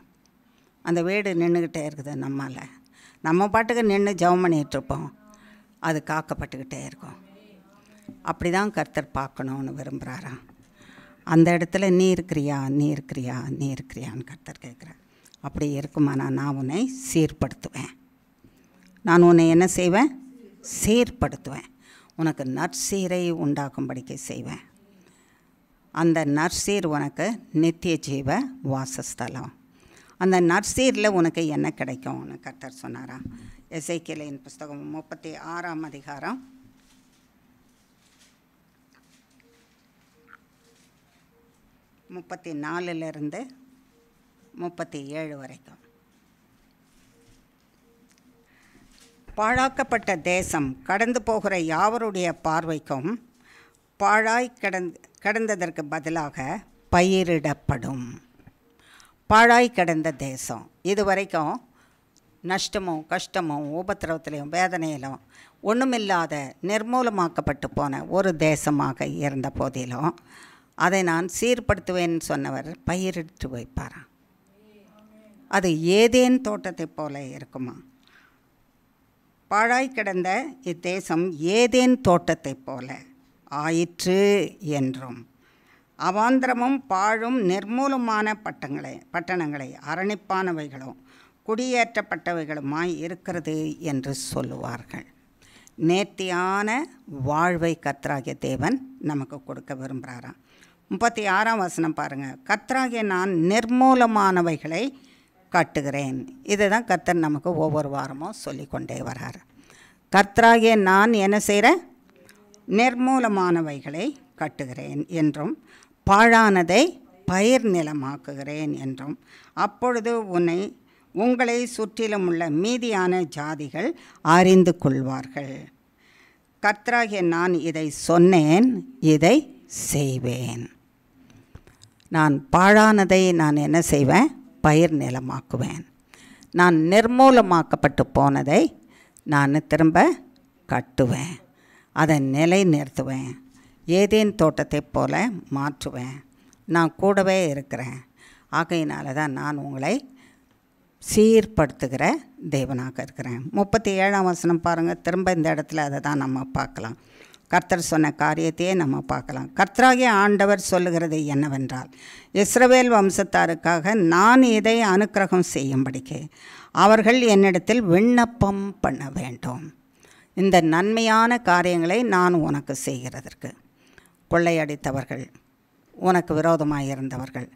அந்த வீடு நின்றுக்கிட்டே இருக்குது. நம்ம பாட்டுக்கு நின்று ஜெபம் பண்ணிகிட்ருப்போம், அது காக்கப்பட்டுக்கிட்டே இருக்கும். அப்படி தான் கர்த்தர் பார்க்கணுன்னு விரும்புகிறாராம். அந்த இடத்துல நீ இருக்கிறியான்னு கர்த்தர் கேட்குறேன். அப்படி இருக்குமானா நான் உன்னை சீர்படுத்துவேன். நான் உன்னை என்ன செய்வேன், சீர்படுத்துவேன். உனக்கு நற்சீரை உண்டாக்கும்படிக்கு செய்வேன். அந்த நற்சீர் உனக்கு நித்திய ஜீவ வாசஸ்தலம். அந்த நற்சீரில் உனக்கு என்ன கிடைக்கும்னு கர்த்தர் சொன்னாரா. எசேக்கியேலின் புஸ்தகம் 36ஆம் அதிகாரம் 34 37 வரைக்கும். பாழாக்கப்பட்ட தேசம் கடந்து போகிற யாவருடைய பார்வைக்கும் பாழாய் கிடந்ததற்கு பதிலாக பயிரிடப்படும். பாழாய் கிடந்த தேசம் இதுவரைக்கும் நஷ்டமும் கஷ்டமும் உபத்திரவத்திலையும் வேதனையிலும் ஒன்றுமில்லாத நிர்மூலமாக்கப்பட்டு போன ஒரு தேசமாக இருந்த போதிலும் அதை நான் சீர்படுத்துவேன்னு சொன்னவர் பயிரிட்டு வைப்பாராம். அது ஏதேன் தோட்டத்தை போல இருக்குமா. பாழாய் கிடந்த இத்தேசம் ஏதேன் தோட்டத்தை போல ஆயிற்று என்றும் அவாந்திரமும் பாழும் நிர்மூலமான பட்டணங்களை அரணிப்பானவைகளும் குடியேற்றப்பட்டவைகளுமாய் இருக்கிறது என்று சொல்லுவார்கள். நேர்த்தியான வாழ்வை கர்த்தராகிய தேவன் நமக்கு கொடுக்க விரும்புகிறாராம். 36ஆம் வசனம் பாருங்கள். கர்த்தராகிய நான் நிர்மூலமானவைகளை கட்டுகிறேன். இதுதான் கர்த்தர் நமக்கு ஒவ்வொரு வாரமும் சொல்லிக்கொண்டே வரார். கர்த்தராகிய நான் என்ன செய்கிறேன்? நிர்மூலமானவைகளை கட்டுகிறேன் என்றும் பாழானதை பயிர் நிலமாக்குகிறேன் என்றும் அப்பொழுது உங்களை சுற்றிலும் உள்ள மீதியான ஜாதிகள் அறிந்து கொள்வார்கள். கர்த்தராகிய நான் இதை சொன்னேன், இதை செய்வேன். நான் பாழானதை நான் என்ன செய்வேன்? பயிர் நிலமாக்குவேன். நான் நிர்மூலமாக்கப்பட்டு போனதை நான் திரும்ப கட்டுவேன், அதை நிலை நிறுத்துவேன், ஏதேன் தோட்டத்தை போல மாற்றுவேன். நான் கூடவே இருக்கிறேன். ஆகையினால தான் நான் உங்களை சீர்படுத்துகிற தேவனாக இருக்கிறேன். 37ஆம் வசனம் பாருங்கள். திரும்ப இந்த இடத்துல அதை தான் நம்ம பார்க்கலாம். கர்த்தர் சொன்ன காரியத்தையே நம்ம பார்க்கலாம். கர்த்தராகிய ஆண்டவர் சொல்லுகிறது என்னவென்றால், இஸ்ரவேல் வம்சத்தாருக்காக நான் இதை அனுக்கிரகம் செய்யும்படிக்கு அவர்கள் என்னிடத்தில் விண்ணப்பம் பண்ண வேண்டும். இந்த நன்மையான காரியங்களை நான் உனக்கு செய்கிறதற்கு கொள்ளையடித்தவர்கள், உனக்கு விரோதமாக இருந்தவர்கள்,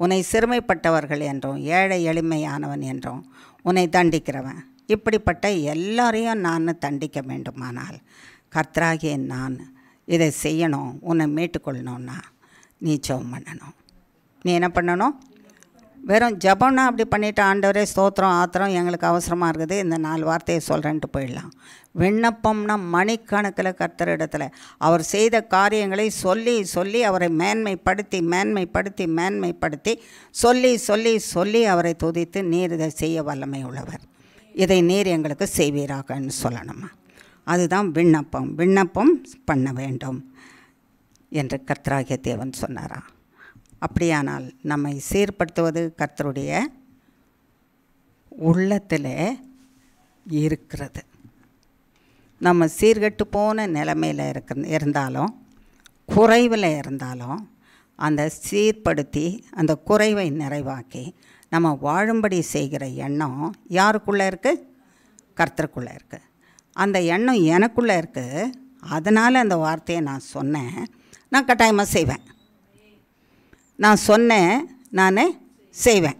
உன்னை சிறுமைப்பட்டவர்கள் என்றும் ஏழை எளிமையானவன் என்றும் உன்னை தண்டிக்கிறவன், இப்படிப்பட்ட எல்லாரையும் நான் தண்டிக்க வேண்டுமானால் கர்த்தராகிய நான் இதை செய்யணும். உன்னை மீட்டுக்கொள்ளணுன்னா நீ ஜெபம் பண்ணணும். நீ என்ன பண்ணணும்? வெறும் ஜெபம்னா அப்படி பண்ணிவிட்டு ஆண்டவரே ஸ்தோத்திரம் ஆத்திரம் எங்களுக்கு அவசரமாக இருக்குது இந்த 4 வார்த்தையை சொல்கிறேன்ட்டு போயிடலாம். விண்ணப்பம்னா மணிக்கணக்கில் கர்த்தரிடத்தில் அவர் செய்த காரியங்களை சொல்லி சொல்லி அவரை மேன்மைப்படுத்தி சொல்லி அவரை துதித்து நீர் இதை செய்ய வல்லமை உள்ளவர், இதை நீர் எங்களுக்கு செய்வீராகன்னு சொல்லணுமா? அதுதான் விண்ணப்பம் பண்ண வேண்டும் என்று கர்த்தராகிய தேவன் சொன்னாரா? அப்படியானால் நம்மை சீர்படுத்துவது கர்த்தருடைய உள்ளத்தில் இருக்கிறது. நம்ம சீர்கெட்டு போன நிலைமையில் இருந்தாலும் குறைவில் இருந்தாலும் அந்த சீர்படுத்தி அந்த குறைவை நிறைவாக்கி நம்ம வாழும்படி செய்கிற எண்ணம் யாருக்குள்ளே இருக்குது? கர்த்தருக்குள்ளே இருக்குது. அந்த எண்ணம் எனக்குள்ளே இருக்குது. அதனால் அந்த வார்த்தையை நான் சொன்னேன், நான் கட்டாயமாக செய்வேன். நான் சொன்னேன், நான் செய்வேன்.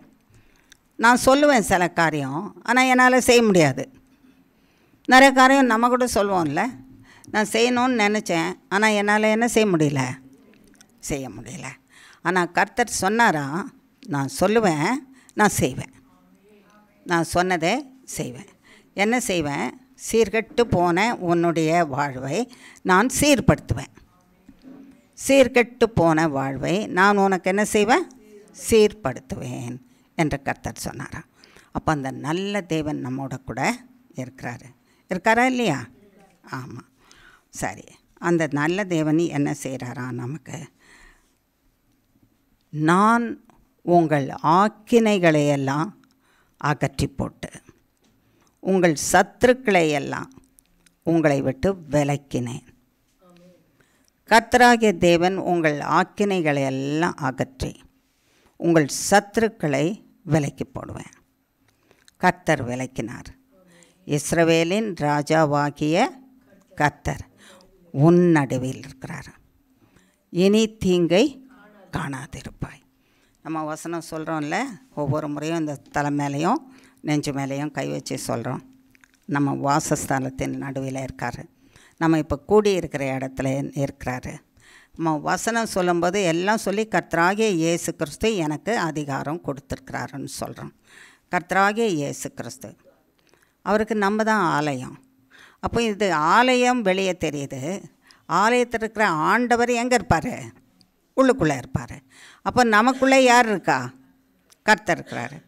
நான் சொல்லுவேன் சில காரியம், ஆனால் என்னால் செய்ய முடியாது. நிறைய காரியம் நம்ம கூட சொல்லுவோம்ல, நான் செய்யணும்னு நினச்சேன், ஆனால் என்னால் என்ன செய்ய முடியல. ஆனால் கர்த்தர் சொன்னாரா, நான் சொல்லுவேன், நான் செய்வேன். நான் சொன்னதை செய்வேன். என்ன செய்வேன்? சீர்கெட்டு போன உன்னுடைய வாழ்வை நான் சீர்படுத்துவேன். சீர்கெட்டு போன வாழ்வை நான் உனக்கு என்ன செய்வேன்? சீர்படுத்துவேன் என்று கர்த்தர் சொன்னாரா? அப்போ அந்த நல்ல தேவன் நம்மோட கூட இருக்காரா இல்லையா? ஆமாம். சரி, அந்த நல்ல தேவன் என்ன செய்கிறாரா நமக்கு? நான் உங்கள் ஆக்கினைகளையெல்லாம் அகற்றி போட்டு உங்கள் சத்துருக்களையெல்லாம் உங்களை விட்டு விலக்கினேன். கர்த்தராகிய தேவன் உங்கள் ஆக்கினைகளை எல்லாம் அகற்றி உங்கள் சத்துருக்களை விலக்கி போடுவேன். கர்த்தர் விலக்கினார். இஸ்ரவேலின் ராஜாவாகிய கர்த்தர் உன் நடுவில் இருக்கிறார். இனி தீங்கை காணாதிருப்பாய். நம்ம வசனம் சொல்கிறோம்ல, ஒவ்வொரு முறையும் இந்த தலை மேலேயும் நெஞ்சு மேலேயும் கை வச்சு சொல்கிறோம். நம்ம வாசஸ்தலத்தின் நடுவில் இருக்கார். நம்ம இப்போ கூடி இருக்கிற இடத்துல இருக்கிறாரு. நம்ம வசனம் சொல்லும்போது எல்லாம் சொல்லி கர்த்தராகிய இயேசு கிறிஸ்து எனக்கு அதிகாரம் கொடுத்துருக்கிறாருன்னு சொல்கிறோம். கர்த்தராகிய இயேசு கிறிஸ்து, அவருக்கு நம்ம தான் ஆலயம். அப்போ இது ஆலயம் வெளியே தெரியுது. ஆலயத்தில் இருக்கிற ஆண்டவர் எங்கே இருப்பார்? உள்ளுக்குள்ளே இருப்பார். அப்போ நமக்குள்ளே யார் இருக்கா? கர்த்தர் இருக்கிறாரு.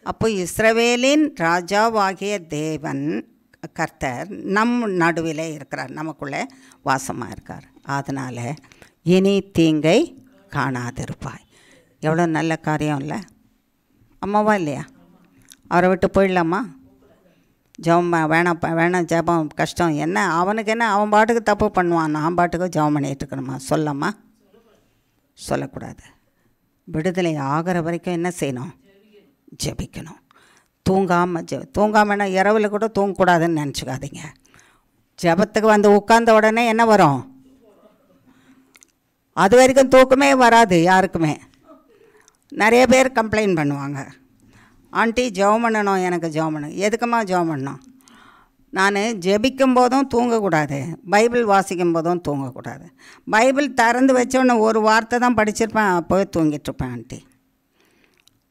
அப்போ இஸ்ரவேலின் ராஜாவாகிய தேவன் கர்த்தர் நம் நடுவில் இருக்கிறார், நமக்குள்ளே வாசமாக இருக்கார். அதனால் இனி தீங்கை காணாதிருப்பாய். எவ்வளோ நல்ல காரியம் இல்லை? அம்மாவா இல்லையா? அவரை விட்டு போயிடலாமா? ஜெபம் வேணாம் ஜெபம் கஷ்டம் என்ன, அவனுக்கு என்ன, அவன் பாட்டுக்கு தப்பு பண்ணுவான், நான் பாட்டுக்கு ஜெபம் பண்ணிகிட்டு இருக்கணுமா? சொல்லம்மா? சொல்லக்கூடாது. விடுதலை ஆகிற வரைக்கும் என்ன செய்யணும்? ஜெபிக்கணும். தூங்காமன்னா இரவில் கூட தூங்கக்கூடாதுன்னு நினச்சிக்காதீங்க. ஜெபத்துக்கு வந்து உட்கார்ந்த உடனே என்ன வரும்? அது வரைக்கும் தூக்கமே வராது யாருக்குமே. நிறைய பேர் கம்ப்ளைண்ட் பண்ணுவாங்க, ஆண்டி ஜெபம் பண்ணணும், எனக்கு ஜெபம் பண்ணணும். எதுக்குமா ஜெபம் பண்ணணும்? நான் ஜெபிக்கும் போதும் தூங்கக்கூடாது, பைபிள் வாசிக்கும் போதும் தூங்கக்கூடாது. பைபிள் திறந்து வச்சோன்னே ஒரு வார்த்தை தான் படிச்சிருப்பேன், அப்போவே தூங்கிட்டுருப்பேன் ஆண்டி.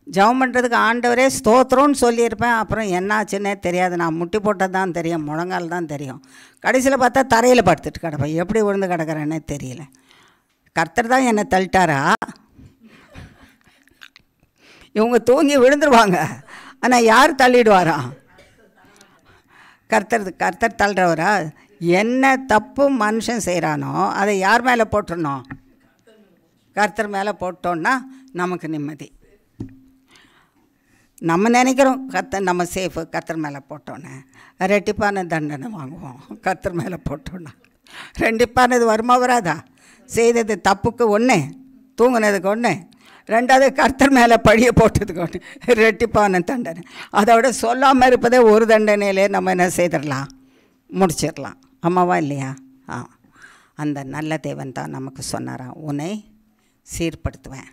ஜெபம் பண்ணுறதுக்கு ஆண்டவரே ஸ்தோத்திரம்னு சொல்லியிருப்பேன், அப்புறம் என்னாச்சுன்னே தெரியாது. நான் முட்டி போட்டது தான் தெரியும், முழங்கால் தான் தெரியும். கடைசியில் பார்த்தா தரையில் படுத்துட்டு கிடப்பேன், எப்படி விழுந்து கிடக்கிறேன்னே தெரியல. கர்த்தர் தான் என்னை தள்ளிட்டாரா? இவங்க தூங்கி விழுந்துருவாங்க, ஆனால் யார் தள்ளிடுவாரா? கர்த்தர் தள்ளுறவரா? என்ன தப்பு மனுஷன் செய்கிறானோ அதை யார் மேலே போட்டுடணும்? கர்த்தர் மேலே போட்டோன்னா நமக்கு நிம்மதி. நம்ம நினைக்கிறோம் கர்த்தர் நம்ம சேஃபு, கர்த்தர் மேலே போட்டோன்னே ரெட்டிப்பான தண்டனை வாங்குவோம். கர்த்தர் மேலே போட்டோன்னா ரெண்டிப்பானது வருமா வராதா? செய்தது தப்புக்கு ஒன்று, தூங்குனதுக்கு ஒன்று, ரெண்டாவது கர்த்தர் மேலே பழிய போட்டதுக்கு ஒன்று, ரெட்டிப்பான தண்டனை. அதோட சொல்லாமல் இருப்பதே ஒரு தண்டனையிலே நம்ம என்ன செய்திடலாம், முடிச்சிடலாம். அம்மாவா இல்லையா? அந்த நல்ல தேவன் தான் நமக்கு சொன்னாராம், உன்னை சீர்படுத்துவேன்.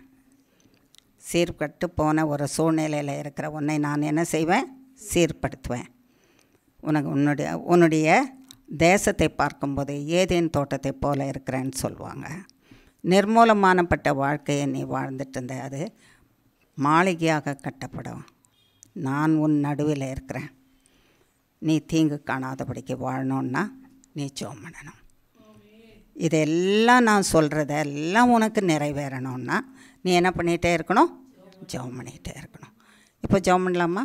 சீர்பட்டு போன ஒரு சூழ்நிலையில் இருக்கிற உன்னை நான் என்ன செய்வேன்? சீர்படுத்துவேன். உனக்கு உன்னுடைய தேசத்தை பார்க்கும்போது ஏதேன் தோட்டத்தை போல இருக்கிறேன்னு சொல்லுவாங்க. நிர்மூலமானப்பட்ட வாழ்க்கையை நீ வாழ்ந்துட்டு இருந்த, அது மாளிகையாக கட்டப்படும். நான் உன் நடுவில் இருக்கிறேன். நீ தீங்கு காணாதபடிக்கு வாழணுன்னா நீ ஜெபம் பண்ணணும். இதெல்லாம் நான் சொல்கிறதெல்லாம் உனக்கு நிறைவேறணும்னா நீ என்ன பண்ணிகிட்டே இருக்கணும்? ஜெபம் பண்ணிகிட்டே இருக்கணும். இப்போ ஜெபம் பண்ணலாமா?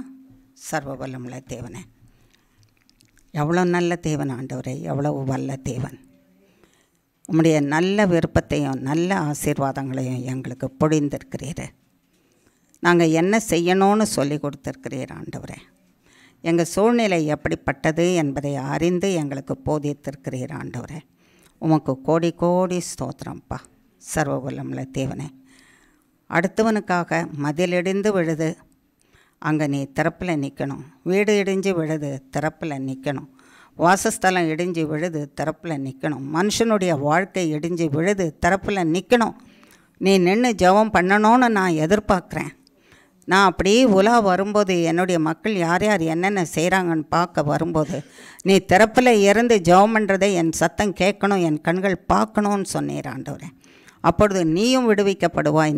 சர்வ வல்லமுள்ள தேவனே, எவ்வளோ நல்ல தேவன் ஆண்டவரே, எவ்வளோ வல்ல தேவன். உம்முடைய நல்ல விருப்பத்தையும் நல்ல ஆசீர்வாதங்களையும் எங்களுக்கு பொழிந்திருக்கிறீர். நாங்கள் என்ன செய்யணும்னு சொல்லி கொடுத்துருக்கிறீர் ஆண்டவரே. எங்கள் சூழ்நிலை எப்படிப்பட்டது என்பதை அறிந்து எங்களுக்கு போதித்திருக்கிறீர் ஆண்டவரே. உமக்கு கோடி கோடி ஸ்தோத்திரம்ப்பா. சர்வ வல்லமுள்ள தேவனே, அடுத்தவனுக்காக மதில் இடிந்து விழுது, அங்கே நீ திறப்பில் நிற்கணும். வீடு இடிஞ்சு விழுது, திறப்பில் நிற்கணும். வாசஸ்தலம் இடிஞ்சு விழுது, திறப்பில் நிற்கணும். மனுஷனுடைய வாழ்க்கை இடிஞ்சு விழுது, திறப்பில் நிற்கணும். நீ நின்று ஜெபம் பண்ணணும்னு நான் எதிர்பார்க்குறேன். நான் அப்படியே உலா வரும்போது என்னுடைய மக்கள் யார் யார் என்னென்ன செய்கிறாங்கன்னு பார்க்க வரும்போது நீ திறப்பில் இருந்து ஜெபம் பண்ணுறதை என் சத்தம் கேட்கணும், என் கண்கள் பார்க்கணும்னு சொன்னீர் ஆண்டவரே. அப்பொழுது நீயும் விடுவிக்கப்படுவாய்,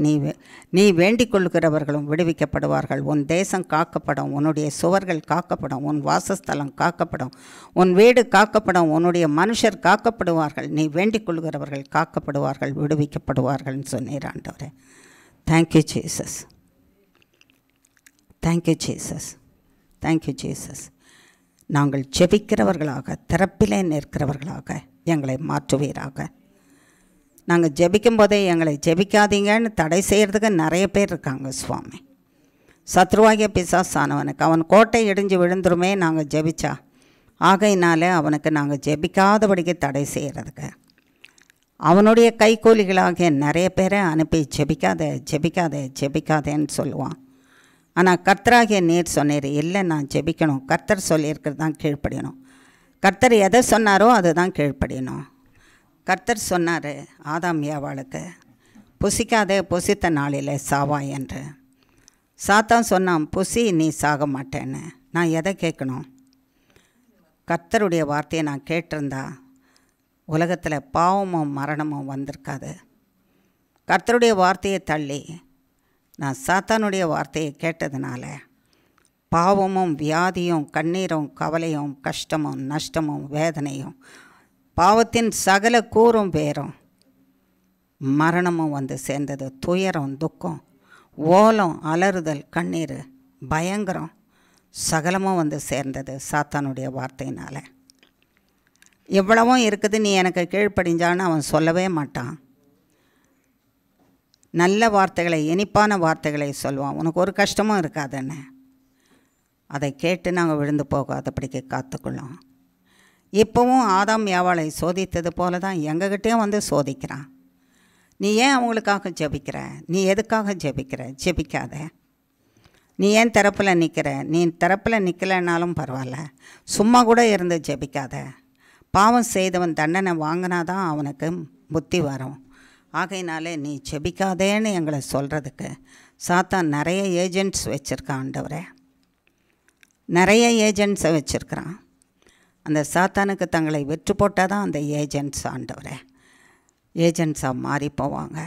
நீ வேண்டிக் கொள்கிறவர்களும் விடுவிக்கப்படுவார்கள். உன் தேசம் காக்கப்படும், உன்னுடைய சுவர்கள் காக்கப்படும், உன் வாசஸ்தலம் காக்கப்படும், உன் வீடு காக்கப்படும், உன்னுடைய மனுஷர் காக்கப்படுவார்கள். நீ வேண்டிக் கொள்கிறவர்கள் காக்கப்படுவார்கள், விடுவிக்கப்படுவார்கள்னு சொன்னீர் ஆண்டவரே. Thank you Jesus, thank you Jesus, thank you Jesus. நாங்கள் ஜெபிக்கிறவர்களாக, திறப்பிலே நிற்கிறவர்களாக எங்களை மாற்றுவீராக. நாங்கள் ஜெபிக்கும் போதே எங்களை ஜெபிக்காதீங்கன்னு தடை செய்கிறதுக்கு நிறைய பேர் இருக்காங்க சுவாமி. சத்ருவாகிய பிசாசானவனுக்கு அவன் கோட்டை இடிஞ்சு விழுந்துருமே நாங்கள் ஜெபிச்சா, ஆகையினாலே அவனுக்கு நாங்கள் ஜெபிக்காதபடிக்கு தடை செய்கிறதுக்கு அவனுடைய கைக்கூலிகளாகிய நிறைய பேரை அனுப்பி ஜெபிக்காதே ஜெபிக்காதே ஜெபிக்காதேன்னு சொல்லுவான். ஆனால் கர்த்தராகிய நீர் சொன்னீர், இல்லை நான் ஜெபிக்கணும், கர்த்தர் சொல்லியிருக்கிறது தான் கீழ்ப்படியணும். கர்த்தர் எதை சொன்னாரோ அதுதான் கீழ்ப்படியணும். கர்த்தர் சொன்னார் ஆதாம் ஏவாளுக்கு, புசிக்காதே, புசித்த நாளிலே சாவாய் என்று. சாத்தான் சொன்னான், புசி நீ சாக மாட்டேன்னு. நான் எதை கேட்கணும்? கர்த்தருடைய வார்த்தையை நான் கேட்டிருந்தா உலகத்தில் பாவமும் மரணமும் வந்திருக்காது. கர்த்தருடைய வார்த்தையை தள்ளி நான் சாத்தானுடைய வார்த்தையை கேட்டதுனால பாவமும் வியாதியும் கண்ணீரும் கவலையும் கஷ்டமும் நஷ்டமும் வேதனையும் பாவத்தின் சகல கூறும் வேறும் மரணமும் வந்து சேர்ந்தது. துயரம், துக்கம், ஓலம், அலறுதல், கண்ணீர், பயங்கரம் சகலமும் வந்து சேர்ந்தது சாத்தானுடைய வார்த்தையினால். எவ்வளவும் இருக்குது, நீ எனக்கு கீழ்ப்படிஞ்சான்னு அவன் சொல்லவே மாட்டான். நல்ல வார்த்தைகளை, இனிப்பான வார்த்தைகளை சொல்லுவான். உனக்கு ஒரு கஷ்டமும் இருக்காதுன்னு. அதை கேட்டு நாங்கள் விழுந்து போகாதபடிக்கு காத்துக்கொள்ளும். இப்போவும் ஆதாம் ஏவாளை சோதித்தது போல தான் எங்ககிட்டையும் வந்து சோதிக்கிறான். நீ ஏன் அவங்களுக்காக ஜெபிக்கிற? நீ எதுக்காக ஜெபிக்கிற? ஜெபிக்காத. நீ ஏன் திறப்பில் நிற்கிற? நீ திறப்பில் நிற்கலைன்னாலும் பரவாயில்ல, சும்மா கூட இருந்து ஜெபிக்காத. பாவம் செய்தவன் தண்டனை வாங்கினாதான் அவனுக்கு புத்தி வரும். ஆகையினாலே நீ ஜெபிக்காதேன்னு எங்களை சொல்கிறதுக்கு சாத்தான் நிறைய ஏஜென்ட்ஸ் வச்சுருக்கான் ஆண்டவரே, நிறைய ஏஜென்ட்ஸை வச்சுருக்கிறான். அந்த சாத்தானுக்கு தங்களை வெற்றி போட்டால் தான் அந்த ஏஜென்ட்ஸ் ஆண்டவரே ஏஜென்ட்ஸாக மாறி போவாங்க.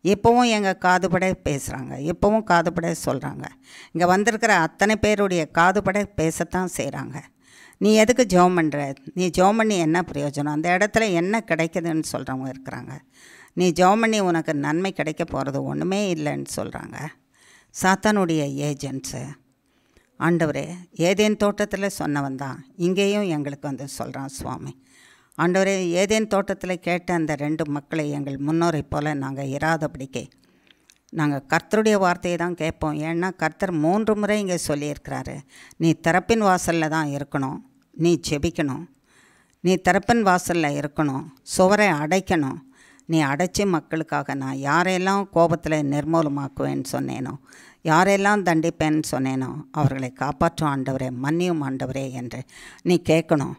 இப்போவும் எங்கள் காதுபட பேசுகிறாங்க, இப்போவும் காதுபட சொல்கிறாங்க. இங்கே வந்திருக்கிற அத்தனை பேருடைய காதுபட பேசத்தான் செய்கிறாங்க. நீ எதுக்கு ஜெபம் பண்ணுற, நீ ஜெபம் பண்ணி என்ன பிரயோஜனம், அந்த இடத்துல என்ன கிடைக்குதுன்னு சொல்கிறவங்க இருக்கிறாங்க. நீ ஜெபம் பண்ணி உனக்கு நன்மை கிடைக்க போகிறது ஒன்றுமே இல்லைன்னு சொல்கிறாங்க. சாத்தானுடைய ஏஜென்ட்ஸு ஆண்டவரே, ஏதேன் தோட்டத்தில் சொன்னவன் தான் இங்கேயும் எங்களுக்கு வந்து சொல்கிறான் சுவாமி. ஆண்டவரே, ஏதேன் தோட்டத்தில் கேட்ட அந்த 2 மக்களை எங்கள் முன்னோரை போல் நாங்கள் இராதபடிக்கு நாங்கள் கர்த்தருடைய வார்த்தையை தான் கேட்போம். ஏன்னா கர்த்தர் 3 முறை இங்கே சொல்லியிருக்கிறாரு, நீ திறப்பின் வாசலில் தான் இருக்கணும், நீ ஜெபிக்கணும், நீ திறப்பின் வாசலில் இருக்கணும், சுவரை அடைக்கணும். நீ அடைச்சி மக்களுக்காக நான் யாரையெல்லாம் கோபத்தில் நிர்மூலமாக்குவேன்னு சொன்னேனோ, யாரெல்லாம் தண்டிப்பேன்னு சொன்னேனோ அவர்களை காப்பாற்றும் ஆண்டவரே, மன்னியும் ஆண்டவரே என்று நீ கேட்கணும்.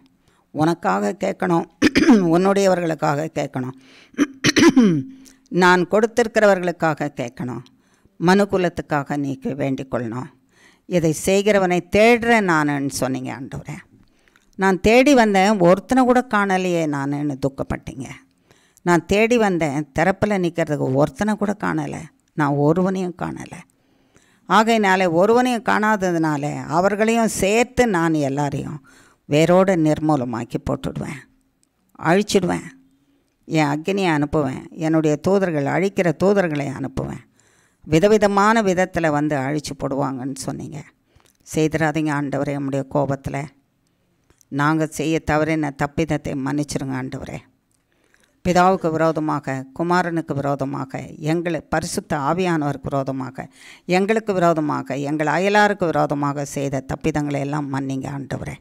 உனக்காக கேட்கணும், உன்னுடையவர்களுக்காக கேட்கணும், நான் கொடுத்திருக்கிறவர்களுக்காக கேட்கணும், மனுக்குலத்துக்காக நீ வேண்டிக் கொள்ளணும். இதை செய்கிறவனை தேடுறேன் நானுன்னு சொன்னீங்க ஆண்டவரே. நான் தேடி வந்தேன், ஒருத்தனை கூட காணலையே நானுன்னு துக்கப்பட்டீங்க. நான் தேடி வந்தேன், திறப்பில் நிற்கிறதுக்கு ஒருத்தனை கூட காணலை, நான் ஒருவனையும் காணலை. ஆகையினாலே ஒருவனையும் காணாததுனால அவர்களையும் சேர்த்து நான் எல்லாரையும் வேரோடு நிர்மூலமாக்கி போட்டுடுவேன், அழிச்சிடுவேன். என் அக்னியை அனுப்புவேன், என்னுடைய தூதர்கள் அழிக்கிற தூதர்களை அனுப்புவேன். விதவிதமான விதத்தில் வந்து அழிச்சு போடுவாங்கன்னு சொன்னீங்க. செய்திடாதீங்க ஆண்டவரே, நம்முடைய கோபத்தில் நாங்கள் செய்ய தவறின தப்பிதத்தை மன்னிச்சிருங்க ஆண்டவரே. பிதாவுக்கு விரோதமாக, குமாரனுக்கு விரோதமாக, எங்களை பரிசுத்த ஆவியானவருக்கு விரோதமாக, எங்களுக்கு விரோதமாக, எங்கள் அயலாருக்கு விரோதமாக செய்த தப்பிதங்களை எல்லாம் மன்னிங்க ஆண்டவரே.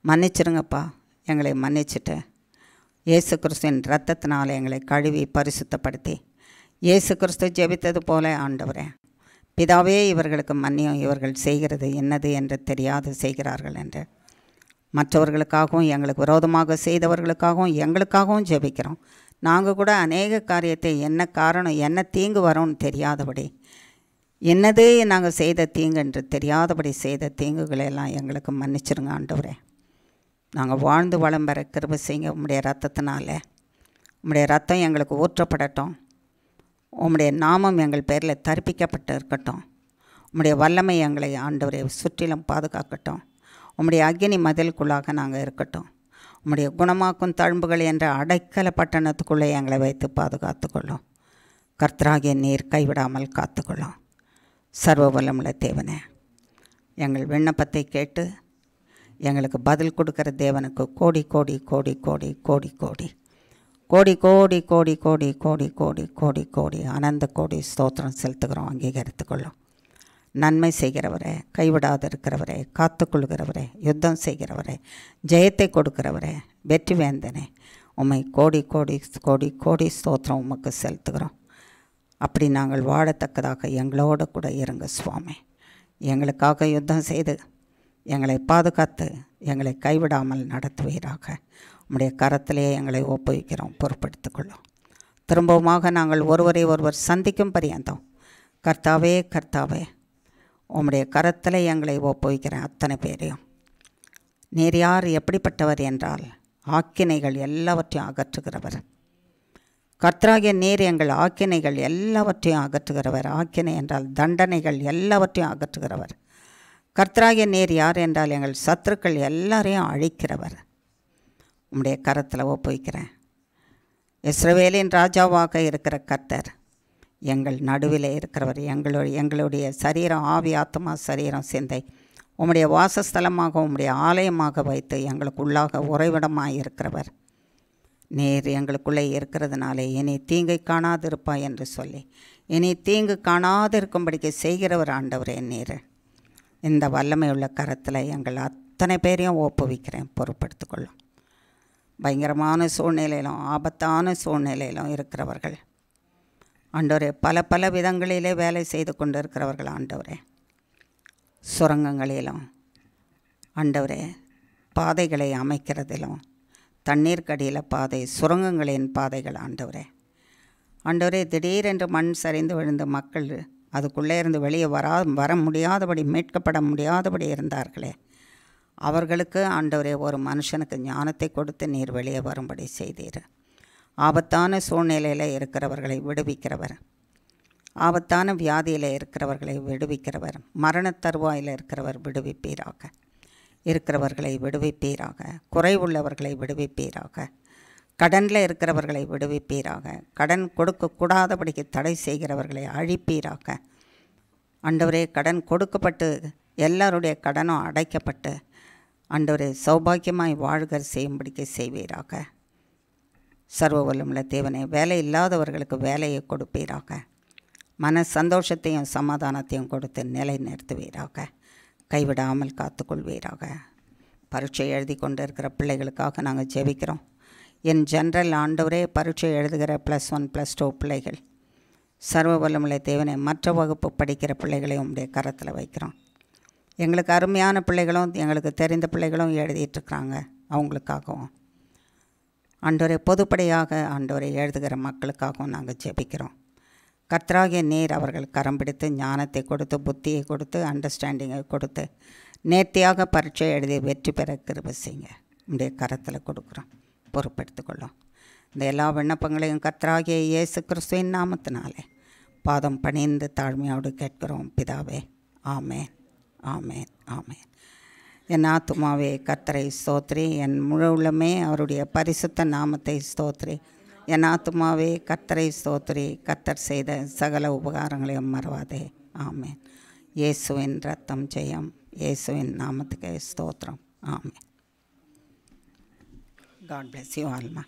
மன்னிச்சிருங்கப்பா, எங்களை மன்னிச்சுட்டு இயேசு கிறிஸ்துவின் இரத்தத்தினால் எங்களை கழுவி பரிசுத்தப்படுத்தி இயேசு கிறிஸ்து ஜெபித்தது போல ஆண்டவரே, பிதாவே இவர்களுக்கு மன்னியும், இவர்கள் செய்கிறது என்னது என்று தெரியாது செய்கிறார்கள் என்று மற்றவர்களுக்காகவும் எங்களுக்கு விரோதமாக செய்தவர்களுக்காகவும் எங்களுக்காகவும் ஜெபிக்கிறோம். நாங்கள் கூட அநேக காரியத்தை என்ன காரணம், என்ன தீங்கு வரும்னு தெரியாதபடி, என்னது நாங்கள் செய்த தீங்கு என்று தெரியாதபடி செய்த தீங்குகளெல்லாம் எங்களுக்கு மன்னிச்சிருங்க ஆண்டவரே. நாங்கள் வாழ்ந்து வளம் பெற கிருபை செய்யுங்க. உம்முடைய ரத்தத்தினால, உம்முடைய ரத்தம் எங்களுக்கு ஊற்றப்படட்டும். உம்முடைய நாமம் எங்கள் பேரில் தரிப்பிக்கப்பட்டு இருக்கட்டும். உம்முடைய வல்லமை எங்களை ஆண்டவரை சுற்றிலும் பாதுகாக்கட்டும். உம்முடைய அக்னி மதிலுக்குள்ளாக நாங்கள் இருக்கட்டும். உம்முடைய குணமாக்கும் தழும்புகள் என்ற அடைக்கல பட்டணத்துக்குள்ளே எங்களை வைத்து பாதுகாத்துக்கொள்ளும். கர்த்தராகிய நீர் கைவிடாமல் காத்துக்கொள்ளும். சர்வ வல்லமுள்ள தேவனே, எங்கள் விண்ணப்பத்தை கேட்டு எங்களுக்கு பதில் கொடுக்கிற தேவனுக்கு கோடி கோடி கோடி கோடி கோடி கோடி கோடி கோடி கோடி கோடி கோடி கோடி கோடி கோடி அனந்த கோடி ஸ்தோத்திரம் செலுத்துகிறோம். அங்கீகரித்துக்கொள்ளும். நன்மை செய்கிறவரே, கைவிடாது இருக்கிறவரே, காத்துக்கொள்கிறவரே, யுத்தம் செய்கிறவரே, ஜெயத்தை கொடுக்கிறவரே, வெற்றி வேந்தனே, உம்மை கோடி கோடி கோடி கோடி ஸ்தோத்திரம் உமக்கு செலுத்துகிறோம். அப்படி நாங்கள் வாழத்தக்கதாக எங்களோடு கூட இருங்க சுவாமி. எங்களுக்காக யுத்தம் செய்து எங்களை பாதுகாத்து எங்களை கைவிடாமல் நடத்துவீராக. உம்முடைய கரத்திலே எங்களை ஒப்புவிக்கிறோம், பொறுப்படுத்திக்கொள்ளும். திரும்பவுமாக நாங்கள் ஒருவரை ஒருவர் சந்திக்கும் பரியந்தம் கர்த்தாவே கர்த்தாவே உம்முடைய கரத்தில் எங்களை ஒப்புவிக்கிறேன். அத்தனை பேரையும் நீர் யார், எப்படிப்பட்டவர் என்றால் ஆக்கினைகள் எல்லாவற்றையும் அகற்றுகிறவர். கர்த்தராகிய நீர் எங்கள் ஆக்கினைகள் எல்லாவற்றையும் அகற்றுகிறவர். ஆக்கினை என்றால் தண்டனைகள் எல்லாவற்றையும் அகற்றுகிறவர். கர்த்தராகிய நீர் யார் என்றால் எங்கள் சத்துருக்கள் எல்லாரையும் அழிக்கிறவர். உம்முடைய கரத்தில் ஒப்புவிக்கிறேன். இஸ்ரவேலின் ராஜாவாக இருக்கிற கர்த்தர் எங்கள் நடுவிலே இருக்கிறவர். எங்களுடைய சரீரம், ஆவி, ஆத்மா, சரீரம், சிந்தை உம்முடைய வாசஸ்தலமாக, உம்முடைய ஆலயமாக வைத்து எங்களுக்குள்ளாக உறைவிடமாக இருக்கிறவர். நீர் எங்களுக்குள்ளே இருக்கிறதுனாலே இனி தீங்கை காணாதிருப்பாய் என்று சொல்லி இனி தீங்கு காணாதிருக்கும்படிக்கு செய்கிறவர் ஆண்டவரே. நீர் இந்த வல்லமை உள்ள கரத்தில் எங்கள் அத்தனை பேரையும் ஒப்புவிக்கிறேன், பொறுப்படுத்திக்கொள்ளும். பயங்கரமான சூழ்நிலையிலும் ஆபத்தான சூழ்நிலையிலும் இருக்கிறவர்கள் ஆண்டவரே, பல பல விதங்களிலே வேலை செய்து கொண்டு இருக்கிறவர்கள் ஆண்டவரே, சுரங்கங்களிலும் ஆண்டவரே, பாதைகளை அமைக்கிறதிலும், தண்ணீர் கடியில் பாதை, சுரங்கங்களின் பாதைகள் ஆண்டவரே. ஆண்டவரே, திடீரென்று மண் சரிந்து விழுந்து மக்கள் அதுக்குள்ளே இருந்து வெளியே வர முடியாதபடி, மீட்கப்பட முடியாதபடி இருந்தார்களே, அவர்களுக்கு ஆண்டவரே ஒரு மனுஷனுக்கு ஞானத்தை கொடுத்து நீர் வெளியே வரும்படி செய்தீர். ஆபத்தான சூழ்நிலையில் இருக்கிறவர்களை விடுவிக்கிறவர், ஆபத்தான வியாதியில் இருக்கிறவர்களை விடுவிக்கிறவர், மரண தருவாயில் இருக்கிறவர்களை விடுவிப்பீராக, குறைவுள்ளவர்களை விடுவிப்பீராக, கடனில் இருக்கிறவர்களை விடுவிப்பீராக, கடன் கொடுக்கக்கூடாதபடிக்கு தடை செய்கிறவர்களை அழிப்பீராக. ஆண்டவரே, கடன் கொடுக்கப்பட்டு எல்லாருடைய கடனும் அடைக்கப்பட்டு ஆண்டவரே சௌபாக்கியமாய் வாழ்க செய்யும்படிக்கு செய்வீராக. சர்வ வல்லமுள்ள தேவனே, வேலை இல்லாதவர்களுக்கு வேலையை கொடுப்பீராக. மன சந்தோஷத்தையும் சமாதானத்தையும் கொடுத்து நிலை நிறுத்துவீராக. கைவிடாமல் காத்துக்கொள்வீராக. பரீட்சை எழுதி கொண்டு இருக்கிற பிள்ளைகளுக்காக நாங்கள் ஜெபிக்கிறோம். என் ஜென்ரல் ஆண்டவரே, பரீட்சை எழுதுகிற +1 +2 பிள்ளைகள், சர்வ வல்லமுள்ள தேவனே, மற்ற வகுப்பு படிக்கிற பிள்ளைகளையும் உங்களுடைய கரத்தில் வைக்கிறோம். எங்களுக்கு அருமையான பிள்ளைகளும் எங்களுக்கு தெரிந்த பிள்ளைகளும் எழுதிட்டுருக்குறாங்க. அவங்களுக்காகவும் ஆண்டவரே, பொதுப்படையாக ஆண்டவரை எழுதுகிற மக்களுக்காகவும் நாங்கள் ஜெபிக்கிறோம். கர்த்தராகிய நீர் அவர்கள் கரம் பிடித்து ஞானத்தை கொடுத்து, புத்தியை கொடுத்து, அண்டர்ஸ்டாண்டிங்கை கொடுத்து, நேர்த்தியாக பரீட்சை எழுதி வெற்றி பெற கிருபை செய்யுங்க. உங்களுடைய கரத்தில் கொடுக்குறோம், பொறுப்பெடுத்துக்கொள்ளும். இந்த எல்லா விண்ணப்பங்களையும் கர்த்தராகிய இயேசு கிறிஸ்துவின் நாமத்தினாலே பாதம் பணிந்து தாழ்மையோடு கேட்கிறோம் பிதாவே. ஆமேன், ஆமேன், ஆமேன். என் ஆத்துமாவே கர்த்தரை ஸ்தோத்திரி, என் முழு உள்ளமே அவருடைய பரிசுத்த நாமத்தை ஸ்தோத்திரி. என் ஆத்துமாவே கர்த்தரை ஸ்தோத்திரி, கர்த்தர் செய்த சகல உபகாரங்களையும் மறவாதே. ஆமேன். இயேசுவின் ரத்தம் ஜெயம், இயேசுவின் நாமத்துக்கு ஸ்தோத்திரம். ஆமேன். God bless you all, ma.